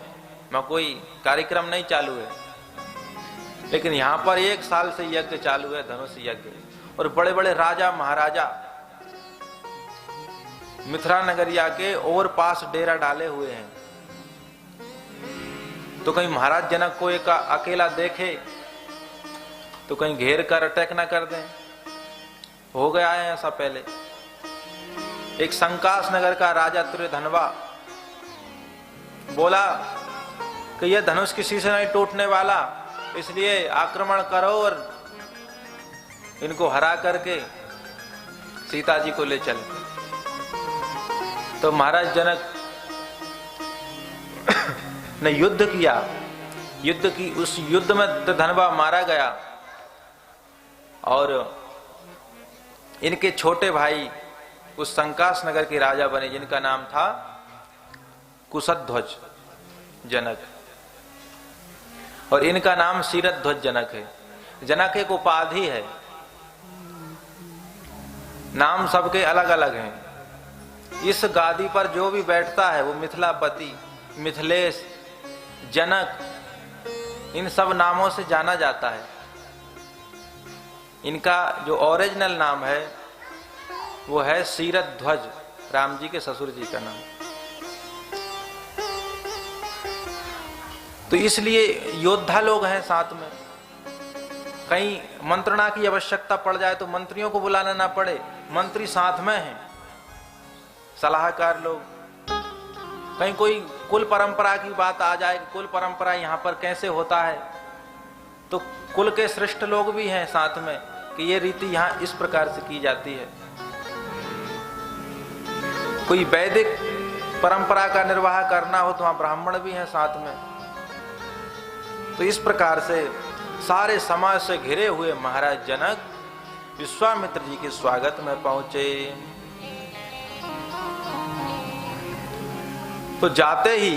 ना कोई कार्यक्रम नहीं चालू है, लेकिन यहाँ पर 1 साल से यज्ञ चालू है, धनुष यज्ञ। और बड़े बड़े राजा महाराजा मिथिला नगरिया के और पास डेरा डाले हुए हैं। तो कहीं महाराज जनक को एक अकेला देखे तो कहीं घेर कर अटैक ना कर दें। हो गया है ऐसा पहले। एक संकास नगर का राजा तुर्यधनवा बोला कि यह धनुष किसी से नहीं टूटने वाला, इसलिए आक्रमण करो और इनको हरा करके सीता जी को ले चले। तो महाराज जनक ने युद्ध किया, युद्ध की उस युद्ध में तुर्यधनवा मारा गया और इनके छोटे भाई उस संकास नगर के राजा बने, जिनका नाम था कुशध्वज जनक, और इनका नाम शीरध्वज जनक है। जनक एक उपाधि है, नाम सबके अलग अलग हैं। इस गादी पर जो भी बैठता है वो मिथिलापति, मिथिलेश, जनक, इन सब नामों से जाना जाता है। इनका जो ओरिजिनल नाम है वो है शीरध्वज, राम जी के ससुर जी का नाम। तो इसलिए योद्धा लोग हैं साथ में, कहीं मंत्रणा की आवश्यकता पड़ जाए तो मंत्रियों को बुलाना ना पड़े, मंत्री साथ में हैं, सलाहकार लोग। कहीं कोई कुल परंपरा की बात आ जाए, कुल परंपरा यहाँ पर कैसे होता है, तो कुल के श्रेष्ठ लोग भी हैं साथ में कि ये रीति यहाँ इस प्रकार से की जाती है। कोई वैदिक परंपरा का निर्वाह करना हो तो वहां ब्राह्मण भी हैं साथ में। तो इस प्रकार से सारे समाज से घिरे हुए महाराज जनक विश्वामित्र जी के स्वागत में पहुंचे। तो जाते ही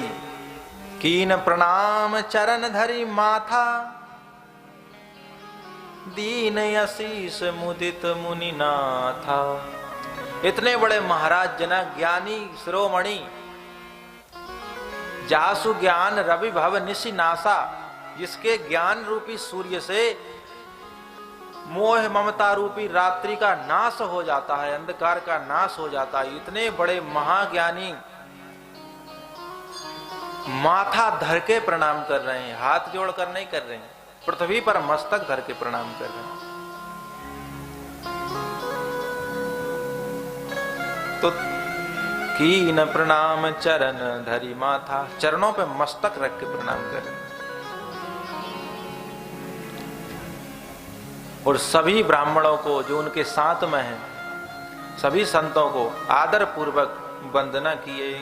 कीन प्रणाम चरण धरी माथा, दीन आशीष मुदित मुनि नाथा। इतने बड़े महाराज जनक, ज्ञानी शिरोमणि, जासु ज्ञान रवि भव निशि नासा, जिसके ज्ञान रूपी सूर्य से मोह ममता रूपी रात्रि का नाश हो जाता है, अंधकार का नाश हो जाता है। इतने बड़े महाज्ञानी माथा धर के प्रणाम कर रहे हैं, हाथ जोड़कर नहीं कर रहे हैं, पृथ्वी पर मस्तक धर के प्रणाम कर रहे हैं। तो कीन प्रणाम चरण धरी माथा, चरणों पे मस्तक रख के प्रणाम कर रहे हैं। और सभी ब्राह्मणों को जो उनके साथ में हैं, सभी संतों को आदर पूर्वक वंदना किए।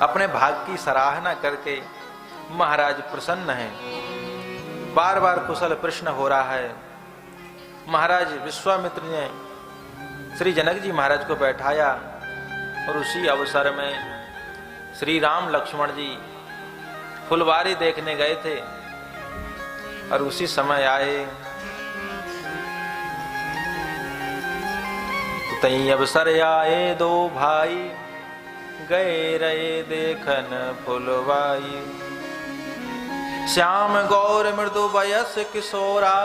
अपने भाग की सराहना करके महाराज प्रसन्न हैं। बार बार कुशल प्रश्न हो रहा है। महाराज विश्वामित्र ने श्री जनक जी महाराज को बैठाया और उसी अवसर में श्री राम लक्ष्मण जी फुलवारी देखने गए थे और उसी समय आए। तो तई अवसर आए दो भाई, गए रहे देखन फुलवाई। श्याम गौर मृदु वयस किशोरा,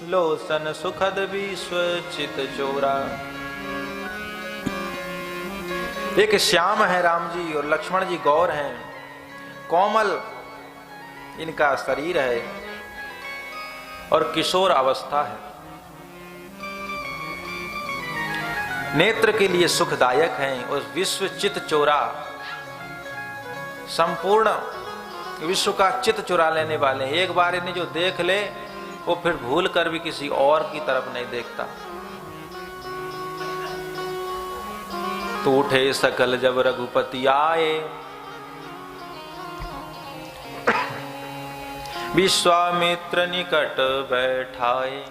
लोसन सुखद विश्व चित चोरा। एक श्याम है राम जी और लक्ष्मण जी गौर हैं, कोमल इनका शरीर है और किशोर अवस्था है। नेत्र के लिए सुखदायक हैं और विश्व चित चोरा, संपूर्ण विश्व का चित चुरा लेने वाले हैं। एक बार इन्हें जो देख ले वो फिर भूल कर भी किसी और की तरफ नहीं देखता। तो उठे सकल जब रघुपति आए, विश्वामित्र निकट बैठाए।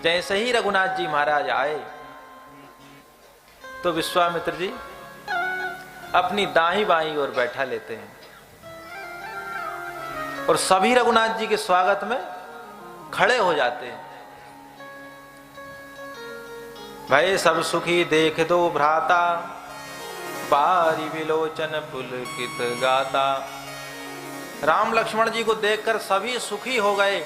जैसे ही रघुनाथ जी महाराज आए तो विश्वामित्र जी अपनी दाई बाई ओर बैठा लेते हैं और सभी रघुनाथ जी के स्वागत में खड़े हो जाते हैं। भय सब सुखी देख दो भ्राता, बारी विलोचन पुलकित गाता। राम लक्ष्मण जी को देखकर सभी सुखी हो गए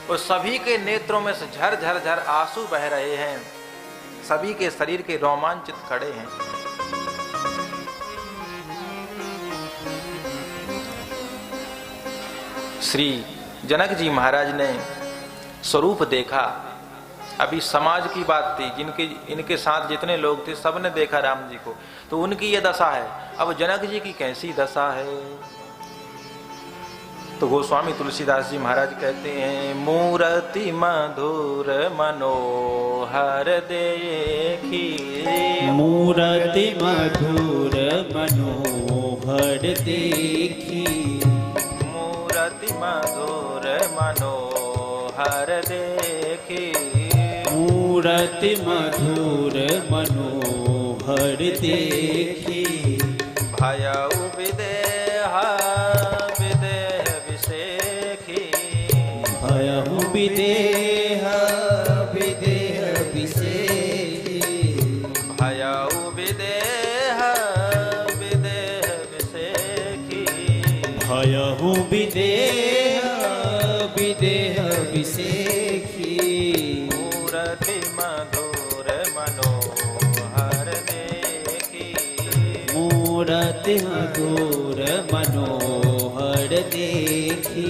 और सभी के नेत्रों में से झर झर झर आंसू बह रहे हैं। सभी के शरीर के रोमांचित खड़े हैं। श्री जनक जी महाराज ने स्वरूप देखा। अभी समाज की बात थी, इनके साथ जितने लोग थे सबने देखा राम जी को, तो उनकी ये दशा है। अब जनक जी की कैसी दशा है? तो गोस्वामी तुलसीदास जी महाराज कहते हैं, मूर्ति मधुर मनोहर देखी, मूर्ति मधुर मनोहर देखी, मूर्ति मधुर मनोहर देखी, मूर्ति मधुर मनोहर देखी। भयउ विदेह विदेह विषेखी, भयहु विदेह विदेह विषेखी, भयउ विदेह विदेह विषेखी, भयहु विदेह विदेह विषेखी। मूर्ति मधुर मनोहर देखी, मूर्ति मधुर मनोहर देखी।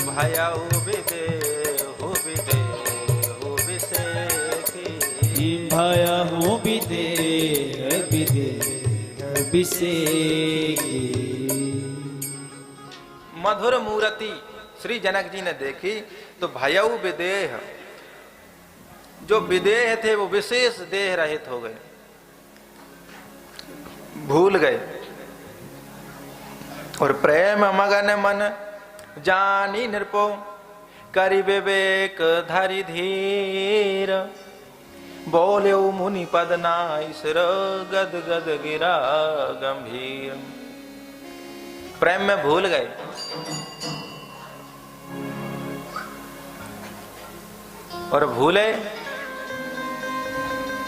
भयउ विदेहु विदेहु विषेखी, भयहु विदेह विदेह विषेखी। मधुर मूर्ति श्री जनक जी ने देखी तो भयउ विदेह, जो विदेह थे वो विशेष देह रहित हो गए, भूल गए। और प्रेम मगन मन जानी नृपो, करि विवेक धरि धीर, बोल्यो मुनि पद नाई सिर, गद गद गिरा गंभीर। प्रेम में भूल गए। और भूले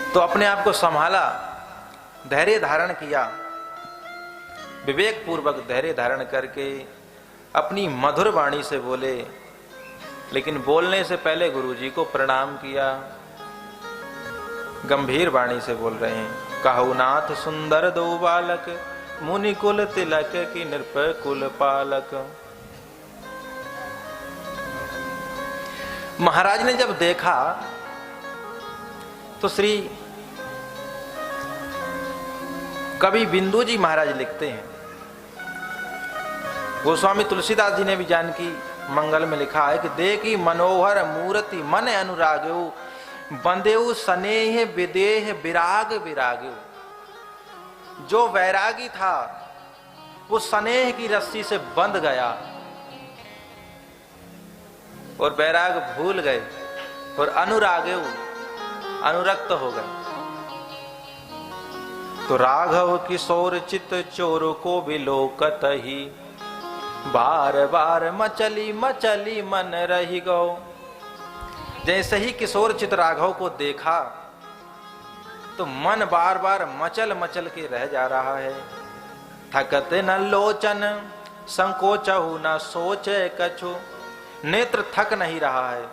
तो अपने आप को संभाला, धैर्य धारण किया, विवेक पूर्वक धैर्य धारण करके अपनी मधुर वाणी से बोले। लेकिन बोलने से पहले गुरुजी को प्रणाम किया, गंभीर वाणी से बोल रहे हैं। कहु नाथ सुंदर दो बालक, मुनि कुल तिलक की नृप कुल पालक। महाराज ने जब देखा तो श्री कवि बिंदु जी महाराज लिखते हैं, गोस्वामी तुलसीदास जी ने भी जानकी मंगल में लिखा है कि देखी मनोहर मूर्ति मन अनुराग्यो, बंदेऊ स्नेह विदेह विराग विराग्यो। जो वैरागी था वो स्नेह की रस्सी से बंध गया और वैराग भूल गए, और अनुराग्यो अनुरक्त हो गए। तो राघव किशोर चित चोर को विलोकत ही, बार बार मचली मचली मन रही गो। जैसे ही किशोर चित राघव को देखा तो मन बार बार मचल मचल के रह जा रहा है। थकत न लोचन संकोचहु न सोचे कछु, नेत्र थक नहीं रहा है,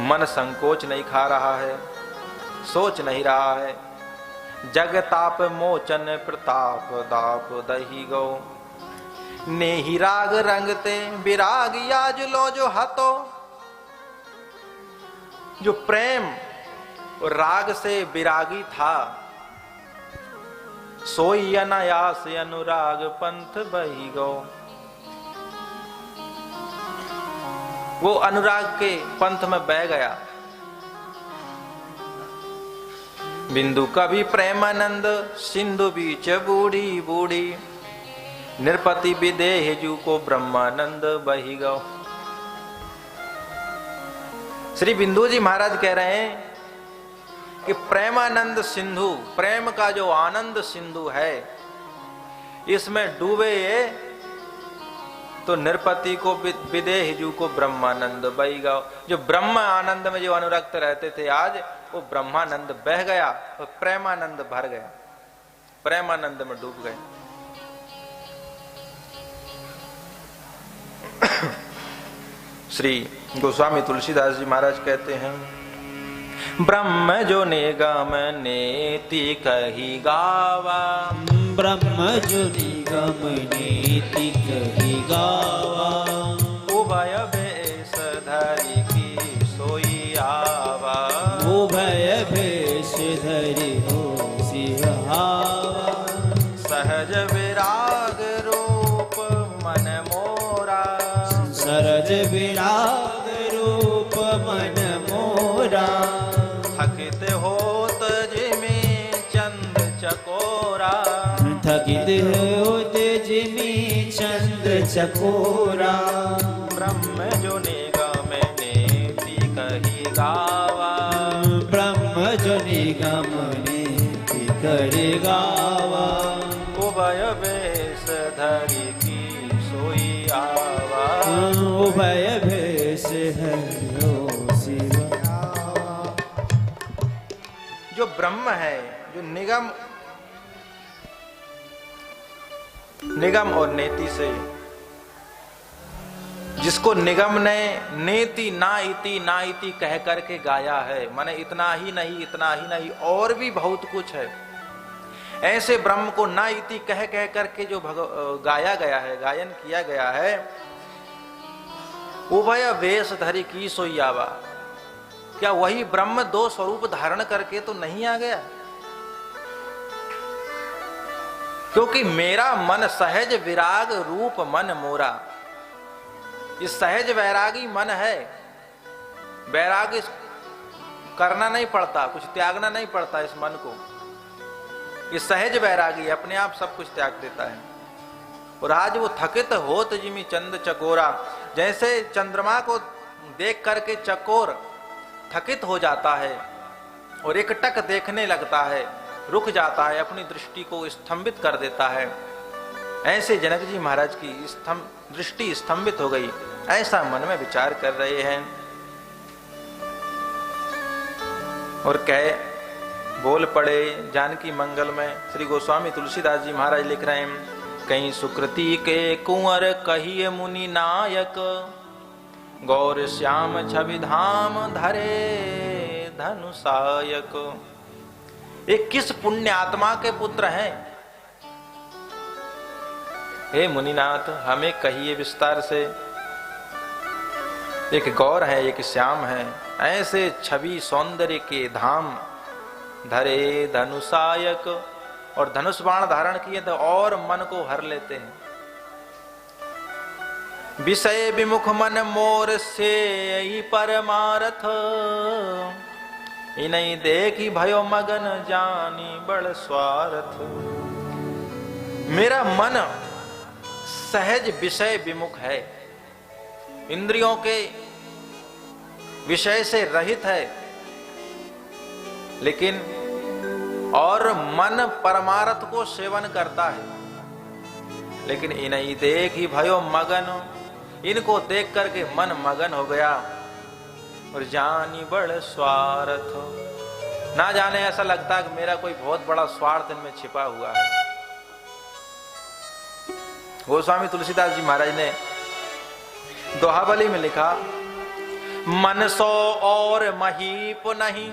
मन संकोच नहीं खा रहा है, सोच नहीं रहा है। जगताप मोचन प्रताप दाप दही गो, नेहि राग रंगते विराग याज लो जो हतो। जो प्रेम और राग से विरागी था, सोई अनायास अनुराग पंथ बही गो। वो अनुराग के पंथ में बह गया। बिंदु कभी प्रेमानंद सिंधु बीच बूढ़ी बूढ़ी, नृपति विदेह जू को ब्रह्मानंद बही गो। श्री बिंदु जी महाराज कह रहे हैं कि प्रेमानंद सिंधु, प्रेम का जो आनंद सिंधु है, इसमें डूबे ये तो नृपति को विदेह जू को ब्रह्मानंद बही गो। जो ब्रह्म आनंद में जो अनुरक्त रहते थे, आज वो ब्रह्मानंद बह गया और प्रेमानंद भर गया, प्रेमानंद में डूब गए। श्री गोस्वामी तुलसीदास जी महाराज कहते हैं, ब्रह्म जो निगम नेति कही गावा, ब्रह्म जो निगम नेति कही गावा, उभय भेष धरि की सोई आवा, उभय भेष धरि हो सिहावा, सहज विराग रूप मन मोरा, सरज विराग रूप मन मोरा, थकित होत जिमि चंद चकोरा, थकित होत जिमि चंद चकोरा, ब्रह्म जो निगम नेति कही गावा, ब्रह्म जो निगम नेति कही गावा, उभय भेष धरि की सोई आवा, उभय भेष हरियो शिवा। जो ब्रह्म है, जो निगम और नेति से, जिसको निगम ने नेति ना इति कह करके गाया है, माने इतना ही नहीं, इतना ही नहीं, और भी बहुत कुछ है। ऐसे ब्रह्म को ना इति कह करके जो गाया गया है, गायन किया गया है, उभय वेश धरि की सोई आवा। क्या वही ब्रह्म दो स्वरूप धारण करके तो नहीं आ गया? क्योंकि मेरा मन सहज विराग रूप मन मोरा, ये सहज वैरागी मन है। वैराग करना नहीं पड़ता, कुछ त्यागना नहीं पड़ता इस मन को। ये सहज वैरागी अपने आप सब कुछ त्याग देता है। और आज वो थकित होत जिमि चंद चकोरा, जैसे चंद्रमा को देख करके चकोर थकित हो जाता है और एक टक देखने लगता है, रुक जाता है, अपनी दृष्टि को स्तंभित कर देता है, ऐसे जनक जी महाराज की दृष्टि स्तंभित हो गई। ऐसा मन में विचार कर रहे हैं और बोल पड़े जानकी मंगल में। श्री गोस्वामी तुलसीदास जी महाराज लिख रहे हैं, कहीं सुकृति के कुंवर कहिए मुनि नायक, गौर श्याम छवि धाम धरे धनुषायक। एक किस पुण्य आत्मा के पुत्र हैं? हे मुनिनाथ, हमें कहिए विस्तार से। एक गौर है, एक श्याम है, ऐसे छवि सौंदर्य के धाम धरे धनुषायक, और धनुष बाण धारण किए तो और मन को हर लेते हैं। विषय विमुख मन मोर से यही परमारथ, इन्हीं देखी भयो मगन जानी बड़ स्वार्थ। मेरा मन सहज विषय विमुख है, इंद्रियों के विषय से रहित है, लेकिन और मन परमार्थ को सेवन करता है। लेकिन इन्हीं देख ही भयो मगन, इनको देख करके मन मगन हो गया। और जानी बड़ स्वार्थ, ना जाने ऐसा लगता है कि मेरा कोई बहुत बड़ा स्वार्थ इनमें छिपा हुआ है। गोस्वामी तुलसीदास जी महाराज ने दोहावली में लिखा, मन सो और महीप नहीं,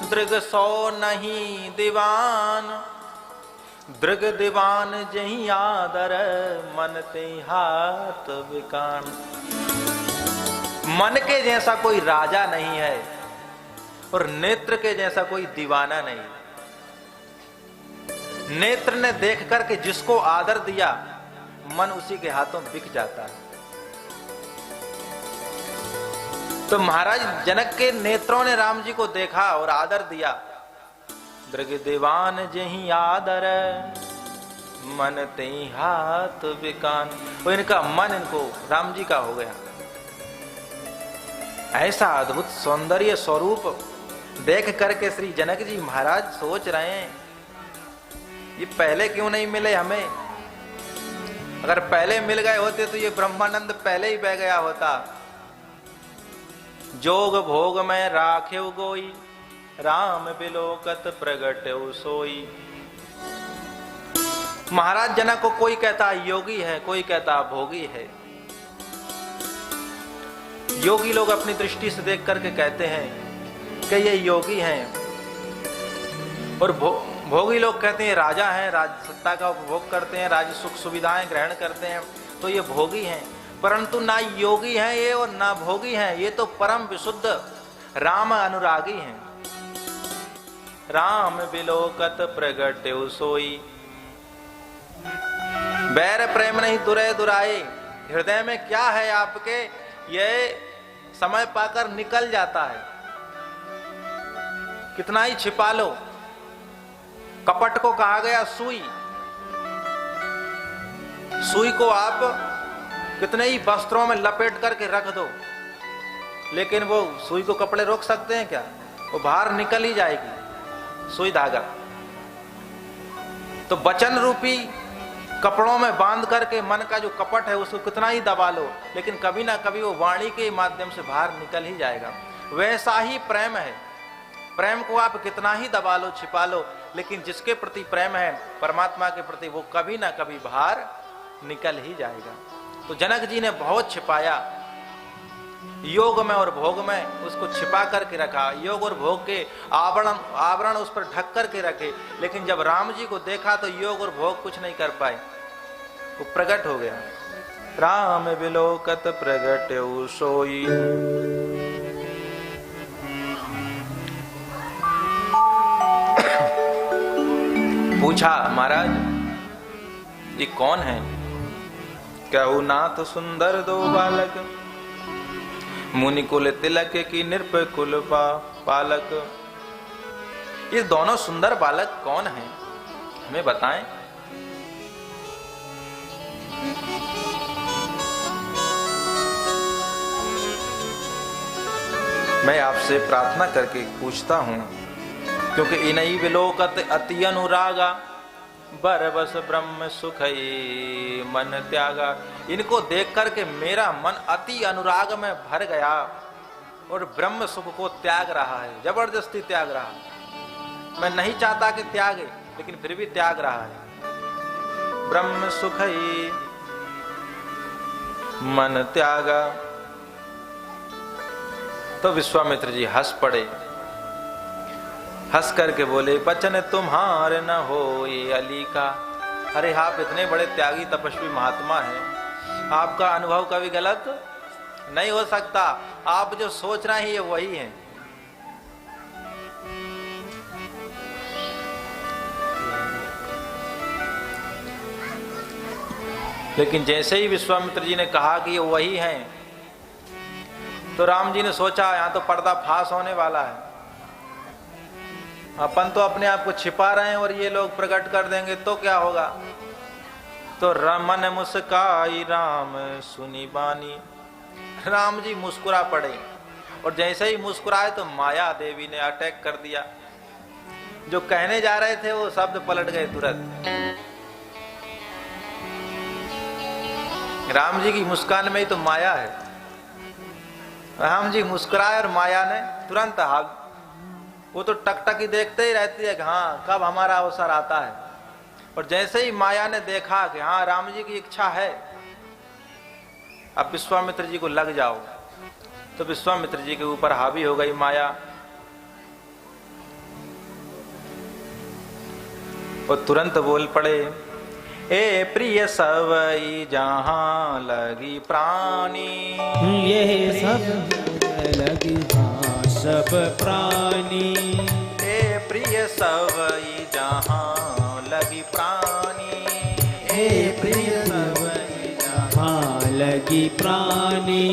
दृग सो नहीं दीवान, दृग दीवान जही आदर, मन ते हाथ विकान। मन के जैसा कोई राजा नहीं है, और नेत्र के जैसा कोई दीवाना नहीं। नेत्र ने देख करके जिसको आदर दिया, मन उसी के हाथों बिक जाता है। तो महाराज जनक के नेत्रों ने राम जी को देखा और आदर दिया। दृग दीवान जही आदर मन ते हाथ बिकान। वो इनका मन इनको राम जी का हो गया। ऐसा अद्भुत सौंदर्य स्वरूप देख करके श्री जनक जी महाराज सोच रहे हैं, ये पहले क्यों नहीं मिले हमें? अगर पहले मिल गए होते तो ये ब्रह्मानंद पहले ही बह गया होता। जोग भोग में राखेव गोई, राम बिलोकत प्रगट सोई। महाराज जनक को कोई कहता योगी है, कोई कहता भोगी है। योगी लोग अपनी दृष्टि से देख करके कहते हैं कि ये योगी हैं, और भोगी लोग कहते हैं राजा हैं, राज सत्ता का उपभोग करते हैं, राज सुख सुविधाएं ग्रहण करते हैं, तो ये भोगी हैं। परंतु ना योगी हैं ये और ना भोगी हैं, ये तो परम विशुद्ध राम अनुरागी हैं। राम बिलोकत प्रगट सोई, बैर प्रेम नहीं दुरे दुराए। हृदय में क्या है आपके, ये समय पाकर निकल जाता है। कितना ही छिपा लो, कपट को कहा गया सुई। सुई को आप कितने ही वस्त्रों में लपेट करके रख दो, लेकिन वो सुई को कपड़े रोक सकते हैं क्या? वो बाहर निकल ही जाएगी सुई धागा। तो वचन रूपी कपड़ों में बांध करके मन का जो कपट है उसको कितना ही दबा लो, लेकिन कभी ना कभी वो वाणी के माध्यम से बाहर निकल ही जाएगा। वैसा ही प्रेम है। प्रेम को आप कितना ही दबा लो, छिपा लो, लेकिन जिसके प्रति प्रेम है परमात्मा के प्रति, वो कभी ना कभी बाहर निकल ही जाएगा। तो जनक जी ने बहुत छिपाया, योग में और भोग में उसको छिपा करके रखा। योग और भोग के आवरण उस पर ढक करके रखे, लेकिन जब राम जी को देखा तो योग और भोग कुछ नहीं कर पाए, वो प्रकट हो गया। राम बिलोकत प्रगट सोई। पूछा महाराज ये कौन है? कहू नाथ सुंदर दो बालक, मुनि कुल तिलक की नृप कुल पालक। ये दोनों सुंदर बालक कौन हैं, हमें बताएं। मैं आपसे प्रार्थना करके पूछता हूं, क्योंकि इन्हीं विलोकत अति अनुरागा, बरबस ब्रह्म सुख मन त्यागा। इनको देख करके मेरा मन अति अनुराग में भर गया और ब्रह्म सुख को त्याग रहा है, जबरदस्ती त्याग रहा है। मैं नहीं चाहता कि त्यागे, लेकिन फिर भी त्याग रहा है। ब्रह्म सुख मन त्यागा। तो विश्वामित्र जी हंस पड़े, हंस करके बोले बचन तुम्हारे न हो ये अली का। अरे आप इतने बड़े त्यागी तपस्वी महात्मा हैं, आपका अनुभव कभी गलत नहीं हो सकता। आप जो सोच रहे हैं ये वही है। लेकिन जैसे ही विश्वामित्र जी ने कहा कि ये वही हैं, तो राम जी ने सोचा यहां तो पर्दा फाश होने वाला है। अपन तो अपने आप को छिपा रहे हैं और ये लोग प्रकट कर देंगे तो क्या होगा। तो मन मुस्काई राम सुनी बानी। राम जी मुस्कुरा पड़े, और जैसे ही मुस्कुराए तो माया देवी ने अटैक कर दिया। जो कहने जा रहे थे वो शब्द पलट गए तुरंत। राम जी की मुस्कान में ही तो माया है। राम जी मुस्कुराए और माया ने तुरंत हाथ, वो तो टकटकी देखते ही रहती है कि हाँ कब हमारा अवसर आता है। और जैसे ही माया ने देखा कि हाँ राम जी की इच्छा है, अब विश्वामित्र जी को लग जाओ, तो विश्वामित्र जी के ऊपर हावी हो गई माया। और तुरंत बोल पड़े ए प्रिय सवई जहां लगी प्राणी, ये सब लगी भाष सब प्राणी। हे प्रिय सवई जहाँ लगी प्राणी, हे प्रिय सवई जहाँ लगी प्राणी।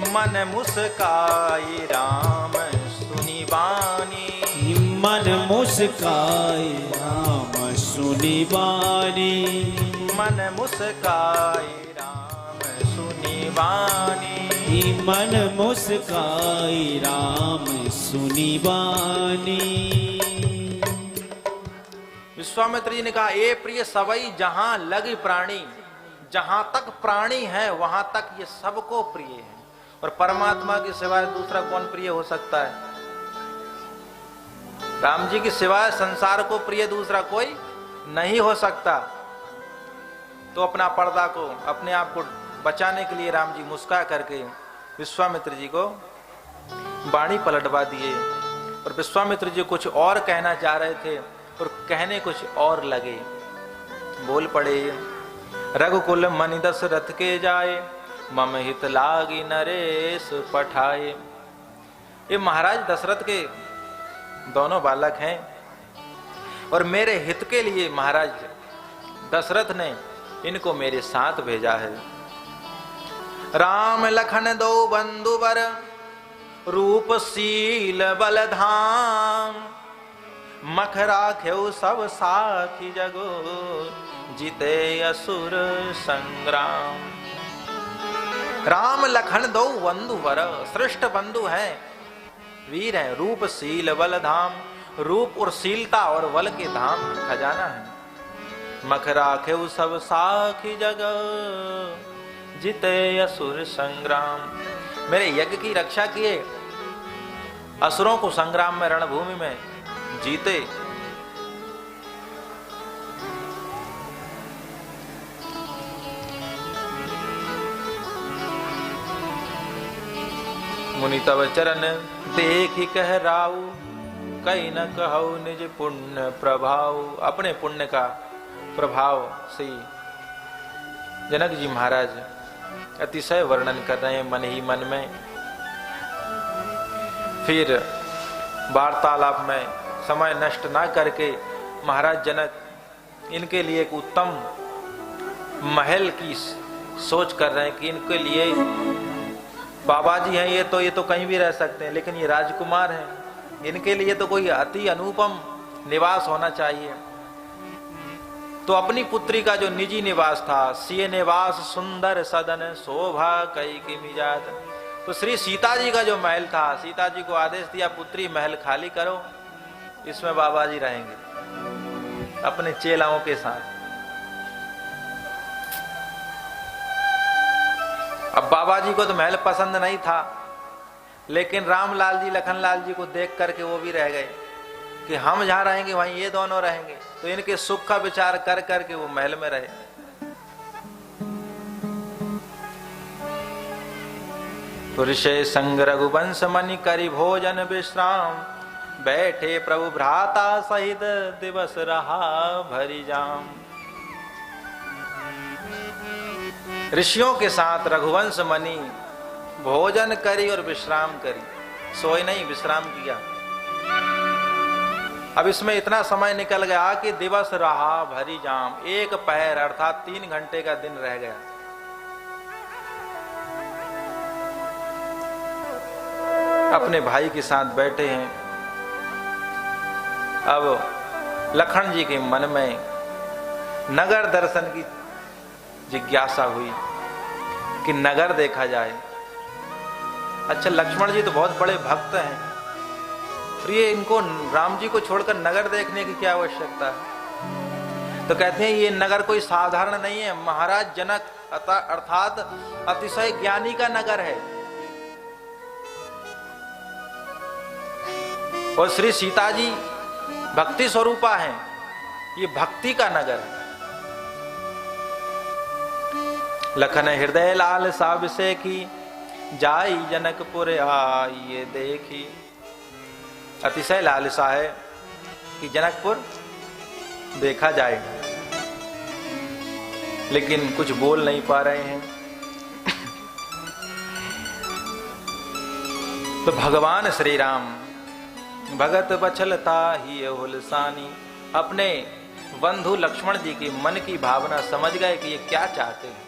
मन मुस्काई राम सुनी बानी, मन मुस्काई राम सुनी बानी। मन मुस्काई राम सुनी बानी। मन मुस्काई राम सुनी बानी। विश्वामित्र जी ने कहा, ए प्रिय सवई जहां लगी प्राणी, जहां तक प्राणी है वहां तक ये सबको प्रिय है, और परमात्मा के सिवाय दूसरा कौन प्रिय हो सकता है? राम जी के सिवाय संसार को प्रिय दूसरा कोई नहीं हो सकता। तो अपना पर्दा को, अपने आप को बचाने के लिए राम जी मुस्कुरा करके विश्वामित्र जी को वाणी पलटवा दिए, और विश्वामित्र जी कुछ और कहना चाह रहे थे और कहने कुछ और लगे। बोल पड़े, रघुकुल मनि दशरथ के जाए, मम हित लागी नरेश पठाए। ये महाराज दशरथ के दोनों बालक हैं, और मेरे हित के लिए महाराज दशरथ ने इनको मेरे साथ भेजा है। राम लखन दो बंधुवर, रूप शील बल धाम, मख राख्यो सब साखी जगो, जीते असुर संग्राम। राम लखन दो बंधुवर, श्रेष्ठ बंधु हैं, वीर हैं, रूप शील बल धाम, रूप और शीलता और बल के धाम खजाना है। मख राख्यो सब साखी जगह, जीते असुर संग्राम। मेरे यज्ञ की रक्षा किए, असुरों को संग्राम में रणभूमि में जीते। मुनि तव चरण देखि कह राऊ, कहीं न कहु निज पुण्य प्रभाव। अपने पुण्य का प्रभाव से जनक जी महाराज अतिशय वर्णन कर रहे हैं मन ही मन में। फिर वार्तालाप में समय नष्ट ना करके महाराज जनक इनके लिए एक उत्तम महल की सोच कर रहे हैं कि इनके लिए बाबा जी हैं, ये तो कहीं भी रह सकते हैं, लेकिन ये राजकुमार हैं, इनके लिए तो कोई अति अनुपम निवास होना चाहिए। तो अपनी पुत्री का जो निजी निवास था, सिय निवास सुंदर सदन, शोभा कई की मिजात। तो श्री सीता जी का जो महल था, सीता जी को आदेश दिया पुत्री महल खाली करो, इसमें बाबा जी रहेंगे अपने चेलाओं के साथ। अब बाबा जी को तो महल पसंद नहीं था, लेकिन रामलाल जी लखनलाल जी को देख करके वो भी रह गए कि हम जहां रहेंगे वहीं ये दोनों रहेंगे। तो इनके सुख का विचार कर करके वो महल में रहे। तो ऋषि संग रघुवंश मनि करि भोजन विश्राम, बैठे प्रभु भ्राता सहित दिवस रहा भरी जाम। ऋषियों के साथ रघुवंश मनि भोजन करी और विश्राम करी, सोए नहीं, विश्राम किया। अब इसमें इतना समय निकल गया कि दिवस रहा भरी जाम, एक पहर अर्थात 3 घंटे का दिन रह गया। अपने भाई के साथ बैठे हैं। अब लखन जी के मन में नगर दर्शन की जिज्ञासा हुई कि नगर देखा जाए। अच्छा, लक्ष्मण जी तो बहुत बड़े भक्त हैं, फिर ये इनको राम जी को छोड़कर नगर देखने की क्या आवश्यकता है? तो कहते हैं ये नगर कोई साधारण नहीं है, महाराज जनक अर्थात अतिशय ज्ञानी का नगर है, और श्री सीता जी भक्ति स्वरूपा हैं, ये भक्ति का नगर है। लखन हृदय लाल साब से की, जाई जनकपुर आइए देखी। अतिशय लालसा है कि जनकपुर देखा जाए, लेकिन कुछ बोल नहीं पा रहे हैं। तो भगवान श्री राम भगत बछलता ही हुलसानी अपने बंधु लक्ष्मण जी की मन की भावना समझ गए कि ये क्या चाहते हैं,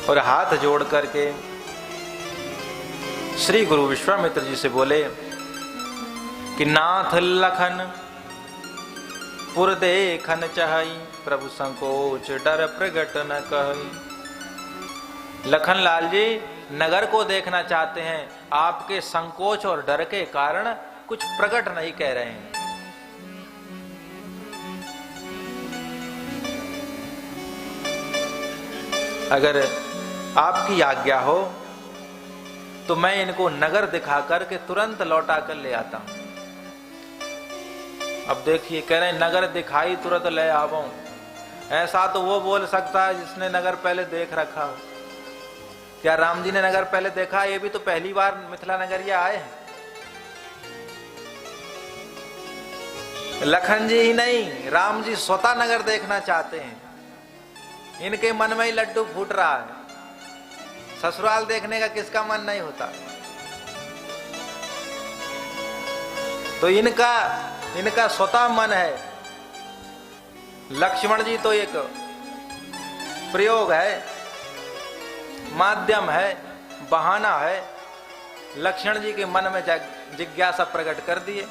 और हाथ जोड़ करके श्री गुरु विश्वामित्र जी से बोले कि नाथ लखन पुर देखन चाहई, प्रभु संकोच डर प्रगट न कही। लखन लाल जी नगर को देखना चाहते हैं, आपके संकोच और डर के कारण कुछ प्रकट नहीं कह रहे हैं। अगर आपकी आज्ञा हो तो मैं इनको नगर दिखा करके तुरंत लौटा कर ले आता हूं। अब देखिए कह रहे हैं नगर दिखाई तुरंत ले आवो, ऐसा तो वो बोल सकता है जिसने नगर पहले देख रखा हो। क्या राम जी ने नगर पहले देखा? ये भी तो पहली बार मिथिला नगरिया आए हैं। लखन जी ही नहीं, राम जी स्वतः नगर देखना चाहते हैं। इनके मन में ही लड्डू फूट रहा है। ससुराल देखने का किसका मन नहीं होता? तो इनका स्वतः मन है। लक्ष्मण जी तो एक प्रयोग है, माध्यम है, बहाना है। लक्ष्मण जी के मन में जिज्ञासा प्रकट कर दिए।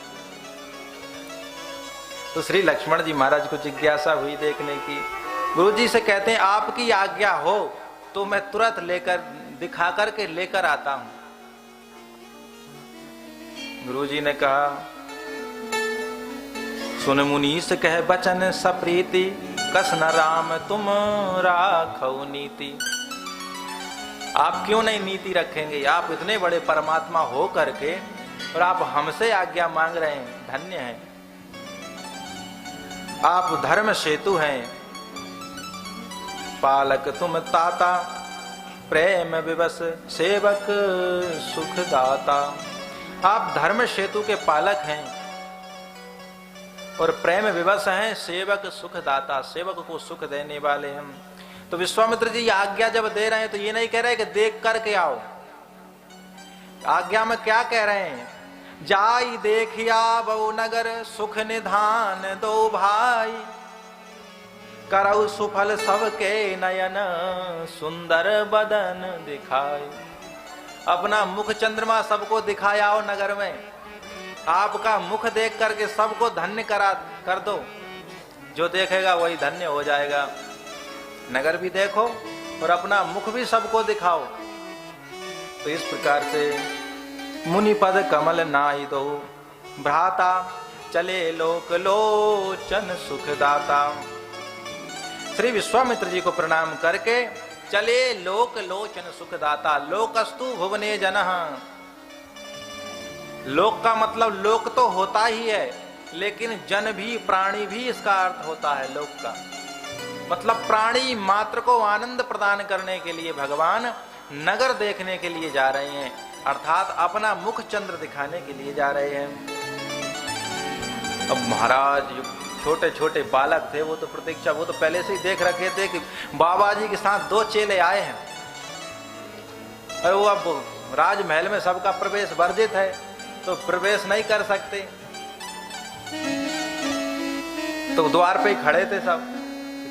तो श्री लक्ष्मण जी महाराज को जिज्ञासा हुई देखने की। गुरु जी से कहते हैं आपकी आज्ञा हो तो मैं तुरंत लेकर दिखा करके लेकर आता हूं। गुरु जी ने कहा सुन मुनीस कह बचन सप्रीति, कस न राम तुम राखो नीति। आप क्यों नहीं नीति रखेंगे? आप इतने बड़े परमात्मा हो करके और आप हमसे आज्ञा मांग रहे हैं, धन्य हैं। आप धर्म सेतु हैं, पालक तुम ताता, प्रेम विवश सेवक सुख दाता। आप धर्म सेतु के पालक हैं और प्रेम विवश हैं, सेवक सुख दाता, सेवक को सुख देने वाले हम। तो विश्वामित्र जी आज्ञा जब दे रहे हैं तो ये नहीं कह रहे कि देख करके आओ। आज्ञा में क्या कह रहे हैं? जाई देखिया बहु नगर, सुख निधान दो भाई, करऊ सुफल सबके नयन, सुंदर बदन दिखाई। अपना मुख चंद्रमा सबको दिखाया नगर में। आपका मुख देख करके सबको धन्य कर दो। जो देखेगा वही धन्य हो जाएगा। नगर भी देखो और अपना मुख भी सबको दिखाओ। तो इस प्रकार से मुनि पद कमल नाई दो, भ्राता चले लोक लोचन सुखदाता। श्री विश्वामित्र जी को प्रणाम करके चले लोक लोचन सुखदाता। लोकस्तु भुवने जनः। लोक का मतलब लोक तो होता ही है, लेकिन जन भी, प्राणी भी इसका अर्थ होता है। लोक का मतलब प्राणी मात्र को आनंद प्रदान करने के लिए भगवान नगर देखने के लिए जा रहे हैं, अर्थात अपना मुख चंद्र दिखाने के लिए जा रहे हैं। अब महाराज छोटे छोटे बालक थे, वो तो प्रतीक्षा, वो तो पहले से ही देख रखे थे कि बाबा जी के साथ दो चेले आए हैं। और वो अब राजमहल में सबका प्रवेश वर्जित है, तो प्रवेश नहीं कर सकते। तो द्वार पे ही खड़े थे सब,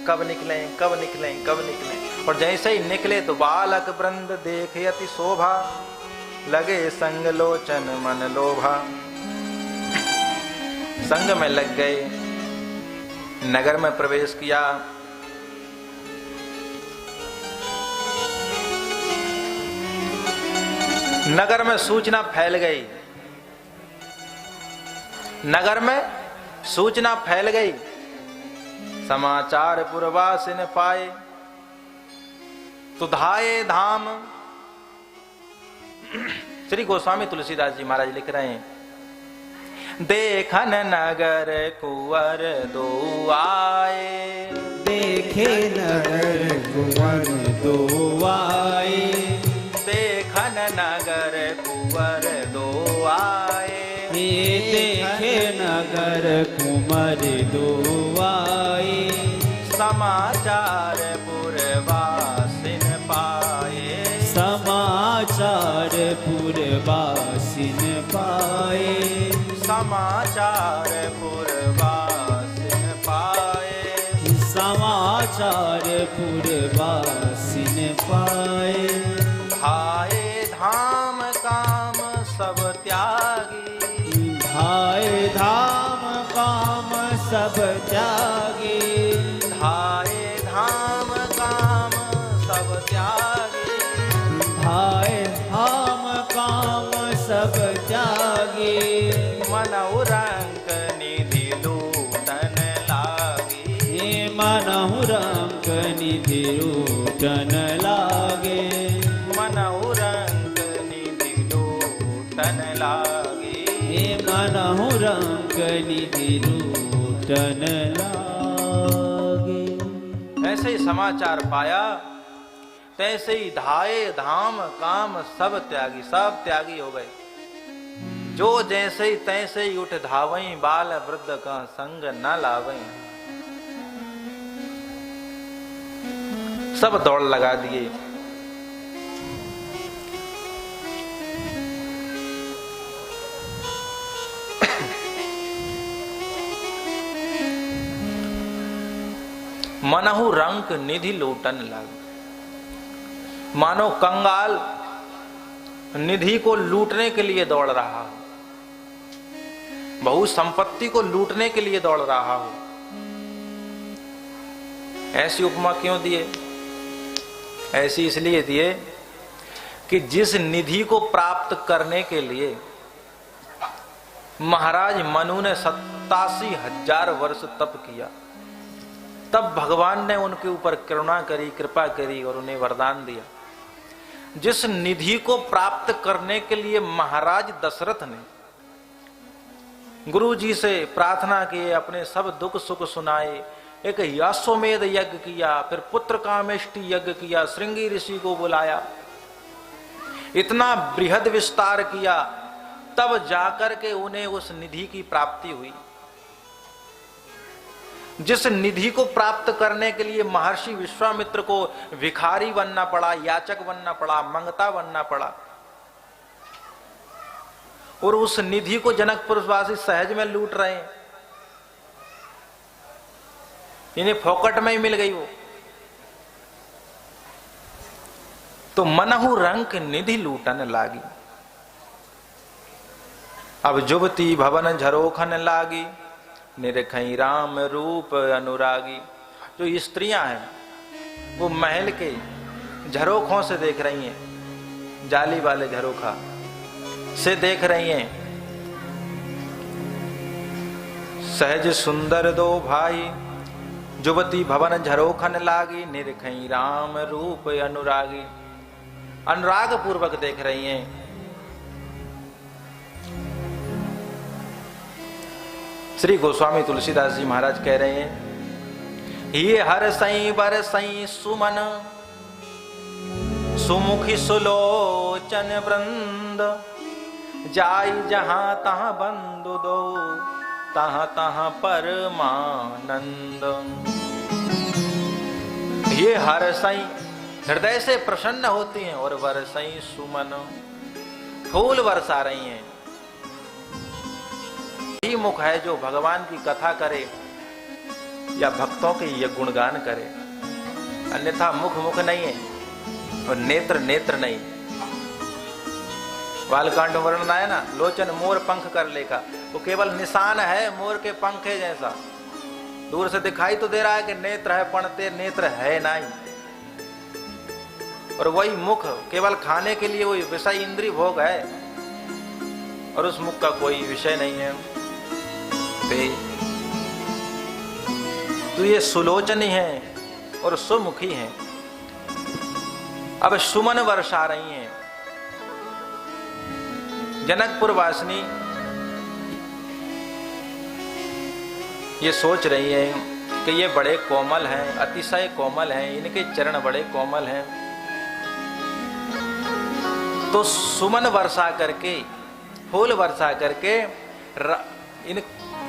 कब निकले कब निकले कब निकले। और जैसे ही निकले तो बालक वृंद देखे अति शोभा, लगे संग लोचन मन लोभा। संग में लग गए, नगर में प्रवेश किया। नगर में सूचना फैल गई, नगर में सूचना फैल गई। समाचार पुरवासी ने पाए, तुधाए धाम। श्री गोस्वामी तुलसीदास जी महाराज लिख रहे हैं, देखन नगर कुंवर दो आए, देखे नगर कुंवर दो आए, देखन नगर कुंवर दो आए। देखे नगर कुंवर दो आए, समाचार पुरवासिन पाए, समाचार पुरवासिन पाए, समाचार पुरवासिन पाए, समाचार पुरवासिन पाए। भाए धाम काम सब त्यागी, भाए धाम काम सब त्यागी, भाए धाम काम सब त्यागी, भाए धाम काम सब त्यागी। मनहु रंक निधि लूटन लागी, मनहु रंक निधि लूटन लागे, मनहु रंक निधि लूटन लागी, मनहु रंक निधि लूटन लागे। ऐसे ही समाचार पाया, तैसे ही धाये धाम काम सब त्यागी, सब त्यागी हो गए। जो जैसे ही तैसे ही उठ धावई, बाल वृद्ध का संग न लावई। सब दौड़ लगा दिए। मनहु रंक निधि लूटन लागे। मानो कंगाल निधि को लूटने के लिए दौड़ रहा हो, बहु संपत्ति को लूटने के लिए दौड़ रहा हो। ऐसी उपमा क्यों दिए? ऐसी इसलिए दिए कि जिस निधि को प्राप्त करने के लिए महाराज मनु ने 87,000 वर्ष तप किया, तब भगवान ने उनके ऊपर करुणा करी, कृपा करी और उन्हें वरदान दिया। जिस निधि को प्राप्त करने के लिए महाराज दशरथ ने गुरु जी से प्रार्थना की, अपने सब दुख सुख सुनाए, एक यासोमेध यज्ञ किया, फिर पुत्र कामेष्टि यज्ञ किया, श्रृंगी ऋषि को बुलाया, इतना बृहद विस्तार किया, तब जाकर के उन्हें उस निधि की प्राप्ति हुई। जिस निधि को प्राप्त करने के लिए महर्षि विश्वामित्र को भिखारी बनना पड़ा, याचक बनना पड़ा, मंगता बनना पड़ा, और उस निधि को जनकपुरवासी सहज में लूट रहे हैं, इन्हें फोकट में ही मिल गई वो। तो मनहु रंक निधि लूटन लागी। अब जुबती भवन झरोखन लागी, निरखई राम रूप अनुरागी। जो स्त्रियां हैं वो महल के झरोखों से देख रही हैं, जाली वाले झरोखा से देख रही हैं। सहज सुंदर दो भाई, जुबती भवन झरोखन लागी, निरखई राम रूप अनुरागी। अनुराग पूर्वक देख रही हैं। श्री गोस्वामी तुलसीदास जी महाराज कह रहे हैं, ये हर सई बर सई सुमन, सुमुखी सुलोचन वृंद, जाई जहां तहां बंधु दो, तहां तहां परमानंद। ये हर सई हृदय से प्रसन्न होती हैं, और बरसई सुमन फूल बरसा रही हैं। यही मुख है जो भगवान की कथा करे या भक्तों के ये गुणगान करे, अन्यथा मुख मुख नहीं है और नेत्र नेत्र नहीं। बालकांड वर्णन आया ना, लोचन मोर पंख कर लेगा, वो केवल निशान है मोर के पंखे जैसा, दूर से दिखाई तो दे रहा है कि नेत्र है, पणते नेत्र है नहीं। और वही मुख केवल खाने के लिए वही विषय इंद्रिय भोग है, और उस मुख का कोई विषय नहीं है। तो ये सुलोचनी है और सुमुखी है। अब सुमन वर्षा रही हैं। जनकपुर वासिनी ये सोच रही है कि ये बड़े कोमल हैं, अतिशय कोमल हैं, इनके चरण बड़े कोमल हैं। तो सुमन वर्षा करके, फूल वर्षा करके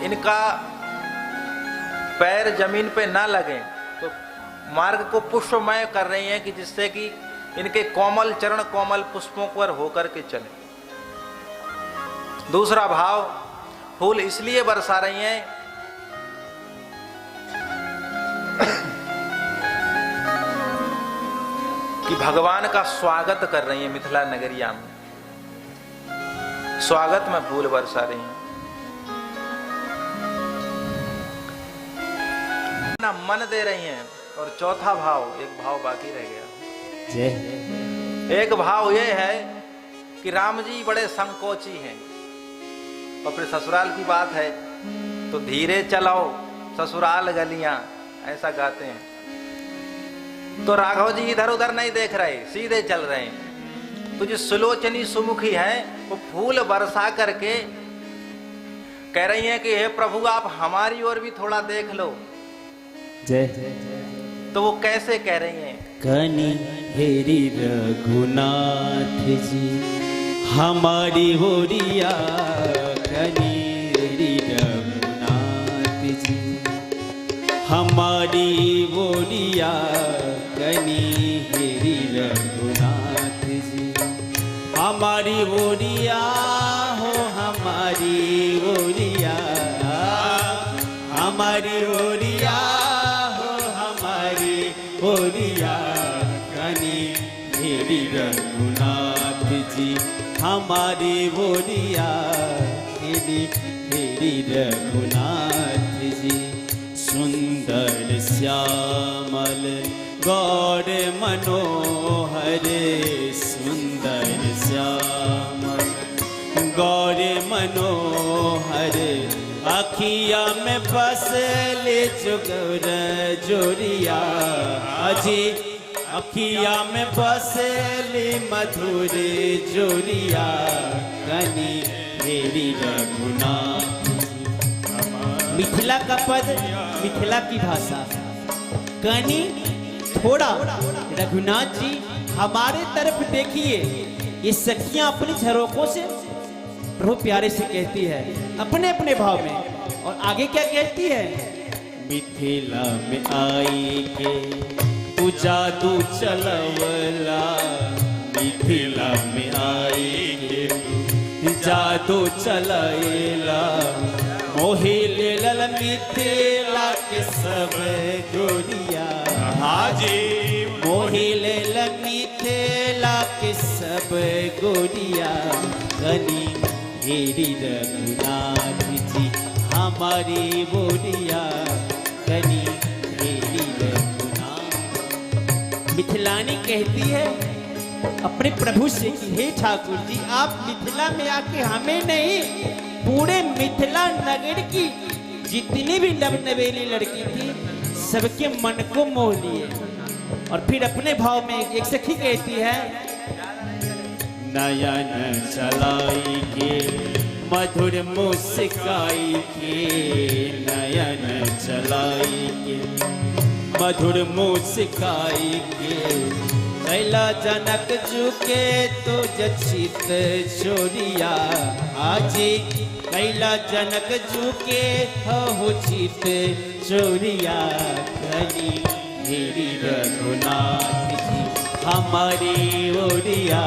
इनका पैर जमीन पे ना लगे, तो मार्ग को पुष्पमय कर रही हैं कि जिससे कि इनके कोमल चरण कोमल पुष्पों पर होकर के चले। दूसरा भाव, फूल इसलिए बरसा रही हैं कि भगवान का स्वागत कर रही है मिथिला नगरिया में, स्वागत में फूल बरसा रही हैं। ना मन दे रही हैं। और चौथा भाव, एक भाव बाकी रह गया। जय एक भाव यह है कि राम जी बड़े संकोची हैं और फिर ससुराल की बात है तो धीरे चलाओ ससुराल गलियां, ऐसा गाते हैं। तो राघव जी इधर उधर नहीं देख रहे, सीधे चल रहे हैं। तो जो सुलोचनी सुमुखी है वो फूल बरसा करके कह रही हैं कि हे प्रभु आप हमारी ओर भी थोड़ा देख लो। जय। तो वो कैसे कह रही हैं? कनि हेरी रघुनाथ जी हमारी ओरिया, कनि हेरी रघुनाथ जी हमारी ओरिया, कनि हेरी रघुनाथ जी हमारी ओरिया हो, हमारी ओरिया, हमारी ओरिया हो, हमारी ओरिया, कनि हेरी रघुनाथ जी हमारी ओरिया, कनि हेरी रघुनाथ जी। सुंदर श्यामल गौर मनोहर, सुंदर श्यामल गौर मनोहर, अखिया में बसले जुगर जोरिया, अजी अखिया में बसले मधुर जोरिया, कनि हेरी रघुनाथ। मिथिला का पद, मिथिला की भाषा, कनि थोड़ा रघुनाथ जी हमारे तरफ देखिए। ये सखियां अपनी झरोकों से प्रभु प्यारे से कहती है अपने अपने भाव में, और आगे क्या कहती है? मिथिला में आई के तू जादू चलवला, मिथिला में आई के तू जादू चलाएला, मोहि लेलल मिथिला के सब गोरिया, हाजी मोहि लेलल मिथिला के सब गोरिया, कनि हेरी रघुनाथ जी हमारी बोरिया, कनि हेरी रघुनाथ। मिथिलानी कहती है अपने प्रभु से कि हे ठाकुर जी आप मिथिला में आके हमें नहीं, पूरे मिथिला नगर की जितनी भी नवनवेली लड़की थी सबके मन को मोह लिए। और फिर अपने भाव में एक सखी कहती है, नयन चलाई के मधुर मुस्काई के, नयन चलाई के मधुर मुस्काई के, कैला जनक झुके तो जचित चोरिया, आजी कैला जनक झुके हो चित चोरिया, कनि हेरी रघुनाथ जी हमारी ओरिया,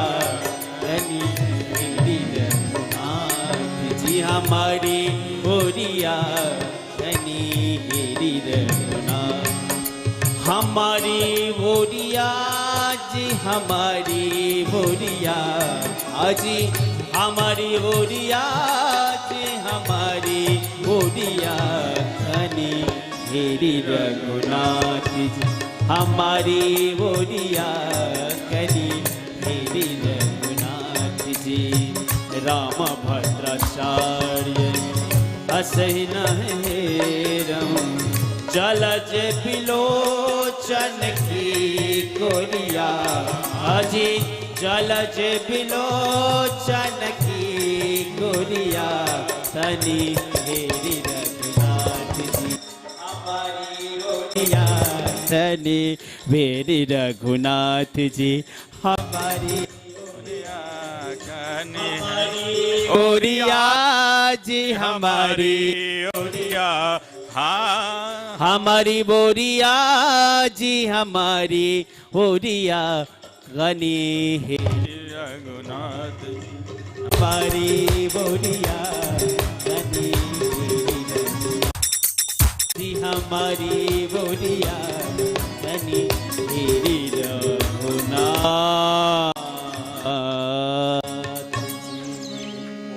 कनि हेरी रघुनाथ जी हमारी ओरिया, कनि हेरी रघुनाथ हमारी ओरिया जी हमारी ओरिया, आजी हमारी ओरिया जी हमारी ओरिया, कनि हेरी रघुनाथ जी हमारी ओरिया, कनि हेरी रघुनाथ जी। राम भद्राचार्य असहि नहेरम, जलज बिलोचन की गोरिया, अजी जलज बिलोचन की गोरिया, कनि हेरी रघुनाथ जी हमारी ओरिया, कनि हेरी रघुनाथ जी हमारी ओरिया जी हमारी ओरिया, हाँ हमारी बोरिया जी हमारी ओरिया, गनी हे रघुनाथ हमारी बोलिया गनी हे हमारी बोलिया गनी हे रघुनाथ।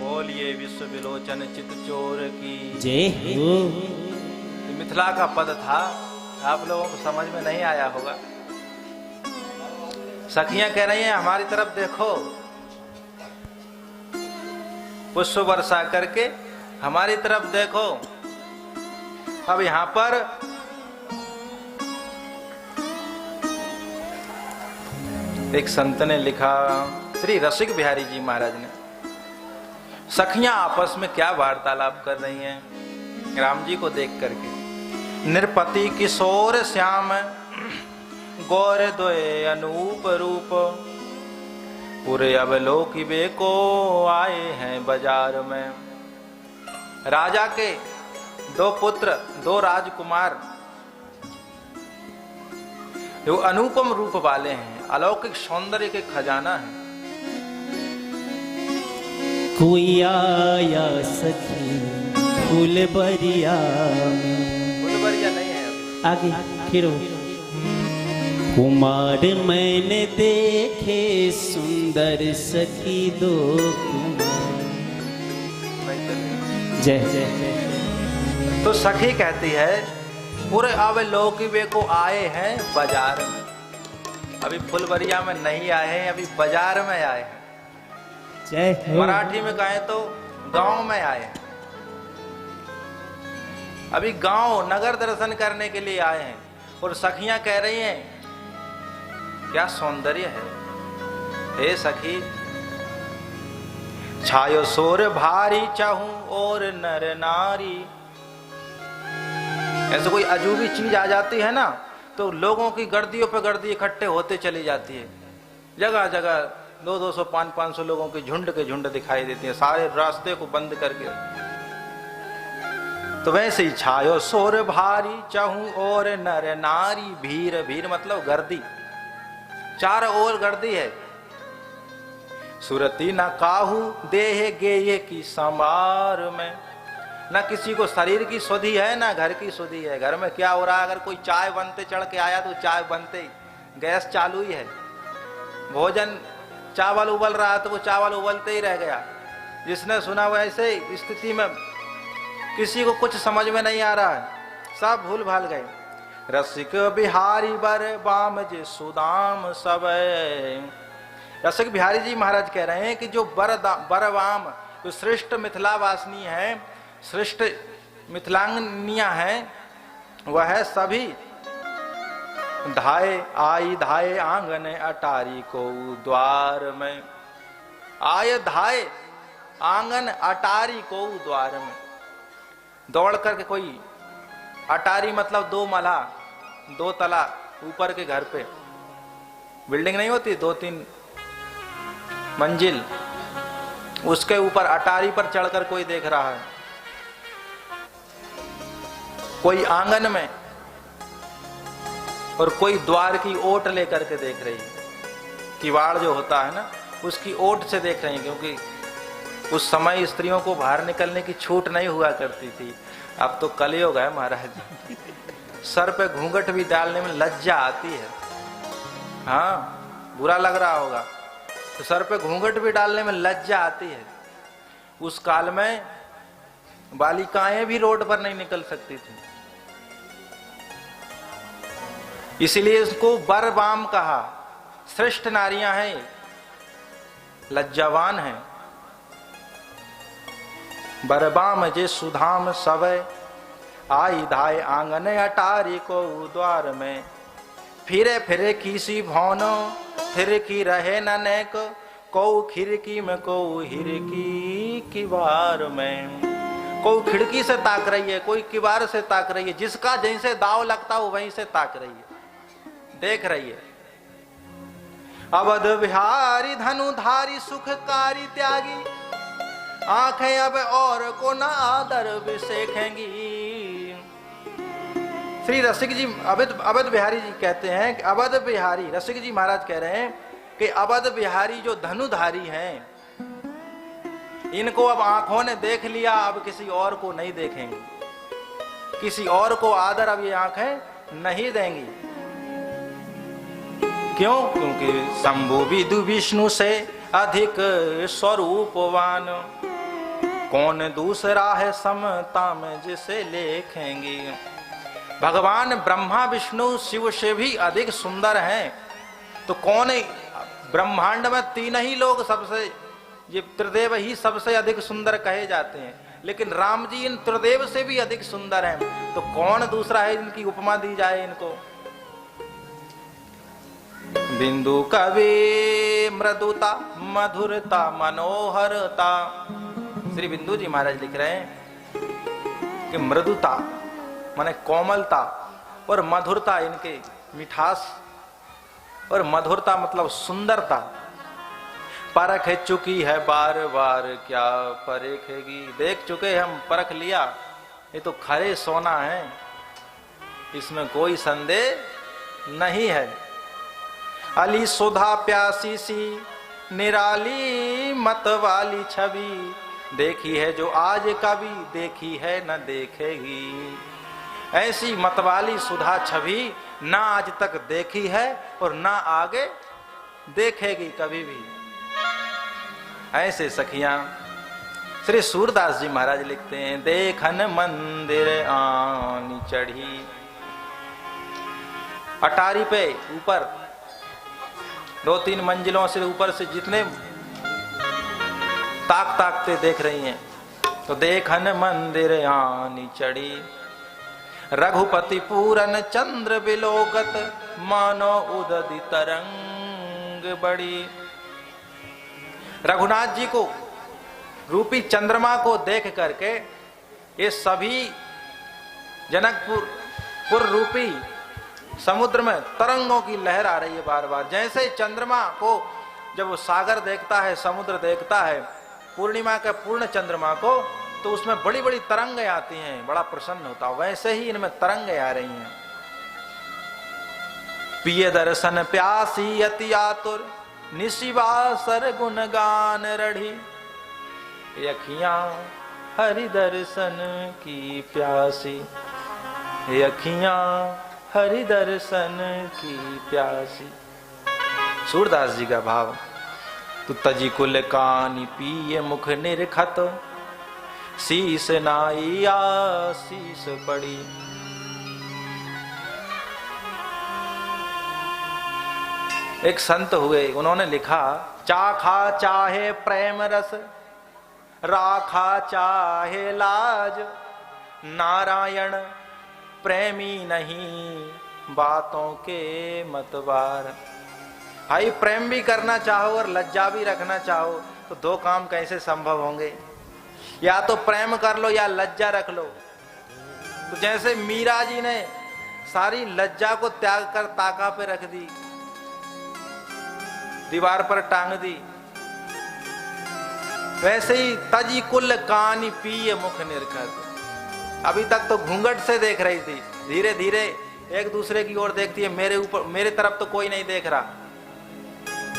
बोलिए विश्व विलोचन चित चोर की जय हो। मिथिला का पद था, आप लोगों को समझ में नहीं आया होगा। सखियां कह रही हैं हमारी तरफ देखो, पुष्प वर्षा करके हमारी तरफ देखो। अब यहां पर एक संत ने लिखा, श्री रसिक बिहारी जी महाराज ने, सखियां आपस में क्या वार्तालाप कर रही हैं राम जी को देख करके। निरपति किशोर श्याम गौर द्वय अनूप रूप, पूरे अवलोकी वे को आए हैं बाजार में। राजा के दो पुत्र, दो राजकुमार जो अनुपम रूप वाले हैं, अलौकिक सौंदर्य के खजाना है। कोई आया सखी फुलबरिया में, फुलबरिया नहीं है अभी। आगे फिर कुमार मैंने देखे सुंदर सखी दो कुमार। जय जय जय। तो सखी कहती है पूरे अवलोकी वे को आए हैं बाजार में। अभी फुलबरिया में नहीं आए हैं, अभी बाजार में आए हैं। जय हो। मराठी में कहें तो गांव में आए हैं। अभी गांव नगर दर्शन करने के लिए आए हैं। और सखियां कह रही हैं क्या सौंदर्य है हे सखी। छायो सोर भारी चाहूं और नर नारी। ऐसे कोई अजूबी चीज आ जाती है ना, तो लोगों की गर्दियों पे गर्दी इकट्ठे होते चली जाती है। जगह जगह 200 500 लोगों के झुंड दिखाई देती है, सारे रास्ते को बंद करके। तो वैसे ही छायो सोर भारी चाहूं और नर नारी। भीर, भीर मतलब गर्दी, चारों ओर गर्दी है। सुरती न काहू देह गेये की संभार में। न किसी को शरीर की सुधि है, ना घर की सुधि है। घर में क्या हो रहा है, अगर कोई चाय बनते चढ़ के आया तो चाय बनते ही गैस चालू ही है। भोजन चावल उबल रहा तो वो चावल उबलते ही रह गया। जिसने सुना वैसे स्थिति में किसी को कुछ समझ में नहीं आ रहा है, सब भूल भाल गए। रसिक बिहारी बर बाम जे सुदाम सब। रसिक बिहारी जी महाराज कह रहे हैं कि जो बरवाम, जो श्रेष्ठ मिथिलावासिनी है, श्रेष्ठ मिथिलांगनिया है, वह सभी धाये आई धाये आंगन अटारी को द्वार में। आय धाये आंगन अटारी को द्वार में। दौड़ करके कोई, अटारी मतलब 2 मला 2 तला ऊपर के घर पे, बिल्डिंग नहीं होती 2-3 मंजिल, उसके ऊपर अटारी पर चढ़कर कोई देख रहा है। कोई आंगन में और कोई द्वार की ओट लेकर के देख रही है। किवाड़ जो होता है ना, उसकी ओट से देख रही है, क्योंकि उस समय स्त्रियों को बाहर निकलने की छूट नहीं हुआ करती थी। अब तो कलयुग है महाराज। सर पे घूंघट भी डालने में लज्जा आती है। हाँ, बुरा लग रहा होगा तो सर पे घूंघट भी डालने में लज्जा आती है। उस काल में बालिकाएं भी रोड पर नहीं निकल सकती थी, इसीलिए इसको बरबाम कहा। श्रेष्ठ नारियां हैं, लज्जावान हैं। बरबाम जे सुधाम सवय आई धाय आंगन अटारी को द्वार में। फिरे फिरे किसी भौनो फिर की रहे न नेक। को खिड़की में को हिरकी किवार में। कोई खिड़की से ताक रही है, कोई किवार से ताक रही है। जिसका जैसे दाव लगता हो वहीं से ताक रही है, देख रही है। अवध बिहारी धनुधारी सुखकारी त्यागी। आंखें अब और को न आदर बिसेखेंगी। श्री रसिक जी अवध बिहारी जी कहते हैं कि अवध बिहारी रसिक जी महाराज कह रहे हैं कि अवध बिहारी जो धनुधारी हैं, इनको अब आंखों ने देख लिया, अब किसी और को नहीं देखेंगे, किसी और को आदर अब ये आंखें नहीं देंगी। क्यों? क्योंकि शंभु विदु विष्णु से अधिक स्वरूपवान, कौन दूसरा है समता में जिसे लेखेंगे। भगवान ब्रह्मा विष्णु शिव से भी अधिक सुंदर हैं, तो कौन है? ब्रह्मांड में तीन ही लोग सबसे, ये त्रिदेव ही सबसे अधिक सुंदर कहे जाते हैं, लेकिन राम जी इन त्रिदेव से भी अधिक सुंदर हैं, तो कौन दूसरा है इनकी उपमा दी जाए इनको। बिंदु कवि मृदुता मधुरता मनोहरता, श्री बिंदु जी महाराज लिख रहे हैं कि मृदुता माने कोमलता और मधुरता, इनके मिठास और मधुरता मतलब सुंदरता। परख चुकी है बार बार क्या परखेगी, देख चुके हम, परख लिया, ये तो खरे सोना है, इसमें कोई संदेह नहीं है। अली सुधा प्यासी सी निराली मत वाली छवि, देखी है जो आज कभी देखी है न देखेगी। ऐसी मतवाली सुधा छवि ना आज तक देखी है और ना आगे देखेगी कभी भी। ऐसे सखियां श्री सूरदास जी महाराज लिखते हैं, देखन मंदिर आनी चढ़ी, अटारी पे ऊपर 2-3 मंजिलों से ऊपर से जितने ताकते देख रही हैं, तो देखन मंदिर आनी चढ़ी, रघुपति पूरन चंद्र बिलोकत, मानो उदधि तरंग बड़ी। रघुनाथ जी को रूपी चंद्रमा को देख करके ये सभी जनकपुर रूपी समुद्र में तरंगों की लहर आ रही है बार बार। जैसे चंद्रमा को जब वो सागर देखता है, समुद्र देखता है, पूर्णिमा के पूर्ण चंद्रमा को, तो उसमें बड़ी बड़ी तरंगें आती हैं, बड़ा प्रसन्न होता है। वैसे ही इनमें तरंगें आ रही हैं। पिय दर्शन प्यासी अति आतुर, निशिवासर गुणगान रढ़ी, अखियां हरि दर्शन की प्यासी, अखियां हरि दर्शन की प्यासी। सूरदास जी का भाव, तू तजी कुल कानी पिय मुख निरखत, शीस नाई आशीष पड़ी। एक संत हुए, उन्होंने लिखा, चाखा चाहे प्रेम रस, राखा चाहे लाज, नारायण प्रेमी नहीं बातों के मतवार। भाई प्रेम भी करना चाहो और लज्जा भी रखना चाहो तो दो काम कैसे संभव होंगे? या तो प्रेम कर लो या लज्जा रख लो। तो जैसे मीरा जी ने सारी लज्जा को त्याग कर ताका पे रख दी, दीवार पर टांग दी, वैसे ही तजी कुल कानी पिय मुख निरखत। अभी तक तो घूंघट से देख रही थी, धीरे धीरे एक दूसरे की ओर देखती है, मेरे तरफ तो कोई नहीं देख रहा।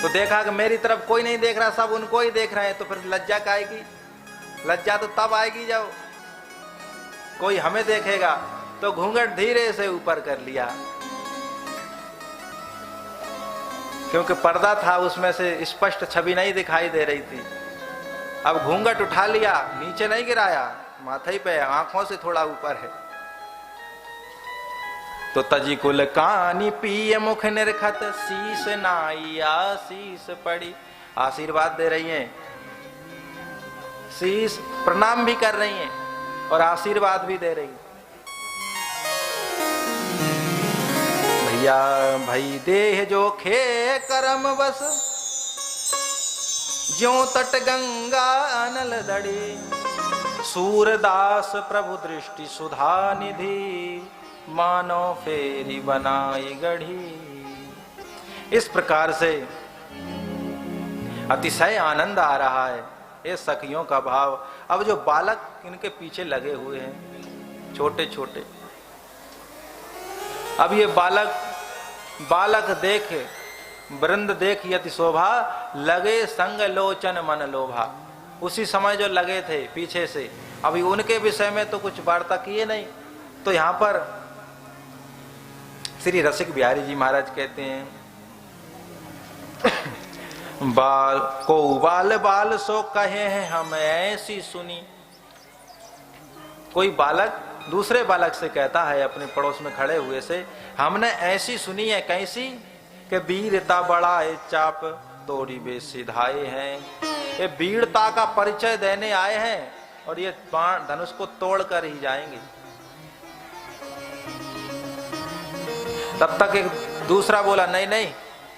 तो देखा कि मेरी तरफ कोई नहीं देख रहा, सब उनको ही देख रहे हैं, तो फिर लज्जा क्या आएगी? लज्जा तो तब आएगी जब कोई हमें देखेगा। तो घूंघट धीरे से ऊपर कर लिया, क्योंकि पर्दा था, उसमें से स्पष्ट छवि नहीं दिखाई दे रही थी। अब घूंघट उठा लिया, नीचे नहीं गिराया, माथे पे, आंखों से थोड़ा ऊपर है। तो तजी कुल कानी पिय मुख निरखत, शीस नाई आशीष पड़ी। आशीर्वाद दे रही हैं, शीस प्रणाम भी कर रही हैं और आशीर्वाद भी दे रही हैं। भैया भई देह जो खे करम बस, ज्यों तट गंगा अनल दड़ी, सूरदास प्रभु दृष्टि सुधा निधि, मानो फेरी बनाई गढ़ी। इस प्रकार से अतिशय आनंद आ रहा है, ये सखियों का भाव। अब जो बालक इनके पीछे लगे हुए हैं, छोटे छोटे, अब ये बालक देख वृंद देखी अति शोभा, लगे संग लोचन मन लोभा। उसी समय जो लगे थे पीछे से, अभी उनके विषय में तो कुछ वार्ता किए नहीं। तो यहां पर श्री रसिक बिहारी जी महाराज कहते हैं, बाल को बाल बाल सो कहे हैं हम ऐसी सुनी। कोई बालक दूसरे बालक से कहता है अपने पड़ोस में खड़े हुए से, हमने ऐसी सुनी है कैसी कि वीरता बढ़ाए चाप तोड़ी बे सिधाए हैं। ये वीरता का परिचय देने आए हैं और ये बाण धनुष को तोड़ कर ही जाएंगे। तब तक एक दूसरा बोला, नहीं नहीं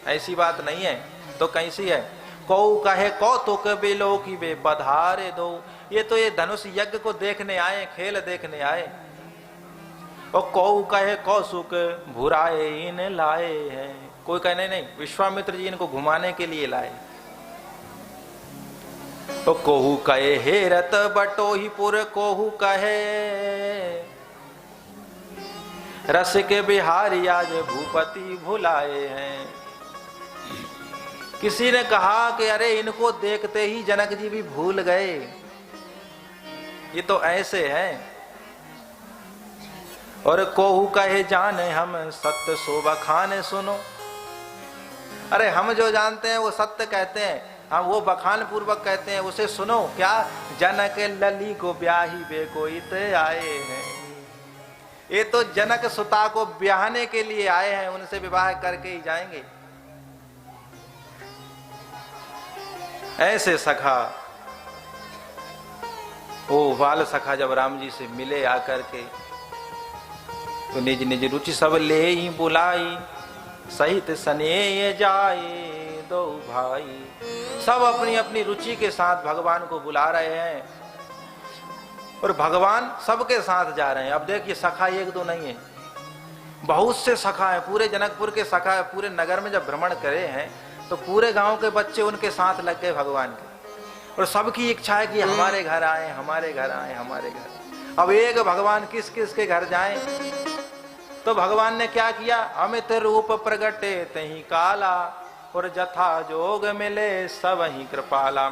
ऐसी बात नहीं है। तो कैसी है? कौ कहे कौतुक बेलो की बे बधारे दो। ये तो ये धनुष यज्ञ को देखने आए, खेल देखने आए। और कौ कहे कौसुक भुराए इन लाए हैं। कोई कहे नहीं नहीं विश्वामित्र जी इनको घुमाने के लिए लाए। तो कोहू कहे हेरत बटोहीपुर, कोहू कहे रसिक बिहारी आज भूपति भुलाए हैं। किसी ने कहा कि अरे इनको देखते ही जनक जी भी भूल गए, ये तो ऐसे हैं। और कोहू कहे जाने हम सत्य शोभा खाने सुनो। अरे हम जो जानते हैं वो सत्य कहते हैं, हम वो बखान पूर्वक कहते हैं, उसे सुनो। क्या? जनक लली को ब्याही बे कोई ते आए हैं। ये तो जनक सुता को ब्याहने के लिए आए हैं, उनसे विवाह करके ही जाएंगे। ऐसे सखा, ओ बाल सखा जब राम जी से मिले आकर के, तो निज निज रुचि सब ले ही बुलाई, सहित स्नेह जाए दो भाई। सब अपनी अपनी रुचि के साथ भगवान को बुला रहे हैं और भगवान सबके साथ जा रहे हैं। अब देखिए सखा एक दो नहीं है, बहुत से सखा है। पूरे जनकपुर के सखा है। पूरे नगर में जब भ्रमण करे हैं तो पूरे गांव के बच्चे उनके साथ लग गए भगवान के, और सबकी इच्छा है कि हमारे घर आए, हमारे घर आए, हमारे घर। अब एक भगवान किस किस के घर जाएं? तो भगवान ने क्या किया? अमित रूप प्रगटे तही काला, और जथा जोग मिले सब ही कृपाला।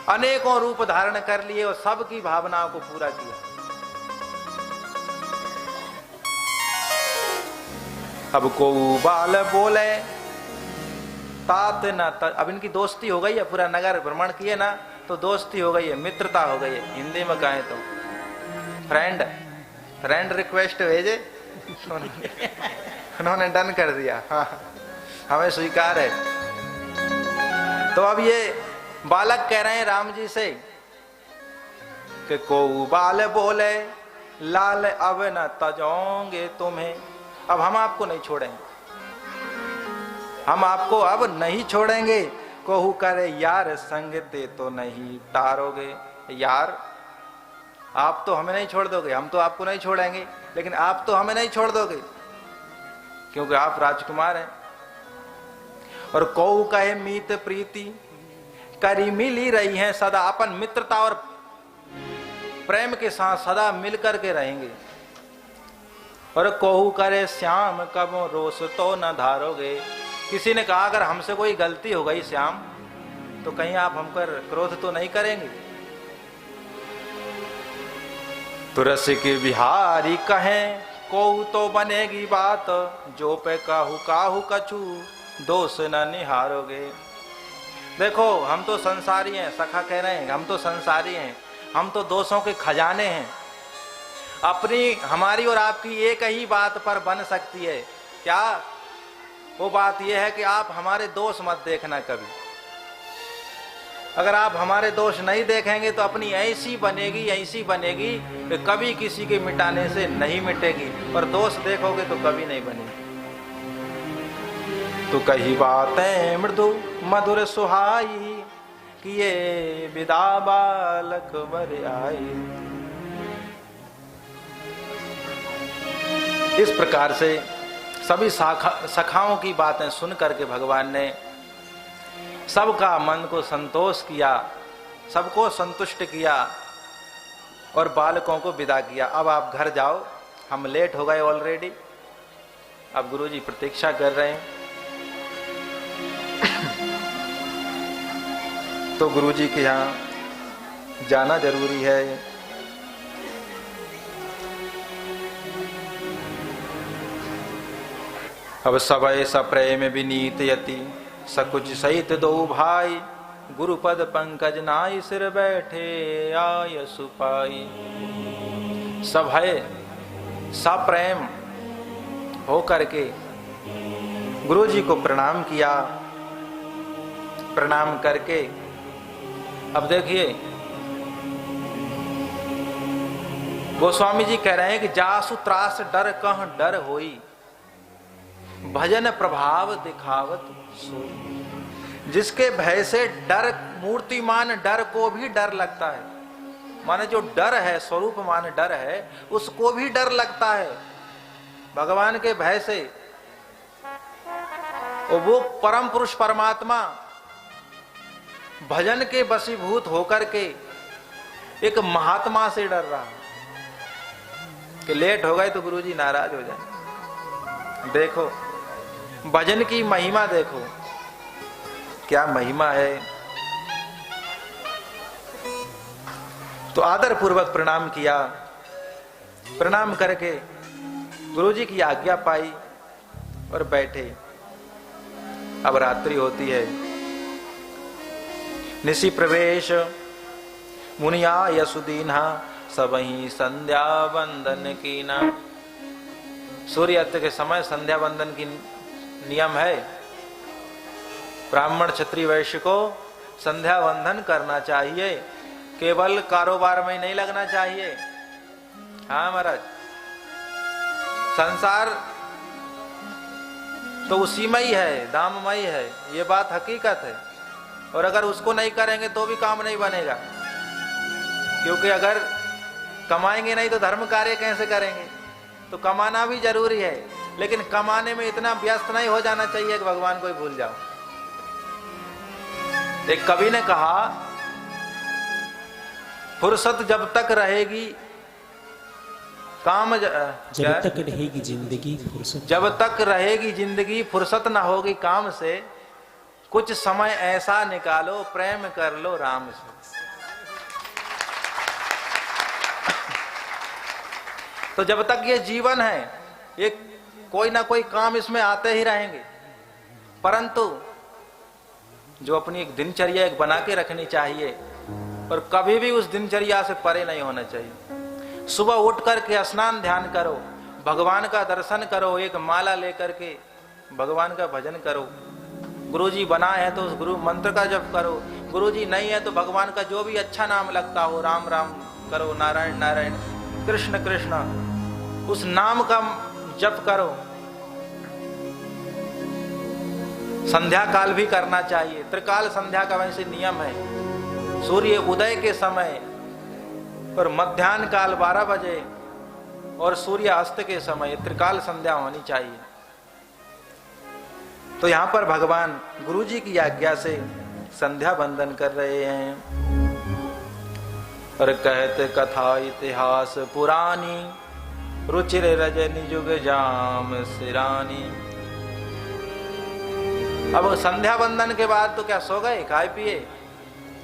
अनेकों रूप धारण कर लिए और सबकी भावनाओं को पूरा किया। अब को बाल बोले तात न तात। अब इनकी दोस्ती हो गई है, पूरा नगर भ्रमण किए ना तो दोस्ती हो गई है, मित्रता हो गई है। हिंदी में कहें तो फ्रेंड रिक्वेस्ट भेजे, उन्होंने डन कर दिया, हाँ हमें स्वीकार है। तो अब ये बालक कह रहे हैं राम जी से कि को बाल बोले लाल अब न तजोंगे तुम्हें। अब हम आपको नहीं छोड़ेंगे, हम आपको अब नहीं छोड़ेंगे। कोहू करे यार संग ते तो नहीं तारोगे। यार आप तो हमें नहीं छोड़ दोगे, हम तो आपको नहीं छोड़ेंगे, लेकिन आप तो हमें नहीं छोड़ दोगे क्योंकि आप राजकुमार हैं। और कोहू कहे मीत प्रीति करी मिली रही हैं सदा। अपन मित्रता और प्रेम के साथ सदा मिलकर के रहेंगे। और कोहू करे श्याम कब रोष तो न धारोगे। किसी ने कहा अगर हमसे कोई गलती हो गई श्याम तो कहीं आप हम पर क्रोध तो नहीं करेंगे। तो रसिक बिहारी कहें कोहू तो बनेगी बात, जो पे काहू काहू कछु दोष न निहारोगे। देखो हम तो संसारी हैं, सखा कह रहे हैं हम तो संसारी हैं, हम तो दोषों के खजाने हैं। अपनी हमारी और आपकी एक ही बात पर बन सकती है। क्या? वो बात यह है कि आप हमारे दोष मत देखना कभी। अगर आप हमारे दोष नहीं देखेंगे तो अपनी ऐसी बनेगी कि कभी किसी के मिटाने से नहीं मिटेगी, और दोष देखोगे तो कभी नहीं बनेगी। तो कही बातें मृदु मधुर सुहाई, किए विदा बालक वर आई। इस प्रकार से सभी सखाओं की बातें सुन करके भगवान ने सबका मन को संतोष किया, सबको संतुष्ट किया और बालकों को विदा किया। अब आप घर जाओ, हम लेट हो गए ऑलरेडी। अब गुरुजी प्रतीक्षा कर रहे हैं। तो गुरुजी के यहाँ जाना जरूरी है। अब सबय सप्रेम विनीत यति सकुच सहित दो भाई, गुरुपद पंकज नाई सिर बैठे आय सुपाई। सभय सप्रेम हो करके गुरुजी को प्रणाम किया। प्रणाम करके अब देखिए गोस्वामी जी कह रहे हैं कि जासु त्रास डर कह डर होई, भजन प्रभाव दिखावत सोई। जिसके भय से डर, मूर्तिमान डर को भी डर लगता है, माने जो डर है स्वरूप मान डर है उसको भी डर लगता है भगवान के भय से। और वो परम पुरुष परमात्मा भजन के वशीभूत होकर के एक महात्मा से डर रहा कि लेट हो गए तो गुरुजी नाराज हो जाए। देखो भजन की महिमा, देखो क्या महिमा है। तो आदर पूर्वक प्रणाम किया। प्रणाम करके गुरुजी की आज्ञा पाई और बैठे। अब रात्रि होती है। निशि प्रवेश मुनिया यसुदीना, सबही संध्या वंदन कीना। सूर्यास्त के समय संध्या वंदन की नियम है। ब्राह्मण क्षत्रिय वैश्य को संध्या वंदन करना चाहिए, केवल कारोबार में नहीं लगना चाहिए। हाँ महाराज, संसार तो उसीमय है, दाममय है, ये बात हकीकत है। और अगर उसको नहीं करेंगे तो भी काम नहीं बनेगा, क्योंकि अगर कमाएंगे नहीं तो धर्म कार्य कैसे करेंगे। तो कमाना भी जरूरी है, लेकिन कमाने में इतना व्यस्त नहीं हो जाना चाहिए कि भगवान को ही भूल जाओ। एक कवि ने कहा, फुर्सत जब तक रहेगी काम जब तक रहेगी जिंदगी फुर्सत, जब तक रहेगी जिंदगी फुर्सत ना होगी काम से। कुछ समय ऐसा निकालो प्रेम कर लो राम से। तो जब तक ये जीवन है, ये कोई ना कोई काम इसमें आते ही रहेंगे, परंतु जो अपनी एक दिनचर्या एक बना के रखनी चाहिए और कभी भी उस दिनचर्या से परे नहीं होना चाहिए। सुबह उठ करके स्नान ध्यान करो, भगवान का दर्शन करो, एक माला लेकर के भगवान का भजन करो। गुरुजी बनाए हैं तो उस गुरु मंत्र का जप करो, गुरुजी नहीं है तो भगवान का जो भी अच्छा नाम लगता हो, राम राम करो, नारायण नारायण, कृष्ण कृष्ण, उस नाम का जप करो। संध्या काल भी करना चाहिए। त्रिकाल संध्या का वैसे नियम है। सूर्य उदय के समय और मध्याह्न काल 12 बजे और सूर्य अस्त के समय त्रिकाल संध्या होनी चाहिए। तो यहां पर भगवान गुरुजी की आज्ञा से संध्या बंदन कर रहे हैं। और कहते कथा इतिहास पुरानी, रुचिर रजनी जुग जाम सिरानी। अब संध्या बंदन के बाद तो क्या सो गए, खाए पिए?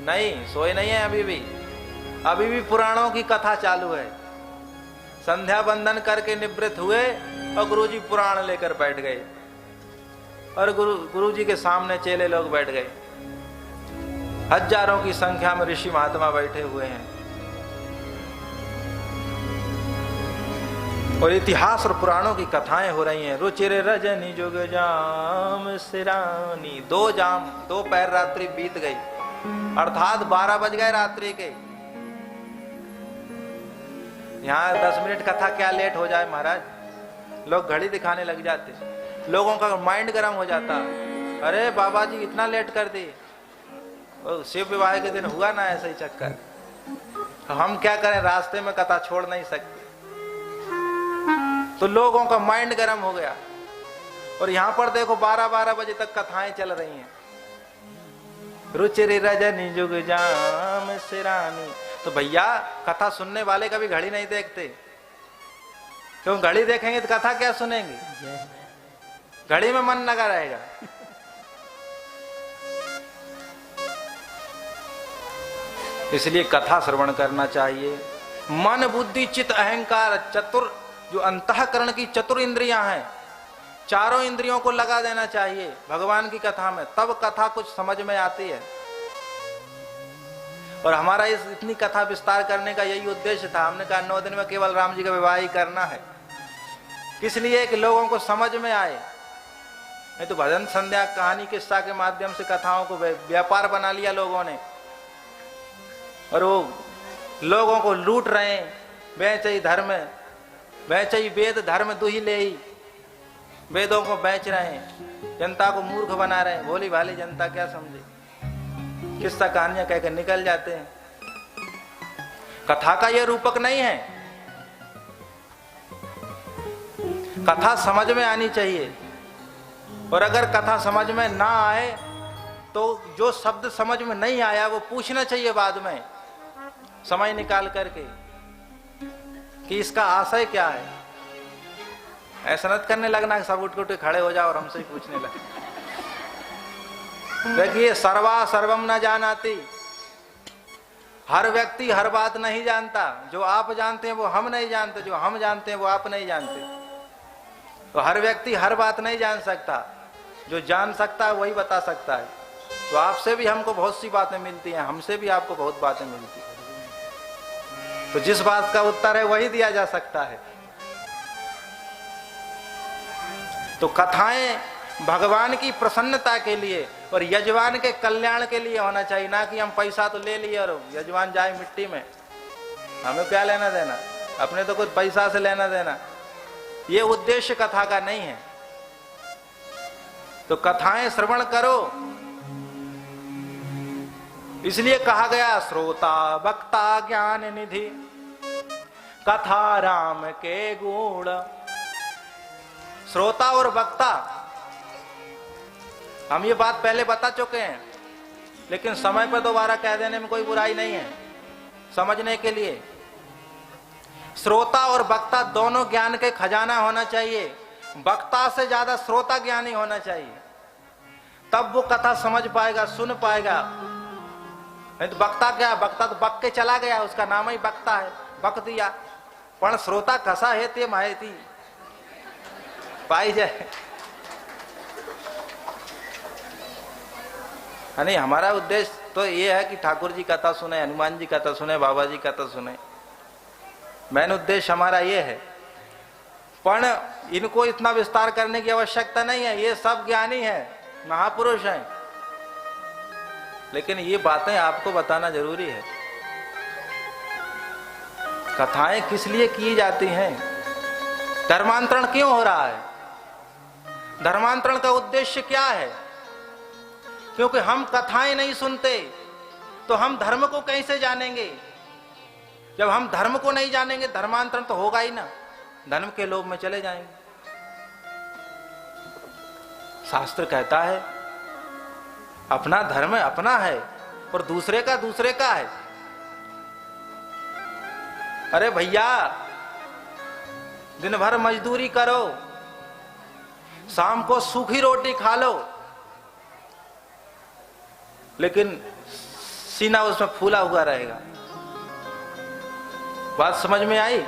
नहीं, सोए नहीं है। अभी भी पुराणों की कथा चालू है। संध्या बंदन करके निवृत्त हुए और गुरुजी पुराण लेकर बैठ गए और गुरुजी के सामने चेले लोग बैठ गए। हजारों की संख्या में ऋषि महात्मा बैठे हुए हैं और इतिहास और पुराणों की कथाएं हो रही हैं। रुचिर रजनी जुग जाम सिरानी। 2 जाम 2 पैर रात्रि बीत गई, अर्थात 12 बज गए रात्रि के। यहाँ 10 मिनट कथा क्या लेट हो जाए महाराज, लोग घड़ी दिखाने लग जाते, लोगों का माइंड गर्म हो जाता। अरे बाबा जी इतना लेट कर दी, शिव विवाह के दिन हुआ ना ऐसा ही चक्कर। हम क्या करें, रास्ते में कथा छोड़ नहीं सकते। तो लोगों का माइंड गर्म हो गया। और यहां पर देखो 12-12 बजे तक कथाएं चल रही हैं। रुचिर रजनी जुग जाम सिरानी। तो भैया कथा सुनने वाले कभी घड़ी नहीं देखते, क्यों? घड़ी देखेंगे तो कथा क्या सुनेंगे? घड़ी में मन लगा रहेगा। इसलिए कथा श्रवण करना चाहिए। मन बुद्धि चित्त अहंकार चतुर, जो अंतःकरण की चतुर इंद्रियां हैं, चारों इंद्रियों को लगा देना चाहिए भगवान की कथा में, तब कथा कुछ समझ में आती है। और हमारा इतनी कथा विस्तार करने का यही उद्देश्य था। हमने कहा 9 दिन में केवल राम जी का विवाह ही करना है, किस लिए कि लोगों को समझ में आए। नहीं तो भजन संध्या कहानी किस्सा के माध्यम से कथाओं को व्यापार बना लिया लोगों ने, और वो लोगों को लूट रहे हैं। बेचई धर्म, बेचई वेद धर्म दुही ले ही, वेदों को बेच रहे हैं, जनता को मूर्ख बना रहे हैं। भोली भाली जनता क्या समझे, किस्सा कहानियां कहकर निकल जाते हैं। कथा का यह रूपक नहीं है। कथा समझ में आनी चाहिए, और अगर कथा समझ में ना आए तो जो शब्द समझ में नहीं आया वो पूछना चाहिए बाद में, समय निकाल करके, कि इसका आशय क्या है। ऐसा मत करने लगना कि सब उठ उठ खड़े हो जाओ और हमसे ही पूछने लगे। देखिए, सर्वा सर्वम न जानाति, हर व्यक्ति हर बात नहीं जानता। जो आप जानते हैं वो हम नहीं जानते, जो हम जानते हैं वो आप नहीं जानते। तो हर व्यक्ति हर बात नहीं जान सकता, जो जान सकता है वही बता सकता है। तो आपसे भी हमको बहुत सी बातें मिलती हैं, हमसे भी आपको बहुत बातें मिलती हैं। तो जिस बात का उत्तर है वही दिया जा सकता है। तो कथाएं भगवान की प्रसन्नता के लिए और यजमान के कल्याण के लिए होना चाहिए, ना कि हम पैसा तो ले लिए और यजमान जाए मिट्टी में, हमें क्या लेना देना, अपने तो कुछ पैसा से लेना देना। ये उद्देश्य कथा का नहीं है। तो कथाएं श्रवण करो, इसलिए कहा गया श्रोता वक्ता ज्ञान निधि, कथा राम के गुण। श्रोता और वक्ता, हम ये बात पहले बता चुके हैं, लेकिन समय पर दोबारा कह देने में कोई बुराई नहीं है समझने के लिए। श्रोता और वक्ता दोनों ज्ञान के खजाना होना चाहिए। वक्ता से ज्यादा श्रोता ज्ञानी होना चाहिए, तब वो कथा समझ पाएगा, सुन पाएगा। नहीं तो वक्ता क्या, वक्ता तो बक के चला गया, उसका नाम ही वक्ता है, बक दिया। पण श्रोता कसा है ते माहिती पाई जाए। नहीं, हमारा उद्देश्य तो ये है कि ठाकुर जी कथा सुने, हनुमान जी कथा सुने, बाबा जी कथा सुने। मेन उद्देश्य हमारा ये है। पण इनको इतना विस्तार करने की आवश्यकता नहीं है, ये सब ज्ञानी है, महापुरुष हैं। लेकिन ये बातें आपको बताना जरूरी है। कथाएं किस लिए की जाती हैं, धर्मांतरण क्यों हो रहा है, धर्मांतरण का उद्देश्य क्या है। क्योंकि हम कथाएं नहीं सुनते तो हम धर्म को कैसे जानेंगे। जब हम धर्म को नहीं जानेंगे, धर्मांतरण तो होगा ही ना, धर्म के लोभ में चले जाएंगे। शास्त्र कहता है अपना धर्म अपना है और दूसरे का दूसरे का है। अरे भैया, दिन भर मजदूरी करो, शाम को सूखी रोटी खा लो, लेकिन सीना उसमें फूला हुआ रहेगा। बात समझ में आई?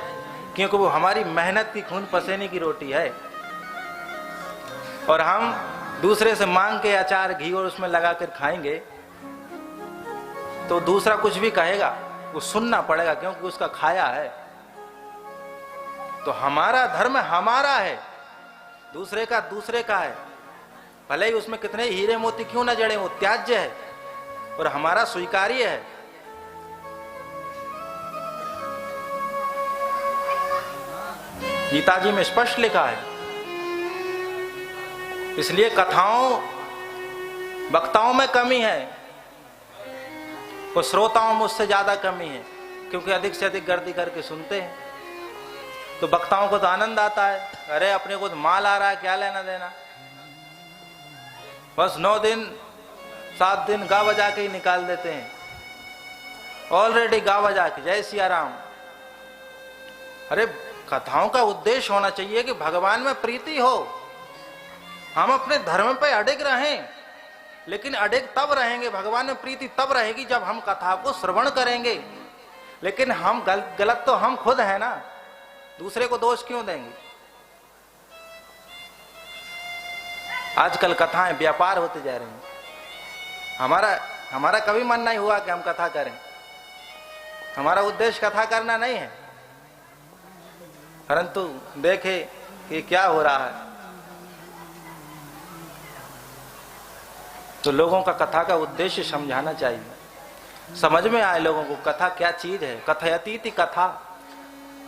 क्योंकि वो हमारी मेहनत की, खून पसीने की रोटी है, और हम दूसरे से मांग के अचार घी और उसमें लगाकर खाएंगे तो दूसरा कुछ भी कहेगा वो सुनना पड़ेगा, क्योंकि उसका खाया है। तो हमारा धर्म हमारा है, दूसरे का दूसरे का है। भले ही उसमें कितने हीरे मोती क्यों न जड़े, वो त्याज्य है और हमारा स्वीकार्य है। गीता जी में स्पष्ट लिखा है। इसलिए कथाओं वक्ताओं में कमी है और श्रोताओं में उससे ज्यादा कमी है, क्योंकि अधिक से अधिक गर्दी करके सुनते हैं। तो वक्ताओं को तो आनंद आता है, अरे अपने को तो माल आ रहा है, क्या लेना देना, बस 9 दिन 7 दिन गा बजा के ही निकाल देते हैं। ऑलरेडी गा बजा के जय सिया राम। अरे कथाओं का उद्देश्य होना चाहिए कि भगवान में प्रीति हो, हम अपने धर्म पे अडिग रहें, लेकिन अडिग तब रहेंगे, भगवान में प्रीति तब रहेगी जब हम कथा को श्रवण करेंगे। लेकिन हम गलत तो हम खुद हैं ना, दूसरे को दोष क्यों देंगे? आजकल कथाएं व्यापार होते जा रही हैं। हमारा कभी मन नहीं हुआ कि हम कथा करें। हमारा उद्देश्य कथा करना नहीं है, परंतु देखे कि क्या हो रहा है। तो लोगों का कथा का उद्देश्य समझाना चाहिए, समझ में आए लोगों को कथा क्या चीज है। कथयतीति कथा।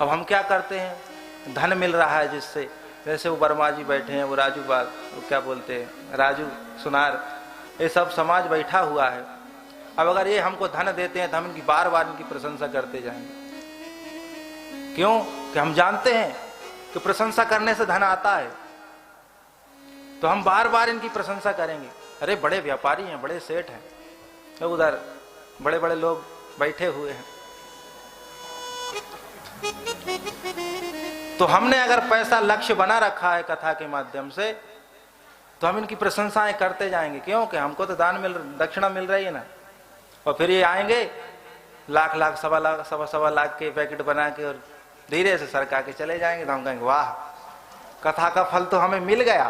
अब हम क्या करते हैं, धन मिल रहा है जिससे, जैसे वो वर्मा जी बैठे हैं, वो राजू बाग, वो क्या बोलते हैं, राजू सुनार, ये सब समाज बैठा हुआ है। अब अगर ये हमको धन देते हैं तो हम इनकी बार बार इनकी प्रशंसा करते जाएंगे। क्यों? कि हम जानते हैं कि प्रशंसा करने से धन आता है, तो हम बार बार इनकी प्रशंसा करेंगे। अरे बड़े व्यापारी हैं, बड़े सेठ हैं, तो उधर बड़े बड़े लोग बैठे हुए हैं। तो हमने अगर पैसा लक्ष्य बना रखा है कथा के माध्यम से, तो हम इनकी प्रशंसाएं करते जाएंगे। क्यों? कि हमको तो दक्षिणा मिल रही है ना। और फिर ये आएंगे लाख लाख सवा लाख के पैकेट बना के और धीरे से सरका के चले जाएंगे। तो हम कहेंगे वाह, कथा का फल तो हमें मिल गया।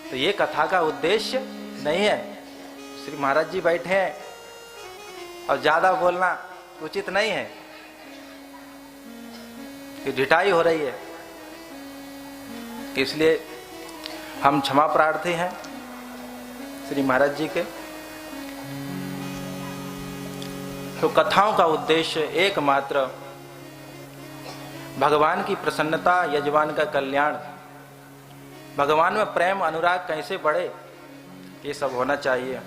तो ये कथा का उद्देश्य नहीं है। श्री महाराज जी बैठे हैं और ज्यादा बोलना उचित नहीं है कि ढिठाई हो रही है, इसलिए हम क्षमा प्रार्थी हैं श्री महाराज जी के। तो कथाओं का उद्देश्य एकमात्र भगवान की प्रसन्नता, यजमान का कल्याण, भगवान में प्रेम अनुराग कैसे बढ़े, ये सब होना चाहिए।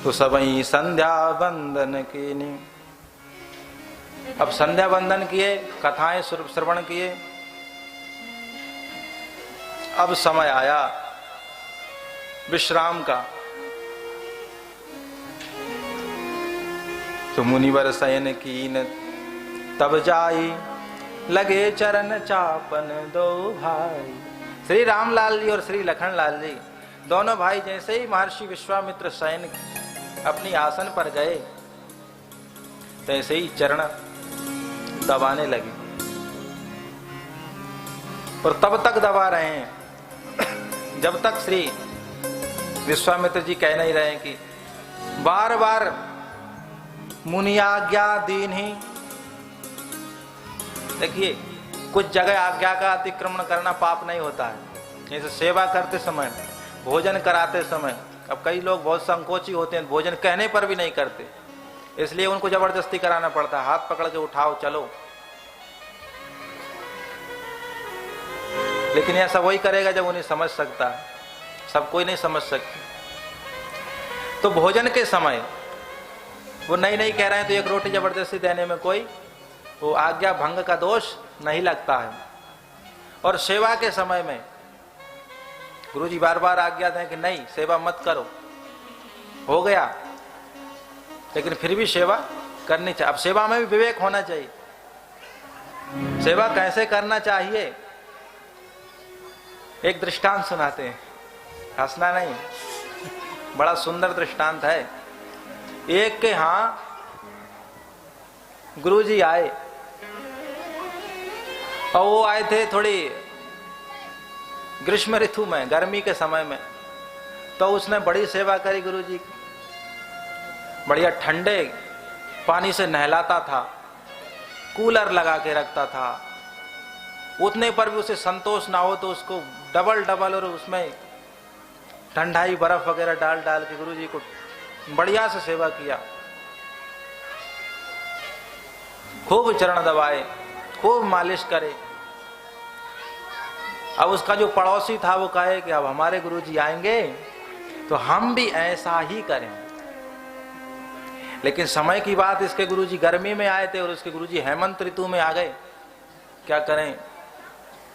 तो सबई संध्या वंदन कीनी। अब संध्या वंदन किए, कथाएं श्रवण किए, अब समय आया विश्राम का। तो मुनिवर शयन कीन तब जाई, लगे चरण चापन दो भाई। श्री रामलाल जी और श्री लखनलाल जी दोनों भाई जैसे ही महर्षि विश्वामित्र शयन अपनी आसन पर गए, तैसे ही चरण दबाने लगे। और तब तक दबा रहे हैं जब तक श्री विश्वामित्र जी कह नहीं रहे कि बार बार मुनि आज्ञा दीन ही। देखिए, कुछ जगह आज्ञा का अतिक्रमण करना पाप नहीं होता है। जैसे सेवा करते समय, भोजन कराते समय, अब कई लोग बहुत संकोची होते हैं, भोजन कहने पर भी नहीं करते, इसलिए उनको जबरदस्ती कराना पड़ता है, हाथ पकड़ के उठाओ चलो। लेकिन ऐसा वही करेगा जब उन्हें समझ सकता है, सब कोई नहीं समझ सकते। तो भोजन के समय वो नहीं कह रहे हैं तो एक रोटी जबरदस्ती देने में कोई वो आज्ञा भंग का दोष नहीं लगता है। और सेवा के समय में गुरुजी बार बार आज्ञा दें कि नहीं सेवा मत करो, हो गया, लेकिन फिर भी सेवा करनी चाहिए। अब सेवा में भी विवेक होना चाहिए। सेवा कैसे करना चाहिए, एक दृष्टांत सुनाते हैं, हंसना नहीं, बड़ा सुंदर दृष्टांत है। एक के यहां गुरुजी आए और वो आए थे थोड़ी ग्रीष्म ऋतु में, गर्मी के समय में। तो उसने बड़ी सेवा करी गुरुजी की, बढ़िया ठंडे पानी से नहलाता था, कूलर लगा के रखता था। उतने पर भी उसे संतोष ना हो तो उसको डबल और उसमें ठंडाई बर्फ वगैरह डाल के गुरुजी को बढ़िया से सेवा किया। खूब चरण दबाए, खूब मालिश करे। अब उसका जो पड़ोसी था वो कहे कि अब हमारे गुरुजी आएंगे तो हम भी ऐसा ही करें। लेकिन समय की बात, इसके गुरुजी गर्मी में आए थे और उसके गुरुजी हेमंत ऋतु में आ गए। क्या करें,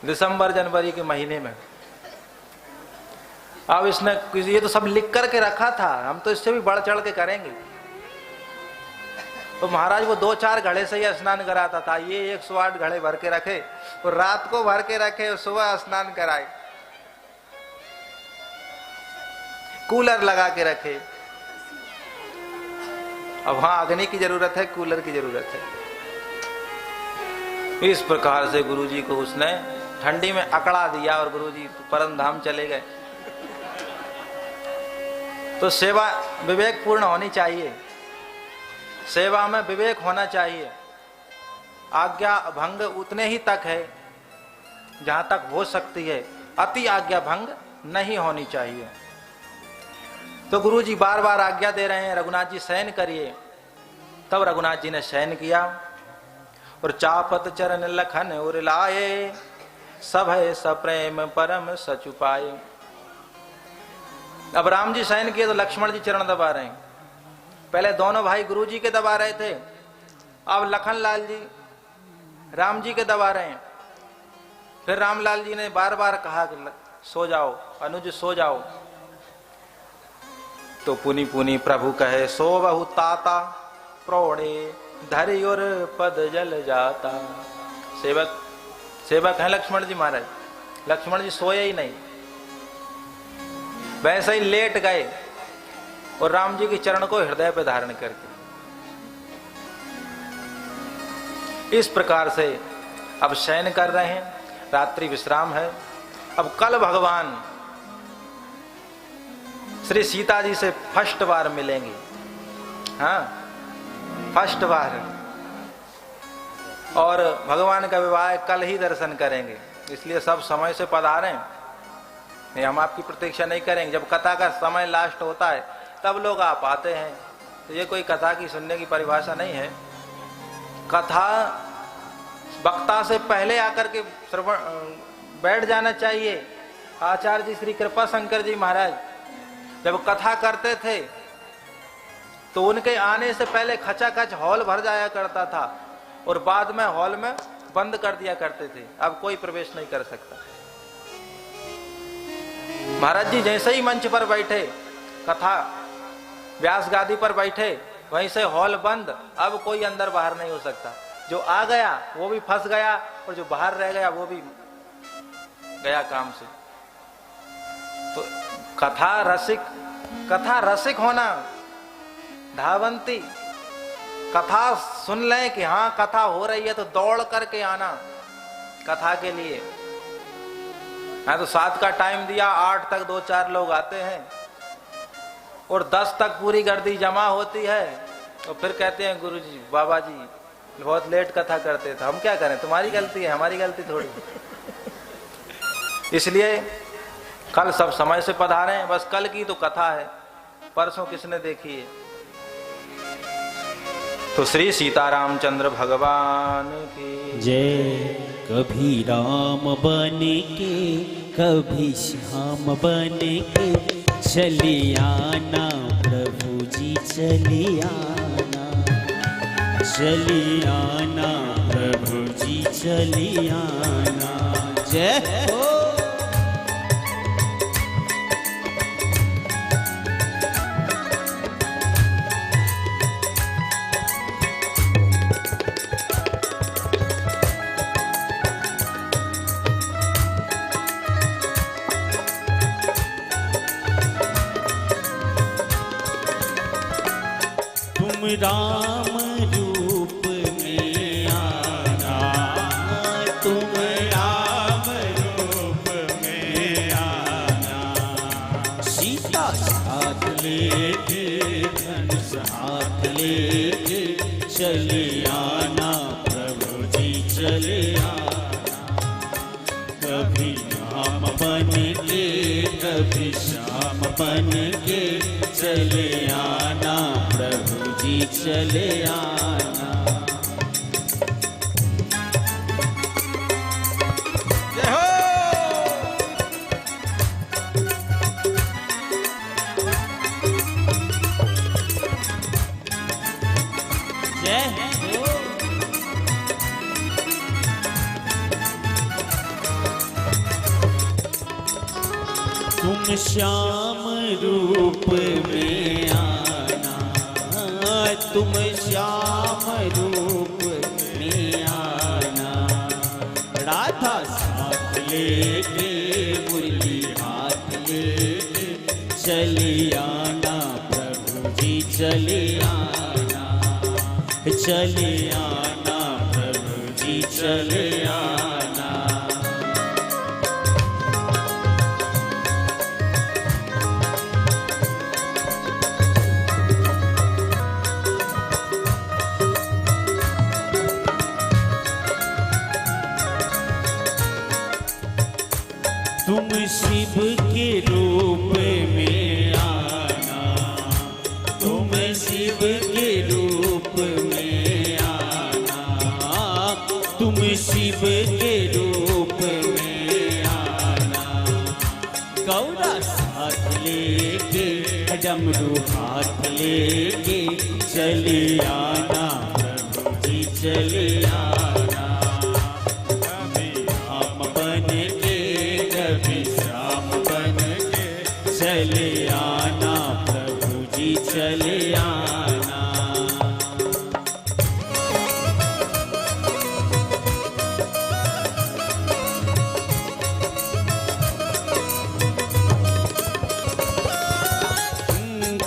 दिसंबर जनवरी के महीने में। अब इसने ये तो सब लिख करके रखा था, हम तो इससे भी बढ़ चढ़ के करेंगे। तो महाराज वो 2-4 घड़े से ही स्नान कराता था, ये 108 घड़े भर के रखे और रात को भर के रखे और सुबह स्नान कराए। कूलर लगा के रखे। अब वहां अग्नि की जरूरत है, कूलर की जरूरत है। इस प्रकार से गुरुजी को उसने ठंडी में अकड़ा दिया और गुरुजी परम धाम चले गए। तो सेवा विवेकपूर्ण होनी चाहिए, सेवा में विवेक होना चाहिए। आज्ञा भंग उतने ही तक है जहां तक हो सकती है, अति आज्ञा भंग नहीं होनी चाहिए। तो गुरुजी बार बार आज्ञा दे रहे हैं, रघुनाथ जी शयन करिए। तब रघुनाथ जी ने शयन किया और चापत चरण लखन उर लाए, सब है सप्रेम परम सचुपाए। अब राम जी शयन किए तो लक्ष्मण जी चरण दबा रहे हैं। पहले दोनों भाई गुरु जी के दबा रहे थे, अब लखन लाल जी राम जी के दबा रहे हैं। फिर रामलाल जी ने बार बार कहा कि सो जाओ अनुज सो जाओ। तो पुनि पुनि प्रभु कहे सो बहु ताता, प्रोणे धरि और पद जल जाता। सेवक है लक्ष्मण जी महाराज। लक्ष्मण जी सोए ही नहीं, वैसे ही लेट गए और राम जी के चरण को हृदय पर धारण करके। इस प्रकार से अब शयन कर रहे हैं, रात्रि विश्राम है। अब कल भगवान श्री सीता जी से फर्स्ट बार मिलेंगे। हाँ, फर्स्ट बार, और भगवान का विवाह कल ही दर्शन करेंगे। इसलिए सब समय से पधारें, नहीं हम आपकी प्रतीक्षा नहीं करेंगे। जब कथा का समय लास्ट होता है तब लोग आप आते हैं। तो ये कोई कथा की सुनने की परिभाषा नहीं है। कथा वक्ता से पहले आकर के श्रवण बैठ जाना चाहिए। आचार्य जी श्री कृपा शंकर जी महाराज जब कथा करते थे तो उनके आने से पहले खचाखच हॉल भर जाया करता था और बाद में हॉल में बंद कर दिया करते थे। अब कोई प्रवेश नहीं कर सकता। महाराज जी जैसे ही मंच पर बैठे, कथा व्यास गादी पर बैठे, वहीं से हॉल बंद। अब कोई अंदर बाहर नहीं हो सकता। जो आ गया वो भी फंस गया और जो बाहर रह गया वो भी गया काम से। तो कथा रसिक होना, धावंती कथा सुन लें कि हाँ कथा हो रही है तो दौड़ करके आना कथा के लिए। मैं तो 7 का टाइम दिया, 8 तक 2-4 लोग आते हैं और 10 तक पूरी गर्दी जमा होती है। तो फिर कहते हैं गुरुजी बाबा जी बहुत लेट कथा करते थे। हम क्या करें, तुम्हारी गलती है, हमारी गलती थोड़ी। इसलिए कल सब समय से पधारें। बस कल की तो कथा है, परसों किसने देखी है। तो श्री सीतारामचंद्र भगवान की जय। कभी राम बने के कभी श्याम बने के, चले आना प्रभु जी चले आना, चले आना प्रभु जी चले आना। जय हो। राम रूप में आना, तुम राम रूप में आना। सीता साथ लेके धनुष हाथ लेके, चले आना प्रभु जी चले आना। कभी राम बन के कभी श्याम बन के, चले आना प्रभु जी चले आना। जय हो। जय हो। तुम श्याम रूप में आना, तुम श्याम रूप में आना। राधा साथ लेके मुरली हाथ लेके, चली चले आना, चले आना प्रभु जी चले आना। तुम शिव के रूप में आना, तुम शिव के रूप में आना, तुम शिव के रूप में आना। गौरा साथ लेके डमरू हाथ लेके चले आना प्रभु जी चले आना। कभी हम बन के कभी श्याम बन के चले आना प्रभु जी चले आना।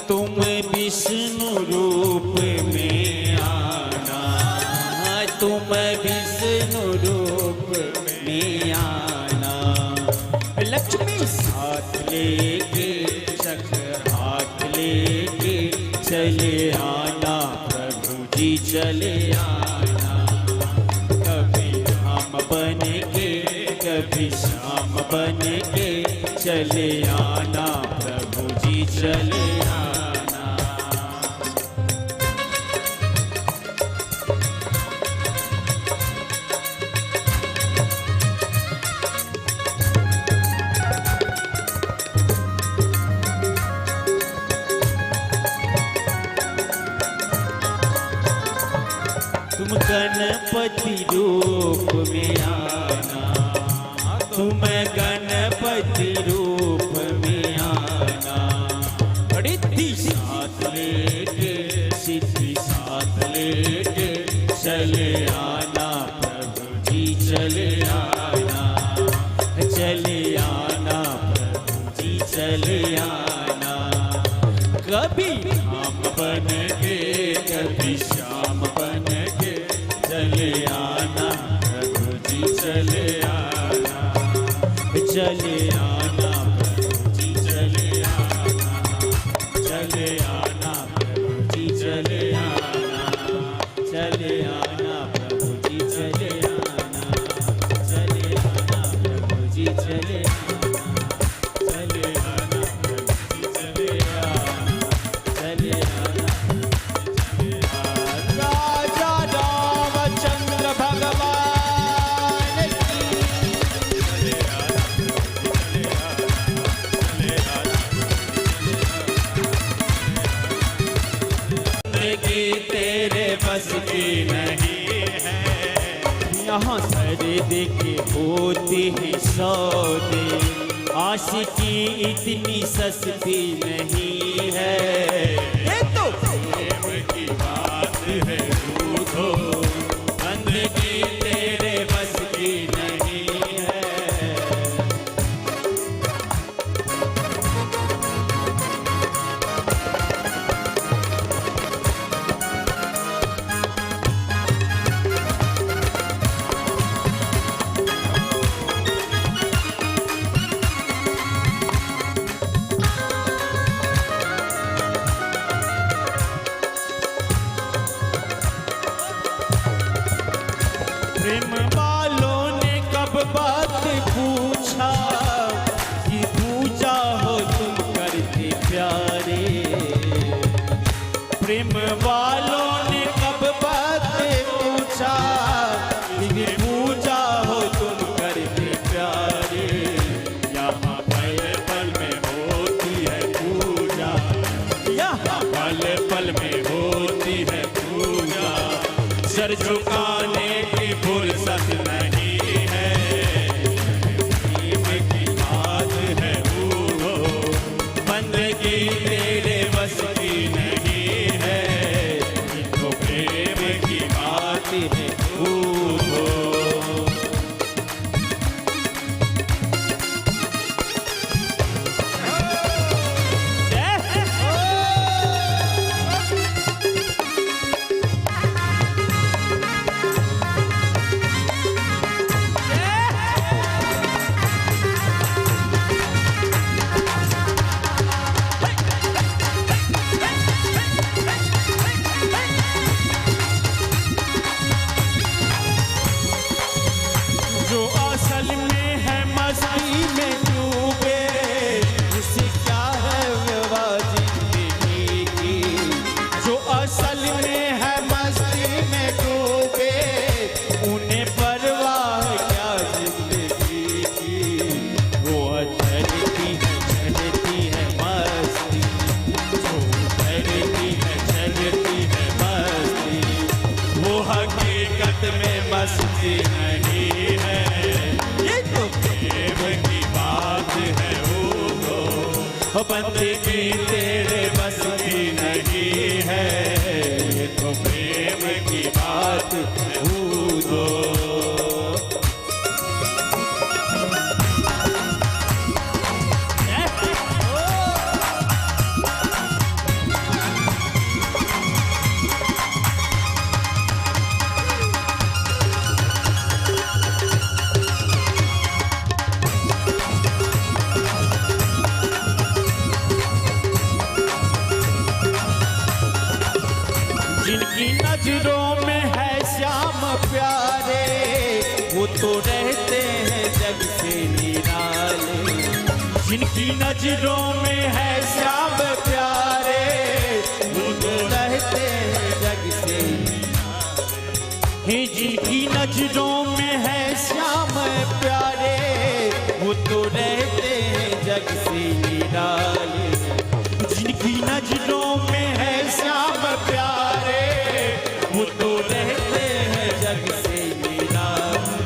तुम विष्णु रूप में आना, तुम विष्णु रूप में आना। लक्ष्मी साथ लेके चक्र हाथ लेके चले आना प्रभु जी चले आना। कभी हम बन के कभी श्याम बन के चले आना प्रभु जी चले आना। तुम गणपति रूप में आना, तुम गणपति रूप में आना। रिद्धि साथ लेके सिद्धि साथ लेके चले आना प्रभु जी चले आना, चले आना प्रभु जी चले आना। कभी हम बन के कभी श्याम बन के चले आना प्रभु जी चले आना, चले आना प्रभु जी चले आना, चले आना प्रभु जी चले आना, चले आना प्रभु जी चले आना, चले आना प्रभु जी चले आना, चले आना प्रभु जी चले आना, चले आना। राजा रामचंद्र भगवान की तेरे बस की नहीं है, यहाँ सरे देखे होती है सौदे, आशिकी इतनी सस्ती नहीं है। ये तो प्रेम की बात है दूधो, बंदगी तेरे बस की नहीं है। प्रेम वालों ने कब बात पूछा कि पूजा हो तुम करते प्यारे। प्रेम वालों ने कब बात पूछा कि पूजा हो तुम करते प्यारे। यहाँ पल पल में होती है पूजा, यहाँ पल पल में होती है पूजा, सर झुकाने की फुर्सत नहीं है। प्रेम की बात है वो, बंदगी तेरे बस की नहीं है। तो प्रेम की बात है वो। बसती नहीं है, ये तो प्रेम की बात है वो बंदगी तेरे बस की नहीं है, ये तो प्रेम की बात है वो। जिनकी नजरों में है श्याम प्यारे, वो तो रहते हैं जग से निराले। जिनकी नजरों में है श्याम प्यारे, वो तो रहते हैं जग से निराले। हे जिनकी नजरों में है श्याम प्यारे, वो तो रहते हैं जग से निराले। जिनकी नजरों में है श्याम प्यारे, वो तो रहते हैं जग से निराले।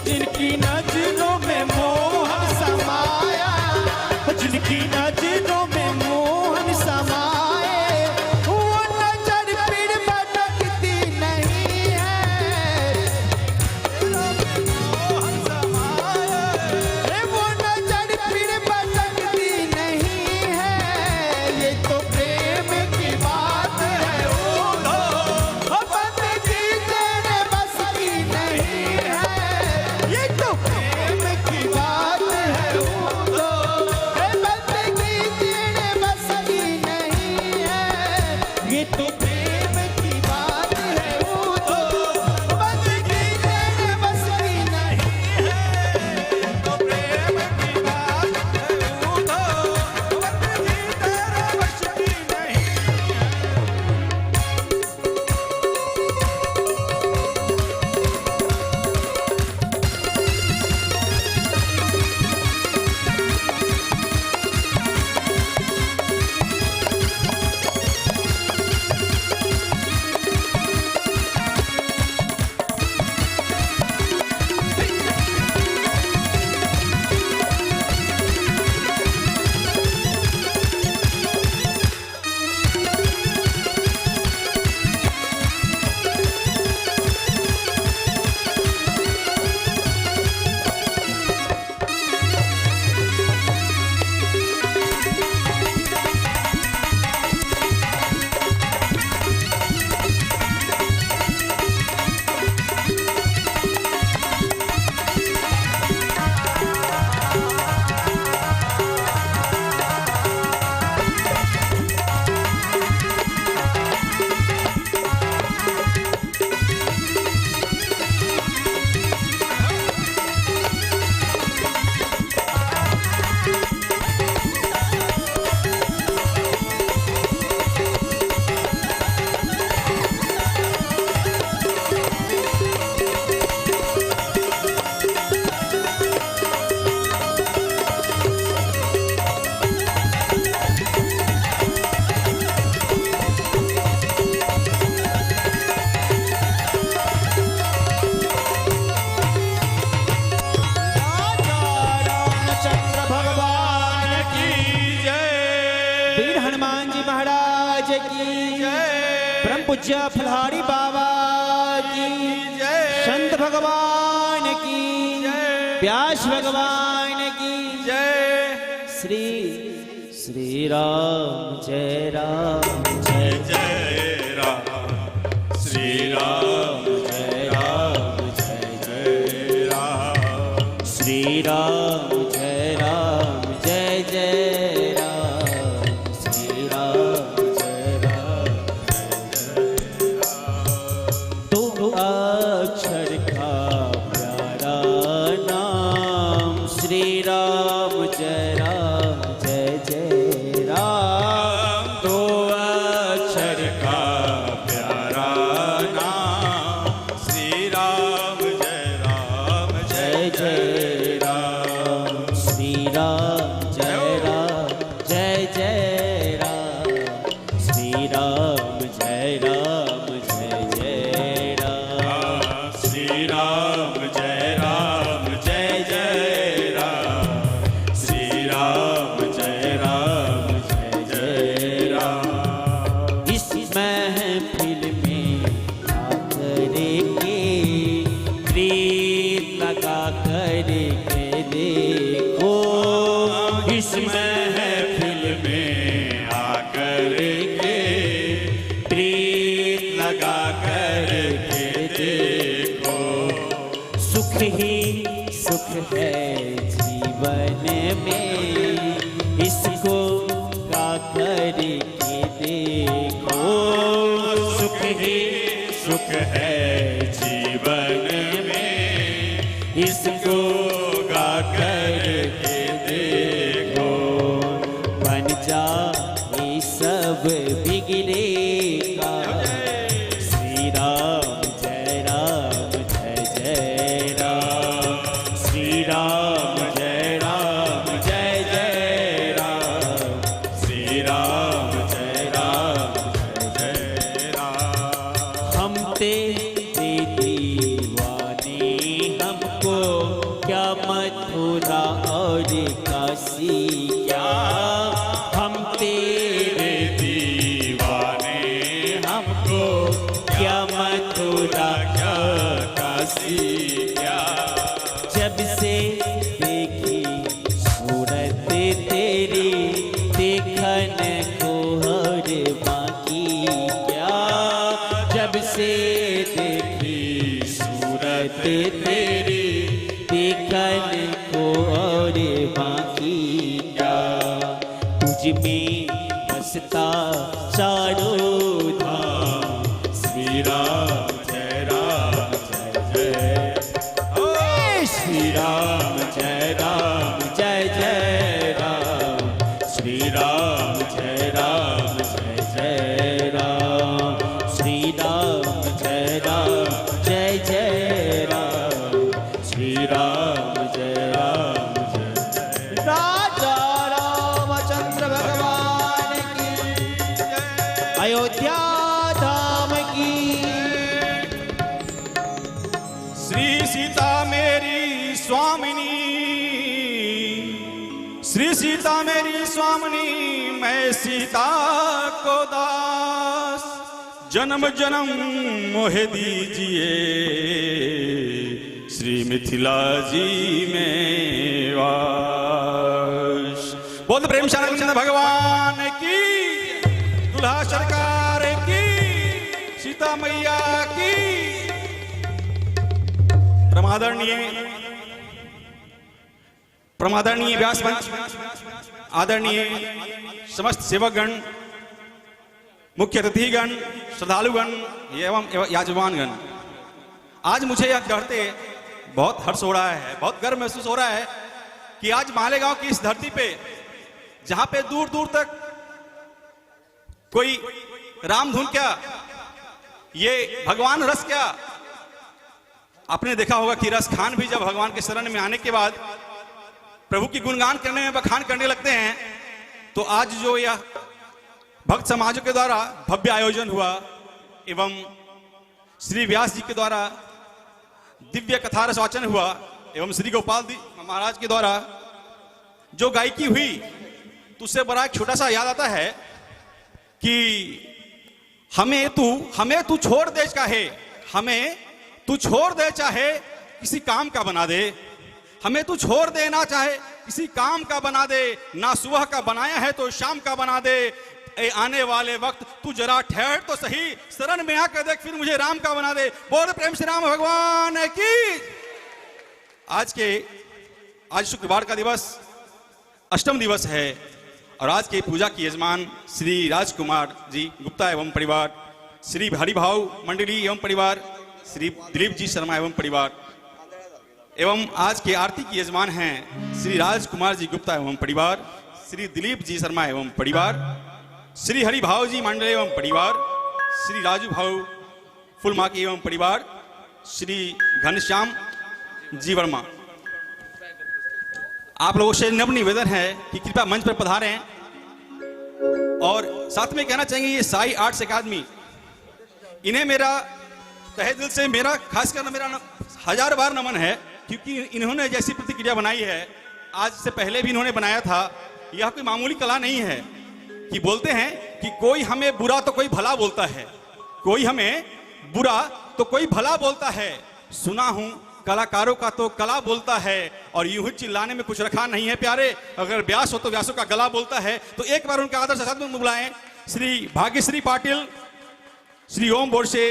जिनकी नजरों में मोहन समाया, जिनकी नजरों में मोहन समाए, वो नजर फिर भटकती नहीं है। मोहन समाए, वो नजर फिर भटकती नहीं है, ये तो प्रेम की बात है वो बंदगी तेरे बस की नहीं है, ये तो प्रेम की बात है वो बंदगी तेरे बस की नहीं है, ये तो प्रेम की बात है वो बंदगी तेरे बस की नहीं है, तो प्रेम की बात है वो बंदगी तेरे बस की नहीं है। परम पूज्य फलहारी बाबा की जय, संत भगवान की जय, व्यास भगवान की जय। श्री राम जय राम जय जय राम, श्री राम जय राम जय जय राम, श्री राम जय राम जय जय राम, श्री राम जय राम जय राम। तो अक्षर का प्यारा नाम, श्री राम जय राम जय जय राम। दो अक्षर का प्यारा नाम, श्री राम जय राम जय जय राम, श्री राम जय राम जय जय राम, श्री राम जय राम जय जय राम, श्री राम में इसको गा करके देखो। सुख ही सुख है जीवन में, इसको गा करके देखो। बन जाए सब बिगड़ेगा। श्री राम जय राम जय जय राम। श्री राम जय राम जय जय राम। श्री राम जय राम जय जय राम। हम तेरे दीवाने, हमको क्या मथुरा और काशी क्या। हम तेरे दीवाने हमको क्या मथुरा क्या काशी क्या। जब से देखी सूरत तेरी, देखन को और बाकी क्या। जब से देखी सूरत तेरी, देखन को और बाकी क्या। तुझ में बसता चारों धाम। श्री राम जय राम जय जय। श्री राम जय राम जय जय राम। श्री राम जय राम जय जय राम। श्री राम जय राम जय जय राम। श्री राम जय राम जय। राजा रामचंद्र भगवान की, अयोध्या धाम की। श्री सीता मेरी स्वामिनी, श्री सीता मेरी स्वामिनी, मैं सीता को दास। जन्म जन्म मोहे दीजिए, श्री मिथिला जी में वास। बोल प्रेम श्याम भगवान की, दुल्हा सरकार की, सीता मैया की। प्रमादरणीय व्यास मंच, आदरणीय समस्त सेवकगण, मुख्य अतिथिगण, श्रद्धालुगण एवं याजमानगण, आज मुझे यह कहते बहुत हर्ष हो रहा है, बहुत गर्व महसूस हो रहा है कि आज मालेगांव की इस धरती पे, जहां पे दूर दूर तक कोई रामधुन क्या, ये भगवान रस क्या। आपने देखा होगा कि रस खान भी जब भगवान के शरण में आने के बाद प्रभु की गुणगान करने में बखान करने लगते हैं, तो आज जो यह भक्त समाजों के द्वारा भव्य आयोजन हुआ एवं श्री व्यास जी के द्वारा दिव्य कथा रस वाचन हुआ एवं श्री गोपाल महाराज के द्वारा जो गायकी हुई, तो उससे बड़ा एक छोटा सा याद आता है कि हमें तू छोड़ दे चाहे, हमें तू छोड़ दे चाहे किसी काम का बना दे। हमें तू छोड़ दे ना चाहे किसी काम का बना दे, ना सुबह का बनाया है तो शाम का बना दे। ए आने वाले वक्त तू जरा ठहर तो सही, शरण में आकर देख फिर मुझे राम का बना दे। बोल प्रेम श्री राम भगवान की। आज शुक्रवार का दिवस अष्टम दिवस है और आज की पूजा की यजमान श्री राजकुमार जी गुप्ता एवं परिवार, श्री हरिभाव मंडली एवं परिवार, श्री दिलीप जी शर्मा एवं परिवार, एवं आज के आरती की यजमान हैं श्री राजकुमार जी गुप्ता एवं परिवार, श्री दिलीप जी शर्मा एवं परिवार, श्री हरिभाव जी मंडल एवं परिवार, श्री राजू भाव फुलमाकी एवं परिवार, श्री घनश्याम जी वर्मा। आप लोगों से नम्र निवेदन है कि कृपया मंच पर पधारें और साथ में कहना चाहेंगे ये साई आर्ट्स अकादमी, इन्हें मेरा तहे दिल से मेरा खासकर मेरा 1000 बार नमन है, क्योंकि इन्होंने जैसी प्रतिक्रिया बनाई है, आज से पहले भी इन्होंने बनाया था। यह कोई मामूली कला नहीं है कि बोलते हैं कि कोई हमें बुरा तो कोई भला बोलता है, कोई हमें बुरा तो कोई भला बोलता है। सुना हूं कलाकारों का तो कला बोलता है, और यूं ही चिल्लाने में कुछ रखा नहीं है प्यारे। अगर व्यास हो तो व्यासों का गला बोलता है। तो एक बार उनके आदर से साथ में बुलाएं श्री भाग्यश्री पाटिल, श्री ओम बोरसे,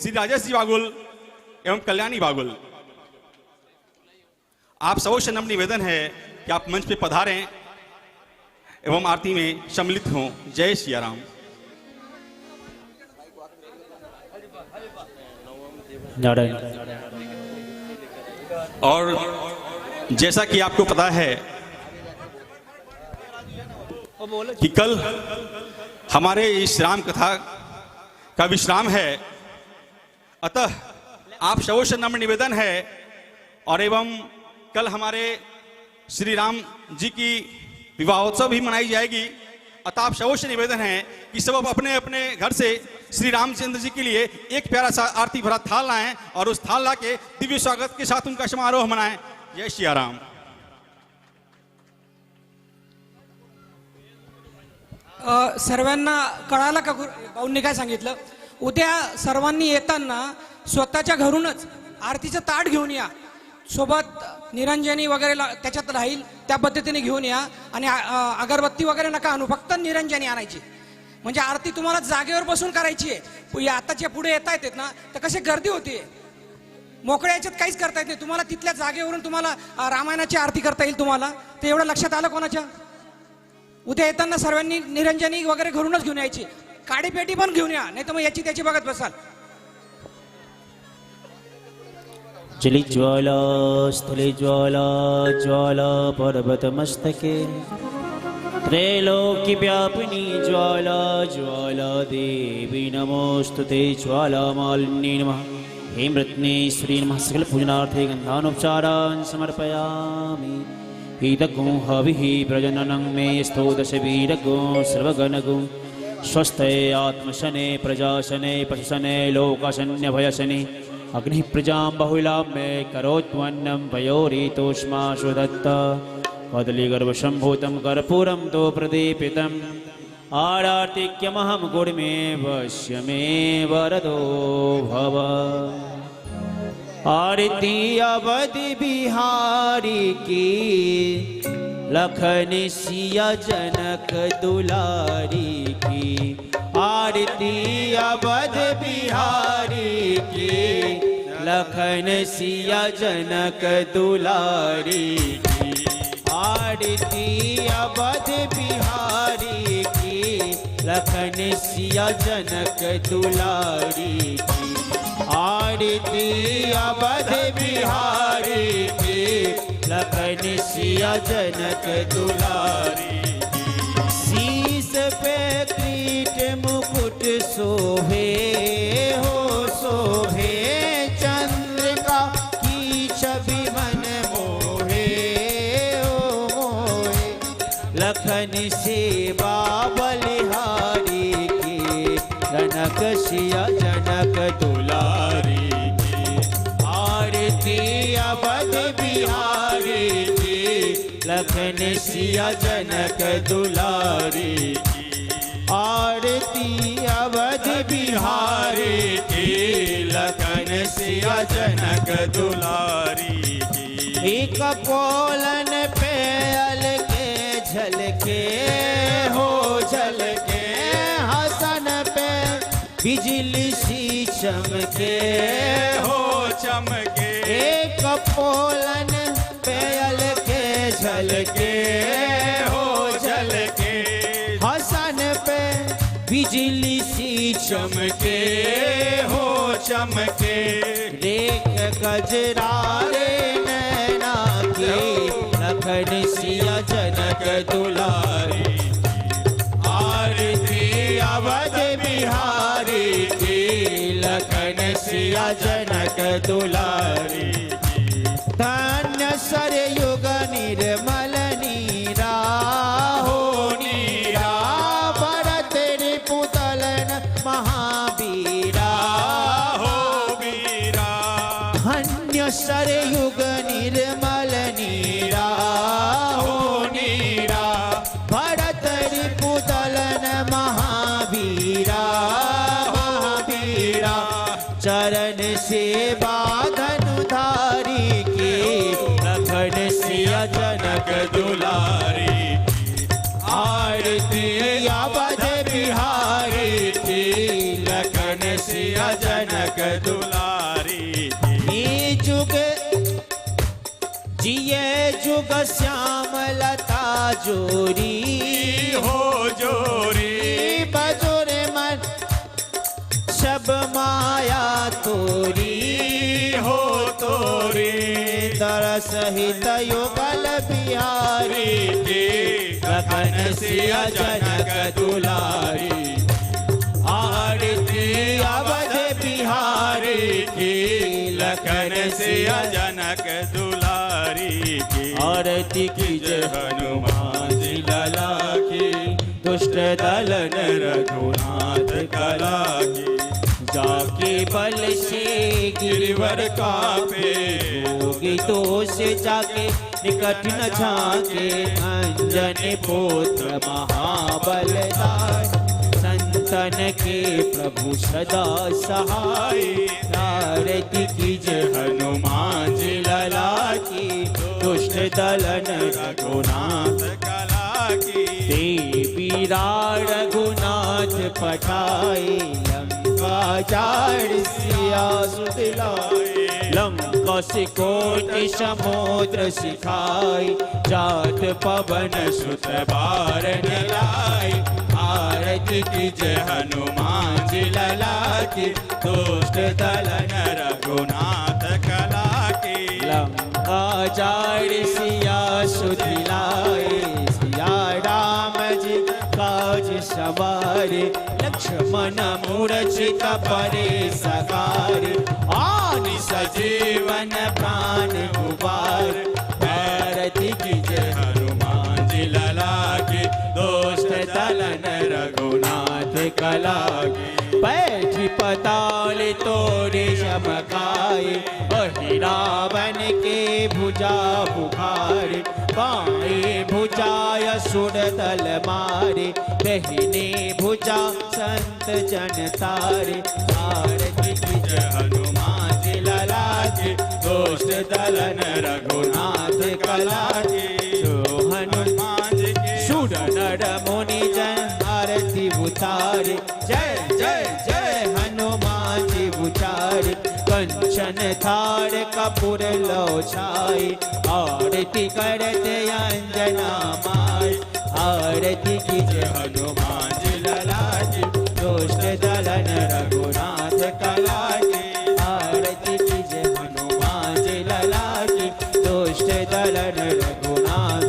श्री राजेश जी बागुल एवं कल्याणी बागुल। आप सबों से नम्र निवेदन है कि आप मंच पे पधारें एवं आरती में सम्मिलित हों। जय सिया राम। और जैसा कि आपको पता है कि कल हमारे इस राम कथा का विश्राम है, अतः आप सबों से नम्र निवेदन है और एवं कल हमारे श्री राम जी की विवाहोत्सव भी मनाई जाएगी, अतः आप सबों से निवेदन है कि सब अपने अपने घर से श्री रामचंद्र जी के लिए एक प्यारा सा आरती भरा थाल लाएं और उस थाल ला के दिव्य स्वागत के साथ उनका समारोह मनाएं। जय सिया राम। सर्वांना कळालं का भाऊंनी काय सांगितलं? उद्या सर्वांनी येताना स्वतःच्या घरूनच आरतीचं ताट घेऊन या, सोबत निरंजनी वगैरे त्याच्यात राहील त्या पद्धतीने घेऊन या आणि अगरबत्ती वगैरे नका आणू, फक्त निरंजनी आणायची, म्हणजे आरती तुम्हाला जागेवर बसून करायची आहे। आताच्या पुढे येता येतात ना तर कशी गर्दी होती, मोकळ्या याच्यात काहीच करता येत नाही तुम्हाला, तिथल्या जागेवरून तुम्हाला रामायणाची आरती करता येईल तुम्हाला, ते एवढं लक्षात आलं कोणाच्या? उद्या येताना सर्वांनी निरंजनी वगैरे घरूनच घेऊन यायची, काडीपेटी पण घेऊन या, नाही तर मग याची त्याची बघत बसाल। जली ज्वाला स्थले ज्वाला ज्वाला पर्वत मस्तके त्रैलोक्य व्यापिनी ज्वाला ज्वाला देवी नमोस्तुते ज्वाला मालिनी नमः। हेम रत्नेश्वरी नमः। सकल पूजनार्थे गंधानुपचारान् समर्पयामि। ईदगो हविः प्रजननं मे स्तोदशवीरगो सर्वगणगो स्वस्ते आत्मशने प्रजाशने पशुशने लोकाशन्यभयशने अग्नि प्रजां बहुलां मे करोत्वन्नं पयोरितोष्माशु दत्ता कदलीगर्भसम्भूतं कर्पूरं तो प्रदीपितम् आरातिक्यमहं गुणमे वश्य मे वरदो भव। आरती अवधि बिहारी की लखन सिया जनक दुलारी की। आरती अवध बिहारी की लखन सिया जनक दुलारी की। आरती अवध बिहारी की लखन सिया जनक दुलारी की। आरती अवध बिहारी की लखन सिया जनक दुलारी की। शीस पे कीट मुकुट शोभे हो शोभे चंद्रिका की छवि मन मोहे ओ मोहे। लखन सेवा बलिहारी की जनक सिया जनक दुलारी की। आरती अवध बिहारी की लखन सिया जनक दुलारी की। आरती अवध बिहारी की लखन सिया जनक दुलारी की। एक पोलन पे अलके झलके हो झलके हसन पे बिजली सी चमके हो चमके। एक पोलन पे अलके झलके हो झलके हसन पे बिजली सी चमके हो चमके। देख गजरारे नैना की लखन सिया जनक दुलारी। आरती अवध बिहारी की लखन सिया जनक दुलारी। धन्य सरयुग निर्मल नीरा हो नीरा भरत रिपुतलन महावीरा हो वीरा। धन्य सरयुग निर्मल नीरा हो नीरा भरत रिपुतलन महावीरा महावीरा। चरण से बाधन धारी की लखन सिया जनक दुलारी। आरती अवध बिहारी की लखन सिया जनक दुलारी। जुग जिये जुग जुग श्याम लता जोरी हो जोरी बजोरे मन सब माया तोरी हो तोरी तरस हित युगल बिहारी के गगन सिया जनक दुलारी आरती अवध बिहारी की लखन से जनक दुलारी की आरती की जय हनुमान जी लला की दुष्ट दलन रघुनाथ कला की जाके बल से गिरवर कापे योगी तो से जाके निकट न झाके अंजन पुत्र महाबलदाय संतन के प्रभु सदा सहाय आरती की जय हनुमान जी लला की दुष्ट दलन रघुनाथ कला की देवी रघुनाथ पठाए लंका जाड़ सिया सुदिलाए लंका से कोटि समुद्र सिखाए जात पवन सुत बार लाई आरती की जय हनुमान जी लला की दुष्ट दलन रघुनाथ कला की लंका जाड़ सिया सुदिलाए सिया राम जी काज सवारे लक्ष्मण मूर्छित परे सवारे आदि सजीवन प्राण कुबार आरती की जय हनुमान जी लला की दोस्त दलन रघुनाथ कला की बैठी पताल तोड़े चमकाए वही रावण के भुजा बुखारे बाएं भुजाय सुर दल मारे दहिने भुजा संत जन तारे आरती की जय हनुमान जी लला की दोस्त दलन रघुनाथ कला की जो हनुमान जी के सुर नर मुनि जन आरती उतारे जय जय जय हनुमान जी उचारे कंचन थार कपूर लो छाए आरती करते अंजना माय आरती की जय हनुमान जी लला की दुष्ट दलन रघुनाथ कला की आरती की जय हनुमान जी लला की दुष्ट दलन रघुनाथ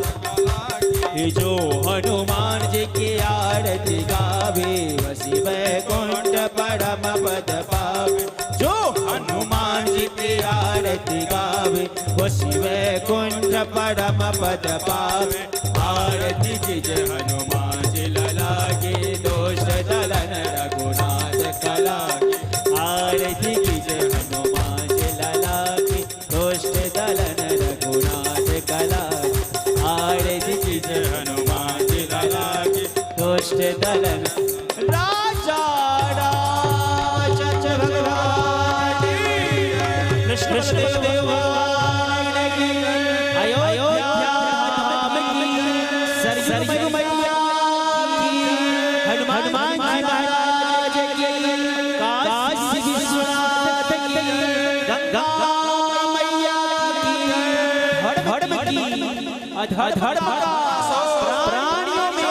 जो हनुमान जी की आरती गावे वसी वैकुंठ परम पद पावे जो हनुमान जी की आरती गावे वसी वैकुंठ परम पद पावे आरती की जय हनुमान जी लला की दोष दलन रघुनाथ कला की आरती की जय हनुमान जी लला की दोष दलन रघुनाथ कला आरती की जय हनुमान जी लला की दुष्ट दलन राजा राज भगवान कृष्ण देव भगवान की अयोध्या धाम की सरयू मैया की हनुमान जी महाराज की काशी विश्वनाथ की गंगा मैया की हड़ की अधड़ प्राणियों में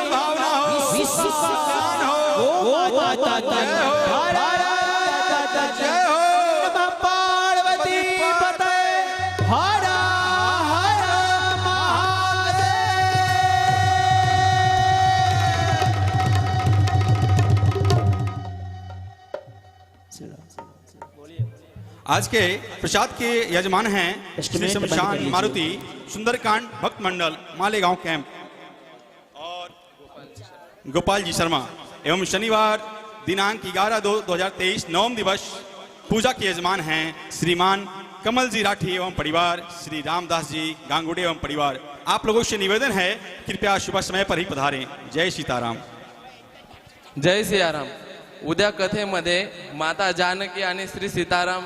विश्व का ज्ञान हो माता जय हो पार्वती पते हर हर महादेव। आज के प्रसाद के यजमान हैं श्री शमशान मारुति सुंदरकांड भक्त मंडल मालेगांव कैंप और गोपाल जी शर्मा एवं शनिवार दिनांक 11/2/2023 नवम दिवस पूजा के यजमान हैं श्रीमान कमल जी राठी एवं परिवार, श्री रामदास जी गांगुड़े एवं परिवार। आप लोगों से निवेदन है कृपया शुभ समय पर ही पधारें। जय सीताराम। जय सियाराम। उद्या कथेमध्ये माता जानकी आणि श्री सीताराम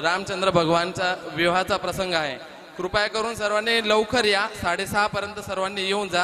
रामचंद्र भगवानचा विवाहाचा प्रसंग आहे। कृपया करून सर्वांनी लवकर या, 6:30 पर्यंत सर्वांनी येऊन जा।